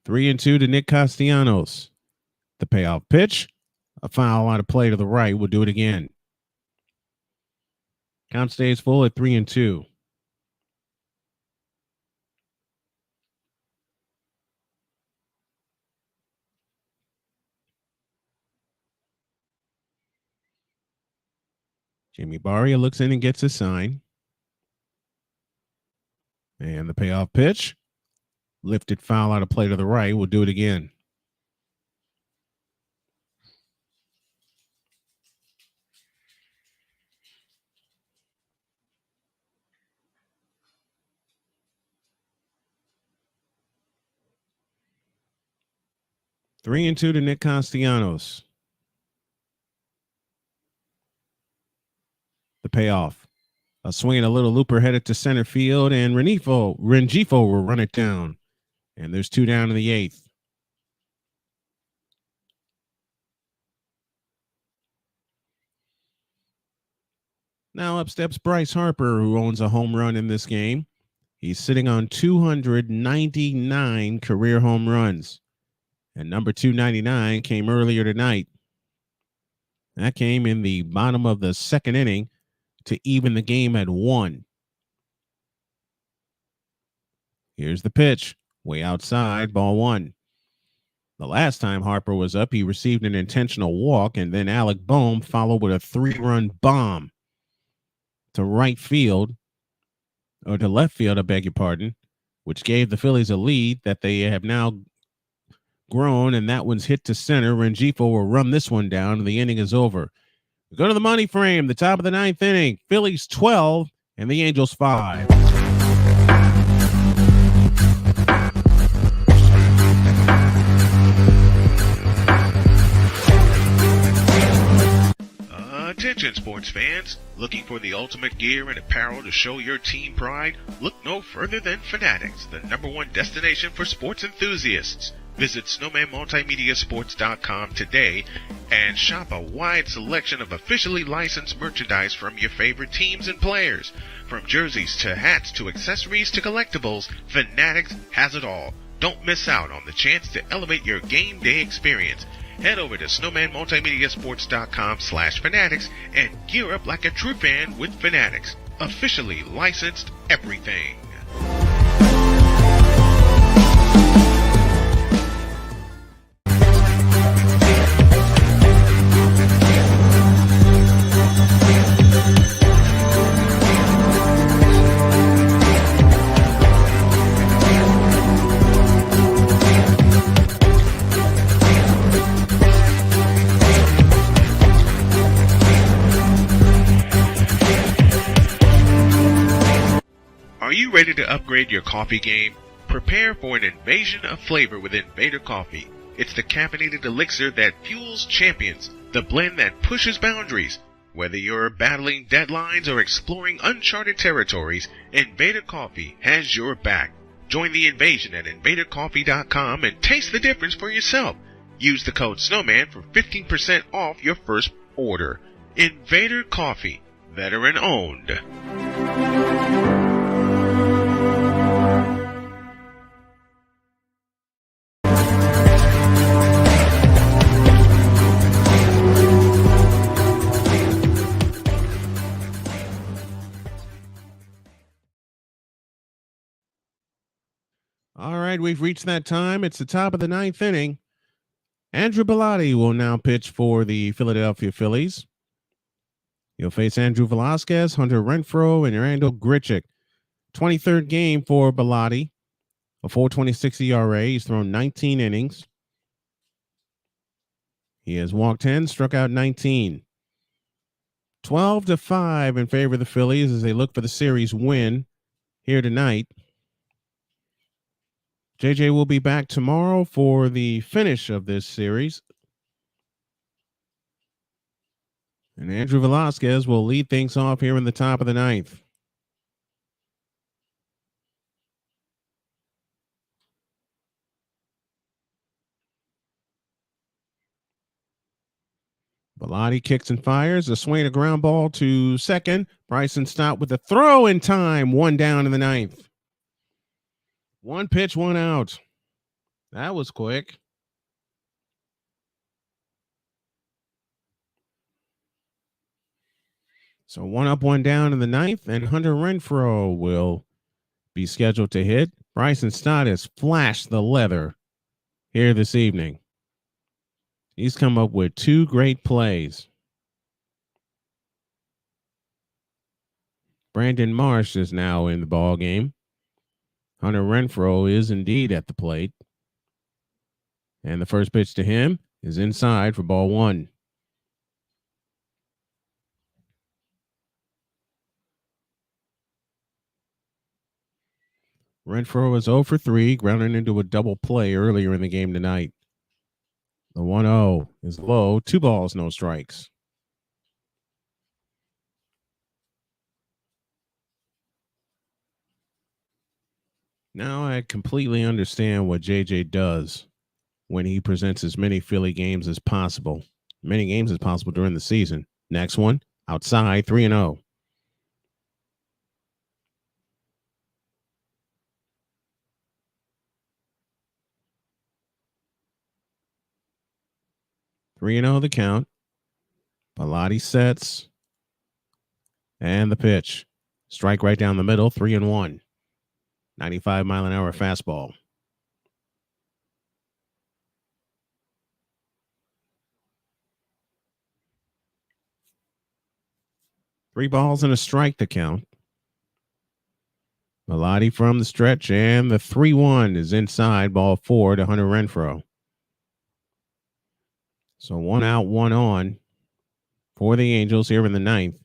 3-2 to Nick Castellanos. The payoff pitch. A foul out of play to the right. We'll do it again. Count stays full at 3-2. Jimmy Barria looks in and gets a sign. And the payoff pitch. Lifted foul out of play to the right. We'll do it again. Three and two to Nick Castellanos. The payoff. A swing and a little looper headed to center field, and Rengifo will run it down. And there's 2 down in the 8th. Now up steps Bryce Harper, who owns a home run in this game. He's sitting on 299 career home runs. And number 299 came earlier tonight. That came in the bottom of the 2nd inning to even the game at 1. Here's the pitch. Way outside, ball 1. The last time Harper was up, he received an intentional walk, and then Alec Bohm followed with a 3-run bomb to right field, or to left field, I beg your pardon, which gave the Phillies a lead that they have now grown, and that one's hit to center. Rengifo will run this one down, and the inning is over. We go to the money frame, the top of the 9th inning. Phillies 12 and the Angels 5. Attention sports fans, looking for the ultimate gear and apparel to show your team pride? Look no further than Fanatics, the #1 destination for sports enthusiasts. Visit SnowmanMultimediaSports.com today and shop a wide selection of officially licensed merchandise from your favorite teams and players. From jerseys to hats to accessories to collectibles, Fanatics has it all. Don't miss out on the chance to elevate your game day experience. Head over to SnowmanMultimediaSports.com/Fanatics and gear up like a true fan with Fanatics. Officially licensed everything. ready to upgrade your coffee game? Prepare for an invasion of flavor with Invader Coffee. It's the caffeinated elixir that fuels champions, the blend that pushes boundaries. Whether you're battling deadlines or exploring uncharted territories, Invader Coffee has your back. Join the invasion at invadercoffee.com and taste the difference for yourself. Use the code Snowman for 15% off your first order. Invader Coffee, veteran owned. All right, we've reached that time. It's the top of the ninth inning. Andrew Bellotti will now pitch for the Philadelphia Phillies. He'll face Andrew Velasquez, Hunter Renfroe, and Randall Grichuk. 23rd game for Bellotti, a 4.26 ERA. He's thrown 19 innings. He has walked 10, struck out 19. 12-5 in favor of the Phillies as they look for the series win here tonight. JJ will be back tomorrow for the finish of this series. And Andrew Velasquez will lead things off here in the top of the ninth. Bellotti kicks and fires. A swing, a ground ball to second. Bryson Stott with the throw in time. One down in the ninth. One pitch, one out. That was quick. So one up, one down in the ninth, and Hunter Renfroe will be scheduled to hit. Bryson Stott has flashed the leather here this evening. He's come up with two great plays. Brandon Marsh is now in the ball game. Hunter Renfroe is indeed at the plate. And the first pitch to him is inside for ball one. Renfroe is 0 for 3, grounding into a double play earlier in the game tonight. The 1-0 is low. 2 balls, no strikes. Now I completely understand what JJ does when he presents as many Philly games as possible. Many games as possible during the season. Next one, outside, 3-0. The count. Bellotti sets. And the pitch. Strike right down the middle, 3-1. 95-mile-an-hour fastball. Three balls and a strike to count. Bellotti from the stretch, and the 3-1 is inside, ball 4 to Hunter Renfroe. So 1 out, 1 on for the Angels here in the ninth.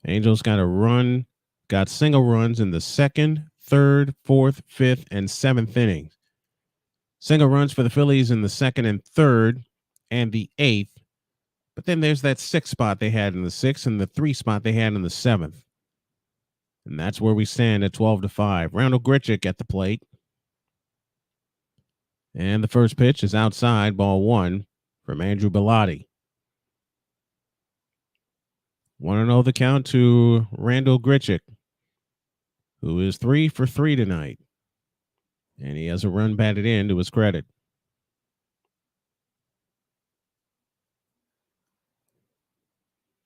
Angels got single runs in the second, third, fourth, fifth, and seventh innings. Single runs for the Phillies in the second and third and the eighth. But then there's that 6 spot they had in the sixth and the 3 spot they had in the seventh. And that's where we stand at 12-5. Randall Grichuk at the plate. And the first pitch is outside, ball 1 from Andrew Bellotti. 1-0 the count to Randall Grichuk, who is 3 for 3 tonight. And he has a run batted in to his credit.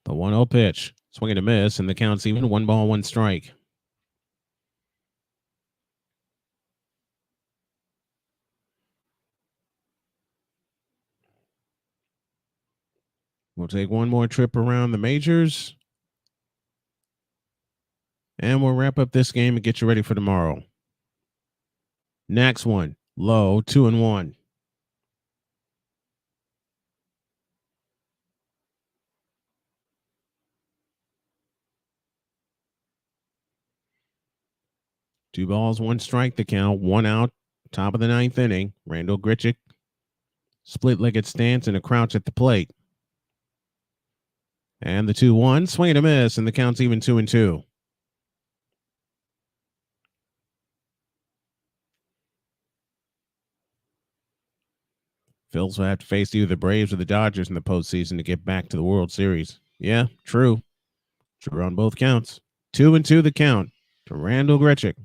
The 1-0 pitch. Swing and a miss, and the count's even. 1 ball, 1 strike. We'll take one more trip around the majors. And we'll wrap up this game and get you ready for tomorrow. Next one, low, 2-1. 2 balls, 1 strike, the count, 1 out, top of the 9th inning. Randall Grichuk, split-legged stance and a crouch at the plate. And the 2-1, swing and a miss, and the count's even 2-2. Phils will have to face either the Braves or the Dodgers in the postseason to get back to the World Series. Yeah, true. True on both counts. 2-2 the count to Randall Grichuk.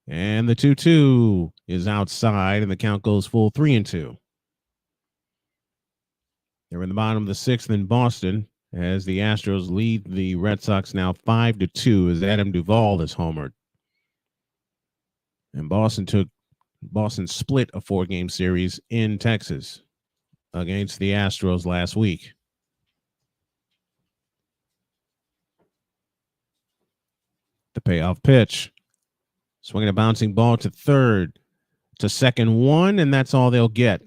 And the 2-2 is outside, and the count goes full 3-2. They're in the bottom of the 6th in Boston as the Astros lead the Red Sox now 5-2 as Adam Duvall is homered. And Boston split a 4-game series in Texas against the Astros last week. The payoff pitch. Swinging a bouncing ball to third, to second 1, and that's all they'll get.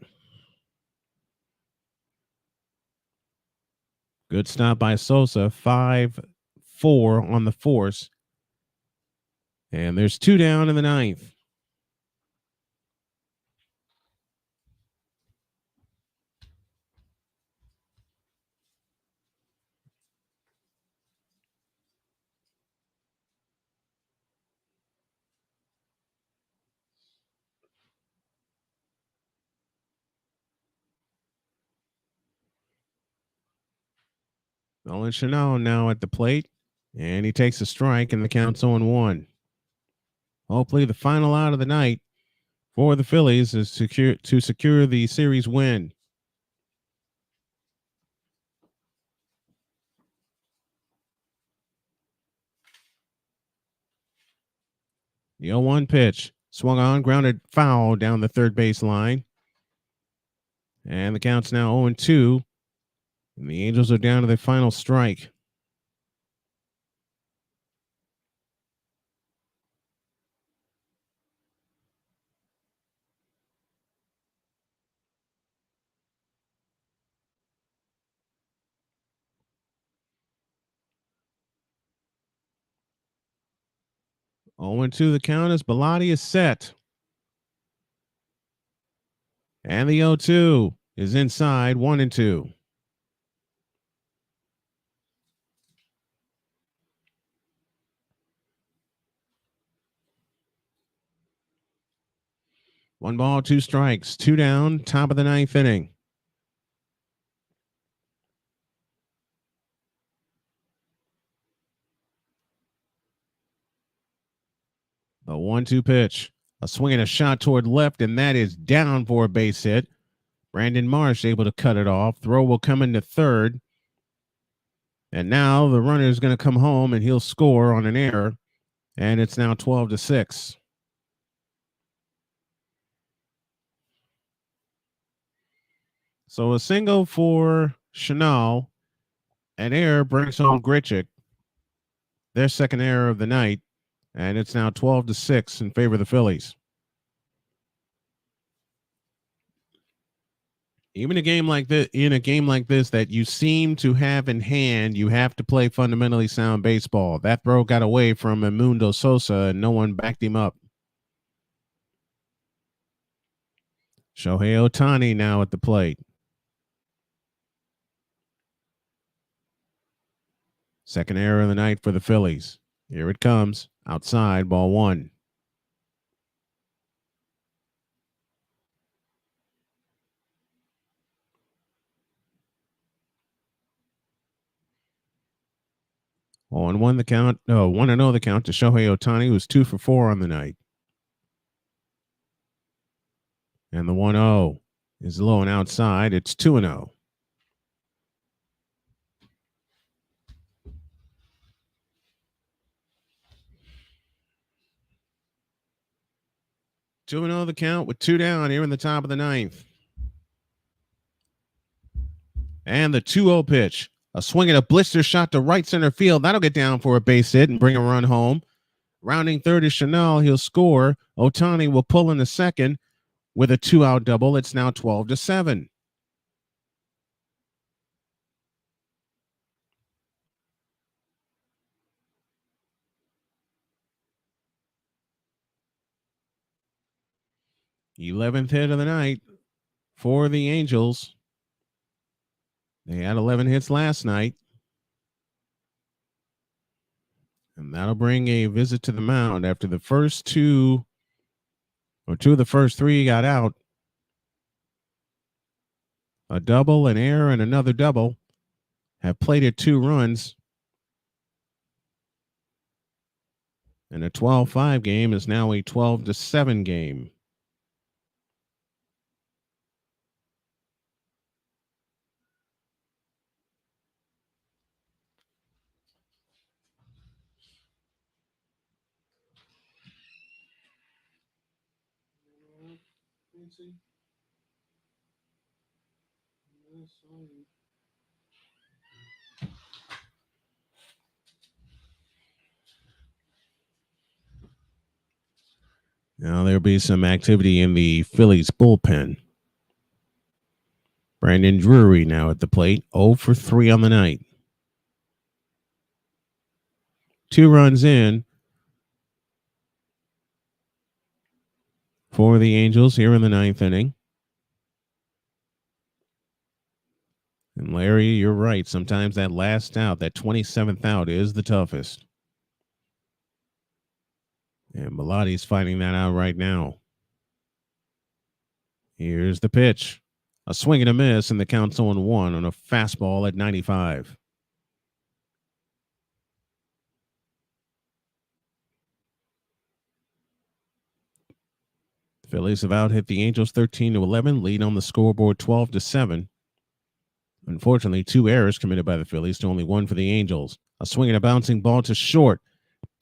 Good stop by Sosa, 5-4 on the force. And there's 2 down in the 9th. Nolan Chanel now at the plate, and he takes a strike, and the count's 0-1. Hopefully the final out of the night for the Phillies is to secure the series win. The 0-1 pitch, swung on, grounded foul down the third base line. And the count's now 0-2. And the Angels are down to their final strike. Oh, 0-2 the count as Bellotti is set. And the 0-2 is inside, 1-2. One ball, 2 strikes, 2 down, top of the 9th inning. The 1-2 pitch, a swing and a shot toward left, and that is down for a base hit. Brandon Marsh able to cut it off. Throw will come into third. And now the runner is going to come home, and he'll score on an error. And it's now 12-6. So a single for Chanel. An error brings home Grichuk, their second error of the night, and it's now 12-6 in favor of the Phillies. Even in a game like this that you seem to have in hand, you have to play fundamentally sound baseball. That throw got away from Edmundo Sosa, and no one backed him up. Shohei Ohtani now at the plate. Second error of the night for the Phillies. Here it comes. Outside, ball 1. Oh, and 1 the count. 1-0 the count to Shohei Ohtani, who's 2 for 4 on the night. And the 1-0 is low and outside. It's 2-0. Two and 0 the count with 2 down here in the top of the 9th. And the 2-0 pitch. A swing and a blister shot to right center field. That'll get down for a base hit and bring a run home. Rounding third is Chanel. He'll score. Ohtani will pull in the second with a 2-out double. It's now 12-7. 11th hit of the night for the Angels. They had 11 hits last night. And that'll bring a visit to the mound after the first two of the first three got out. A double, an error, and another double have plated 2 runs. And a 12-5 game is now a 12-7 game. Now there'll be some activity in the Phillies bullpen. Brandon Drury now at the plate, 0 for 3 on the night. 2 runs in for the Angels here in the 9th inning. And Larry, you're right. Sometimes that last out, that 27th out, is the toughest. And Melotti's fighting that out right now. Here's the pitch. A swing and a miss, and the count's 0-1 on a fastball at 95. The Phillies have out-hit the Angels 13-11, lead on the scoreboard 12-7. Unfortunately, 2 errors committed by the Phillies to only 1 for the Angels. A swing and a bouncing ball to short.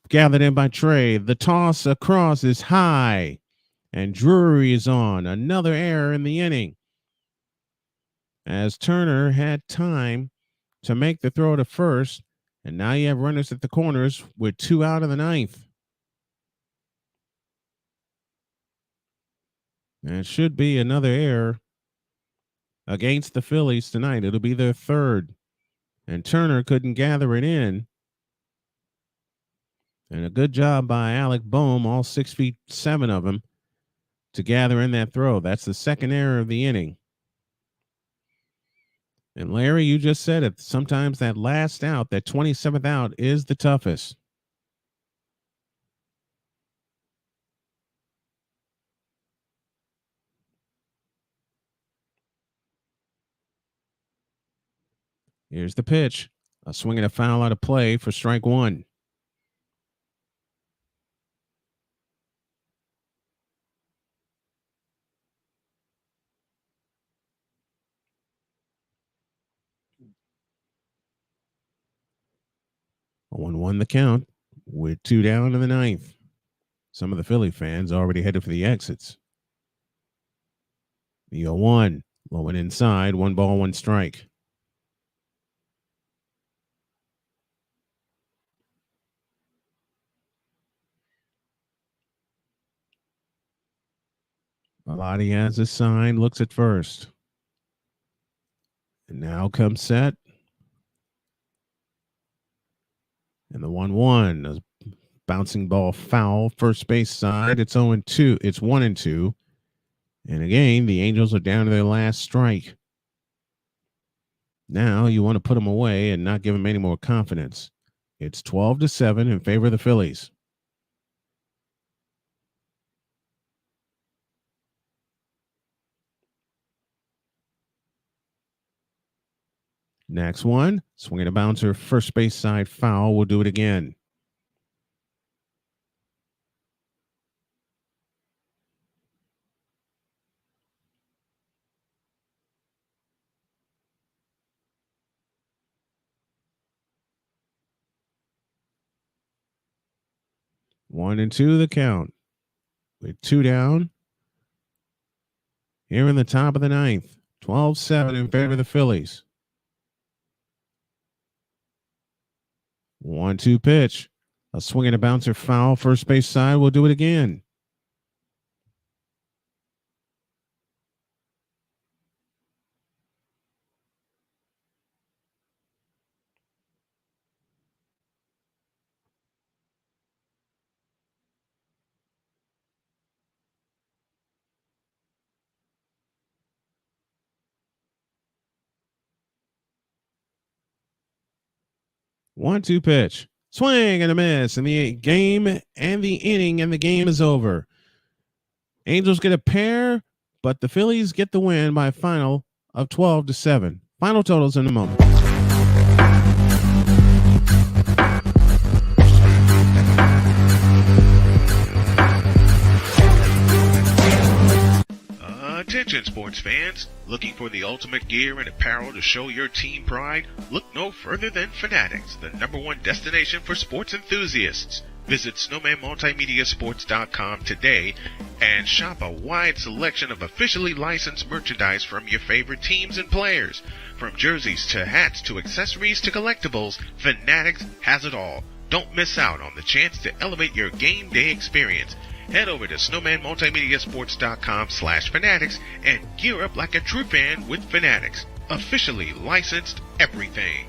Gathered in by Trey. The toss across is high. And Drury is on. Another error in the inning. As Turner had time to make the throw to first. And now you have runners at the corners with 2 out of the 9th. And it should be another error against the Phillies tonight. It'll be their 3rd. And Turner couldn't gather it in. And a good job by Alec Boehm, all 6'7" of him, to gather in that throw. That's the 2nd error of the inning. And Larry, you just said it. Sometimes that last out, that 27th out, is the toughest. Here's the pitch. A swing and a foul out of play for strike 1. A 1-1 the count with 2 down in the 9th. Some of the Philly fans already headed for the exits. The 0-1, low and inside, 1 ball, 1 strike. Melotti has a sign, looks at first. And now comes set. And the 1-1, a bouncing ball foul, first base side. It's 0-2. It's 1-2. And again, the Angels are down to their last strike. Now you want to put them away and not give them any more confidence. It's 12-7 in favor of the Phillies. Next one, swinging a bouncer, first base side foul. We'll do it again. One and two the count. With 2 down. Here in the top of the 9th. 12-7 in favor of the Phillies. 1-2 pitch. A swing and a bouncer foul, first base side. We'll do it again. 1-2 pitch. Swing and a miss. And the game and the inning and the game is over. Angels get a pair, but the Phillies get the win by a final of 12-7. Final totals in a moment. Attention sports fans, looking for the ultimate gear and apparel to show your team pride? Look no further than Fanatics, the #1 destination for sports enthusiasts. Visit SnowmanMultimediaSports.com today and shop a wide selection of officially licensed merchandise from your favorite teams and players. From jerseys to hats to accessories to collectibles, Fanatics has it all. Don't miss out on the chance to elevate your game day experience. Head over to SnowmanMultimediaSports.com/Fanatics and gear up like a true fan with Fanatics. Officially licensed everything.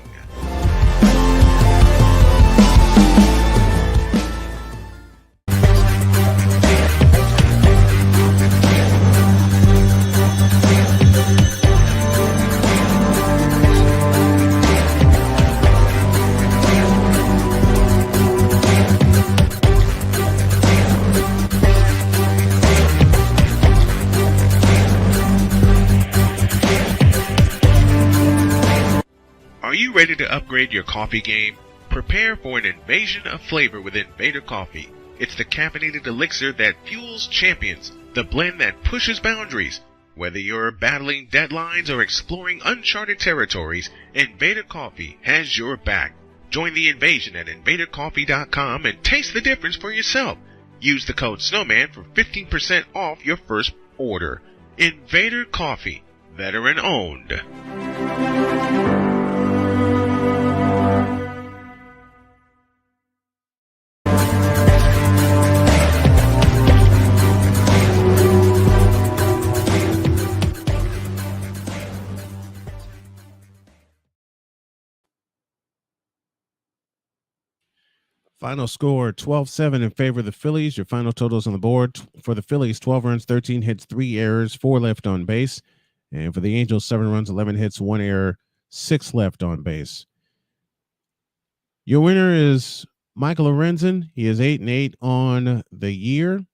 Are you ready to upgrade your coffee game? Prepare for an invasion of flavor with Invader Coffee. It's the caffeinated elixir that fuels champions, the blend that pushes boundaries. Whether you're battling deadlines or exploring uncharted territories, Invader Coffee has your back. Join the invasion at InvaderCoffee.com and taste the difference for yourself. Use the code SNOWMAN for 15% off your first order. Invader Coffee, veteran owned. Final score 12-7 in favor of the Phillies. Your final totals on the board for the Phillies: 12 runs, 13 hits, 3 errors, 4 left on base. And for the Angels, 7 runs, 11 hits, 1 error, 6 left on base. Your winner is Michael Lorenzen. He is 8-8 on the year.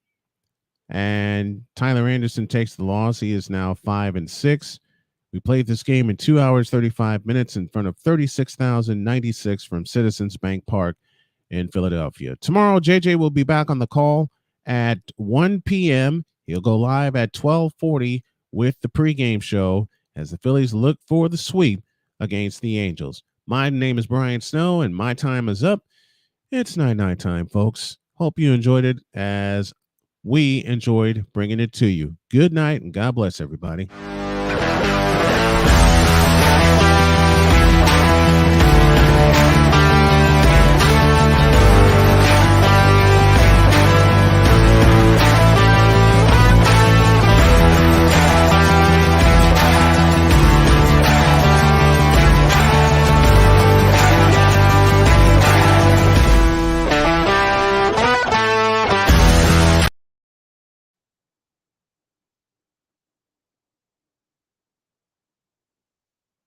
And Tyler Anderson takes the loss. He is now 5-6. We played this game in 2 hours, 35 minutes in front of 36,096 from Citizens Bank Park in Philadelphia. Tomorrow, JJ will be back on the call at 1 p.m. He'll go live at 12:40 with the pregame show as the Phillies look for the sweep against the Angels. My name is Brian Snow, and my time is up. It's night time, folks. Hope you enjoyed it as we enjoyed bringing it to you. Good night, and God bless everybody.